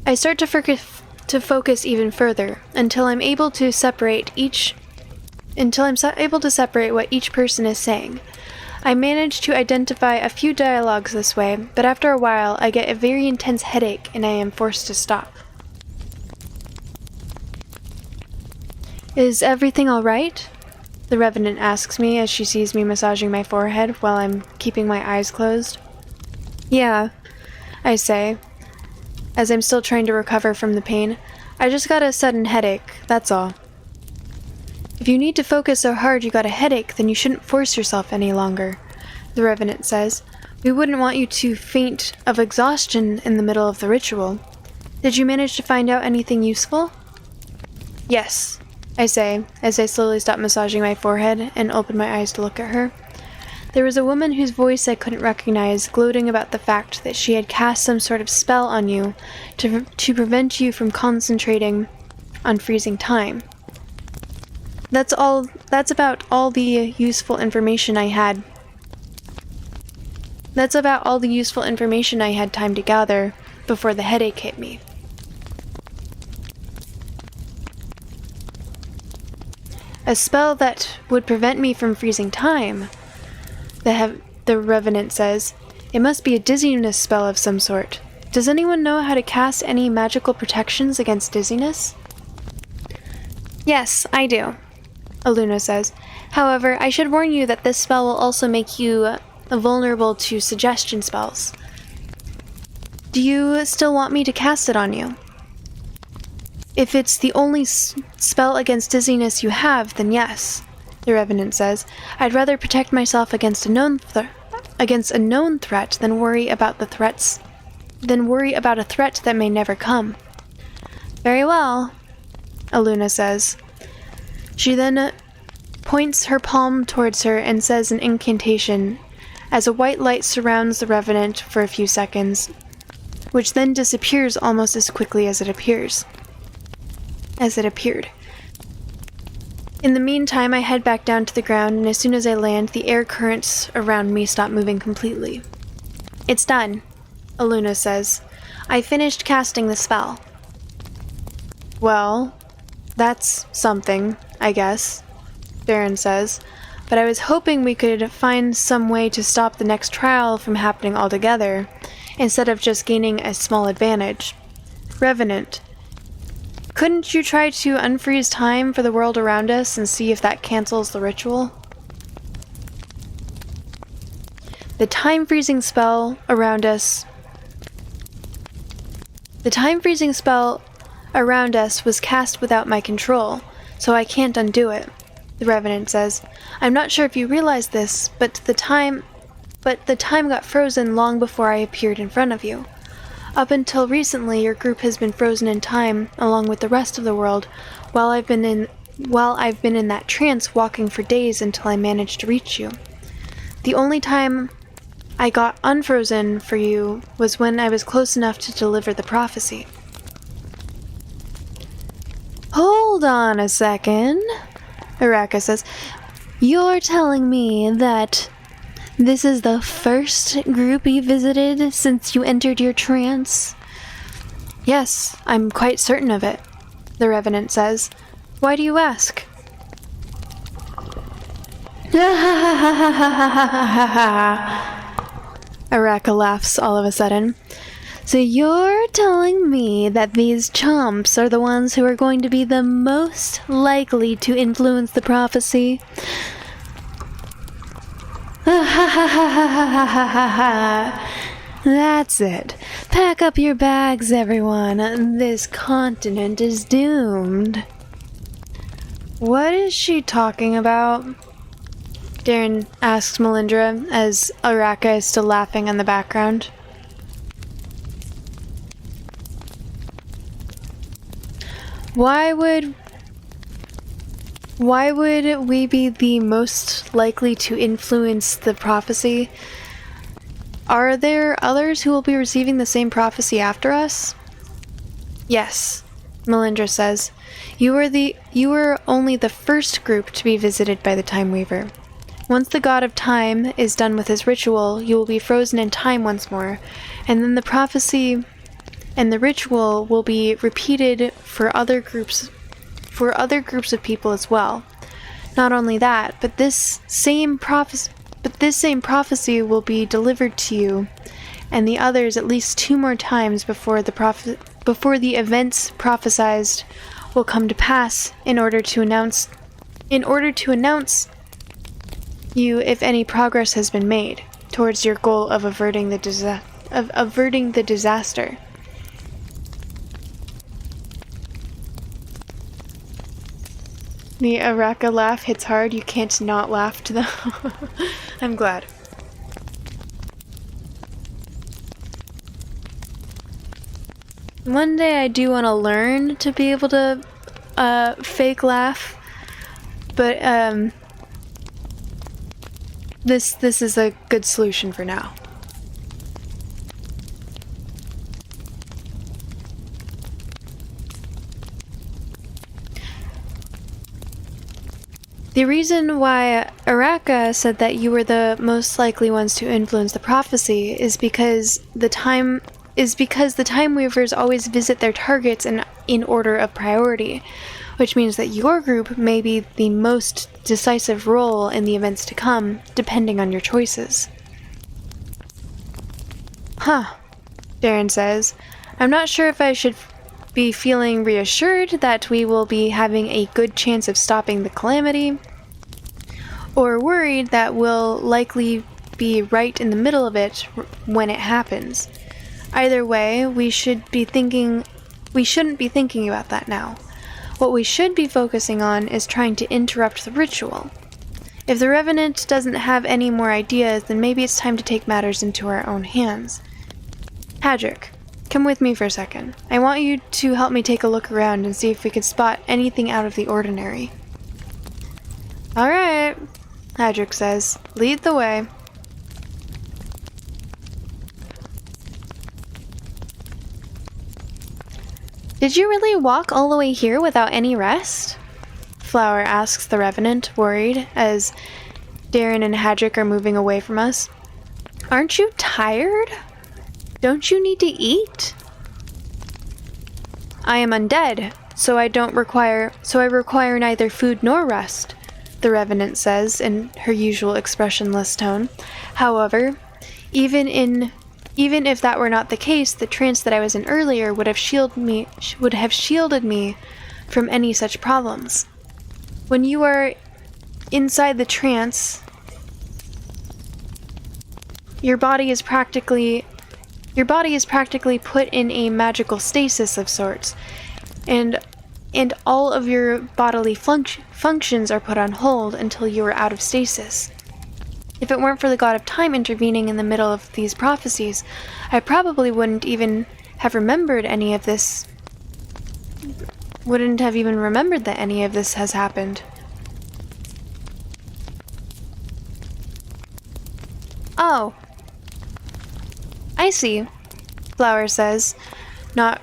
I start to focus even further until I'm able to separate what each person is saying. I manage to identify a few dialogues this way, but after a while I get a very intense headache and I am forced to stop. Is everything alright? The Revenant asks me as she sees me massaging my forehead while I'm keeping my eyes closed. Yeah, I say, as I'm still trying to recover from the pain. I just got a sudden headache, that's all. If you need to focus so hard you got a headache, then you shouldn't force yourself any longer, the Revenant says. We wouldn't want you to faint of exhaustion in the middle of the ritual. Did you manage to find out anything useful? Yes, I say, as I slowly stop massaging my forehead and open my eyes to look at her. There was a woman whose voice I couldn't recognize, gloating about the fact that she had cast some sort of spell on you to prevent you from concentrating on freezing time. That's about all the useful information I had. That's about all the useful information I had time to gather before the headache hit me. A spell that would prevent me from freezing time, the Revenant says. It must be a dizziness spell of some sort. Does anyone know how to cast any magical protections against dizziness? Yes, I do, Aluna says. However, I should warn you that this spell will also make you vulnerable to suggestion spells. Do you still want me to cast it on you? If it's the only spell against dizziness you have, then yes, the Revenant says. I'd rather protect myself against a known threat than worry about a threat that may never come. Very well, Aluna says. She then points her palm towards her and says an incantation as a white light surrounds the Revenant for a few seconds, which then disappears almost as quickly as it appeared. In the meantime, I head back down to the ground, and as soon as I land, the air currents around me stop moving completely. It's done, Aluna says. I finished casting the spell. Well, that's something, I guess, Baron says, but I was hoping we could find some way to stop the next trial from happening altogether, instead of just gaining a small advantage. Revenant, Couldn't you try to unfreeze time for the world around us and see if that cancels the ritual? The time freezing spell around us was cast without my control, so I can't undo it, the Revenant says. I'm not sure if you realize this, but the time got frozen long before I appeared in front of you. Up until recently, your group has been frozen in time along with the rest of the world, while I've been in that trance walking for days until I managed to reach you. The only time I got unfrozen for you was when I was close enough to deliver the prophecy. Hold on a second, Araka says. You're telling me that this is the first group you visited since you entered your trance? Yes, I'm quite certain of it, the Revenant says. Why do you ask? Araka laughs all of a sudden. So you're telling me that these chumps are the ones who are going to be the most likely to influence the prophecy? That's it. Pack up your bags, everyone. This continent is doomed. What is she talking about? Darren asks Melindra as Araka is still laughing in the background. Why would we be the most likely to influence the prophecy? Are there others who will be receiving the same prophecy after us? Yes, Melindra says. You were only the first group to be visited by the Time Weaver. Once the God of Time is done with his ritual, you will be frozen in time once more, and then the prophecy and the ritual will be repeated for other groups of people as well. Not only that, but this same prophecy will be delivered to you and the others at least 2 more times before the events prophesized will come to pass in order to announce you if any progress has been made towards your goal of averting the disaster. The Araka laugh hits hard. You can't not laugh to them. I'm glad. One day I do want to learn to be able to fake laugh, but this is a good solution for now. The reason why Araka said that you were the most likely ones to influence the prophecy is because the Time Weavers always visit their targets in order of priority, which means that your group may be the most decisive role in the events to come, depending on your choices. Huh, Darren says. I'm not sure if I should be feeling reassured that we will be having a good chance of stopping the calamity, or worried that we'll likely be right in the middle of it when it happens. Either way, we shouldn't be thinking about that now. What we should be focusing on is trying to interrupt the ritual. If the Revenant doesn't have any more ideas, then maybe it's time to take matters into our own hands. Hadrick, come with me for a second. I want you to help me take a look around and see if we can spot anything out of the ordinary. Alright, Hadrick says. Lead the way. Did you really walk all the way here without any rest? Flower asks the Revenant, worried, as Darren and Hadrick are moving away from us. Aren't you tired? Don't you need to eat? I am undead, so I require neither food nor rest, the Revenant says in her usual expressionless tone. However, even in Even if that were not the case, the trance that I was in earlier would have shielded me from any such problems. When you are inside the trance, your body is practically put in a magical stasis of sorts, and all of your bodily functions are put on hold until you are out of stasis. If it weren't for the god of time intervening in the middle of these prophecies, I probably wouldn't even have remembered any of this. Wouldn't have even remembered that any of this has happened. Oh. I see, Flower says, not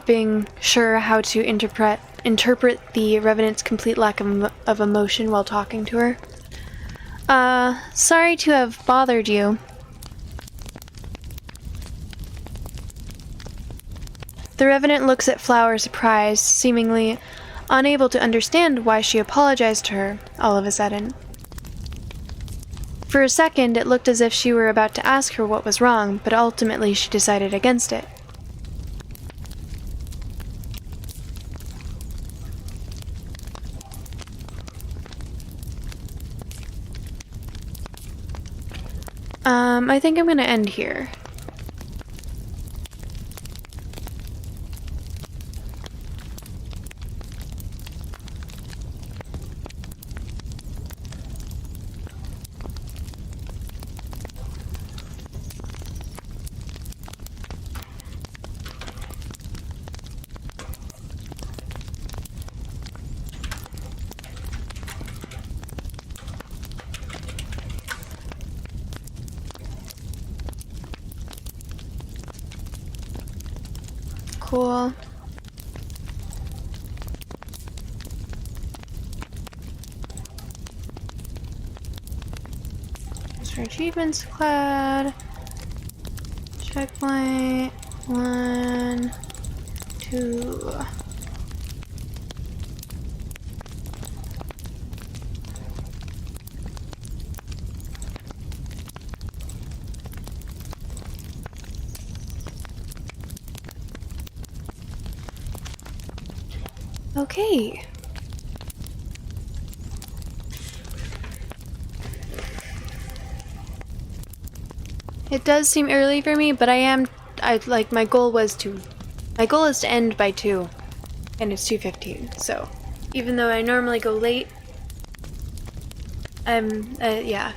being sure how to interpret the Revenant's complete lack of emotion while talking to her. Sorry to have bothered you. The Revenant looks at Flower surprised, seemingly unable to understand why she apologized to her all of a sudden. For a second, it looked as if she were about to ask her what was wrong, but ultimately she decided against it. I think I'm gonna end here. Cool. For achievements, cloud. Checkpoint. 1, 2. Okay. It does seem early for me, but my goal is to end by 2, and it's 2:15. So, even though I normally go late, yeah.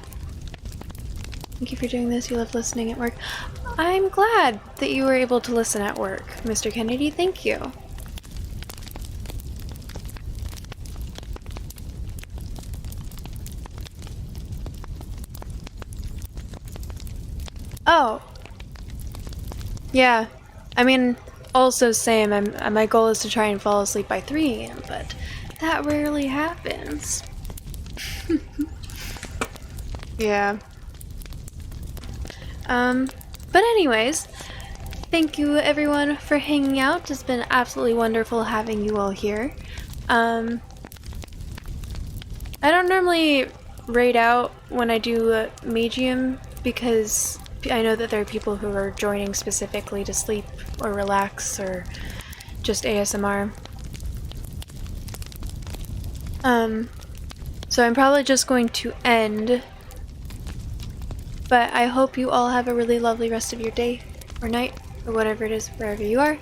Thank you for doing this. You love listening at work. I'm glad that you were able to listen at work, Mr. Kennedy. Thank you. Oh. Yeah. I mean, also same. My goal is to try and fall asleep by 3 a.m., but that rarely happens. Yeah. But anyways, thank you everyone for hanging out. It's been absolutely wonderful having you all here. I don't normally raid out when I do Magium because I know that there are people who are joining specifically to sleep or relax or just ASMR. So I'm probably just going to end, but I hope you all have a really lovely rest of your day or night or whatever it is wherever you are.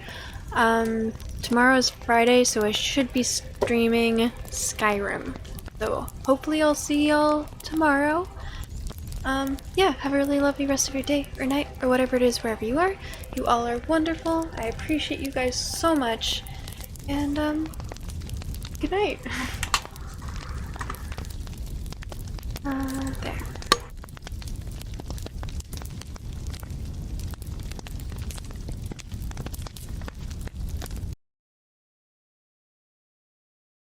Tomorrow's Friday, so I should be streaming Skyrim. So hopefully I'll see y'all tomorrow. Yeah, have a really lovely rest of your day or night or whatever it is wherever you are. You all are wonderful. I appreciate you guys so much. And, good night. There.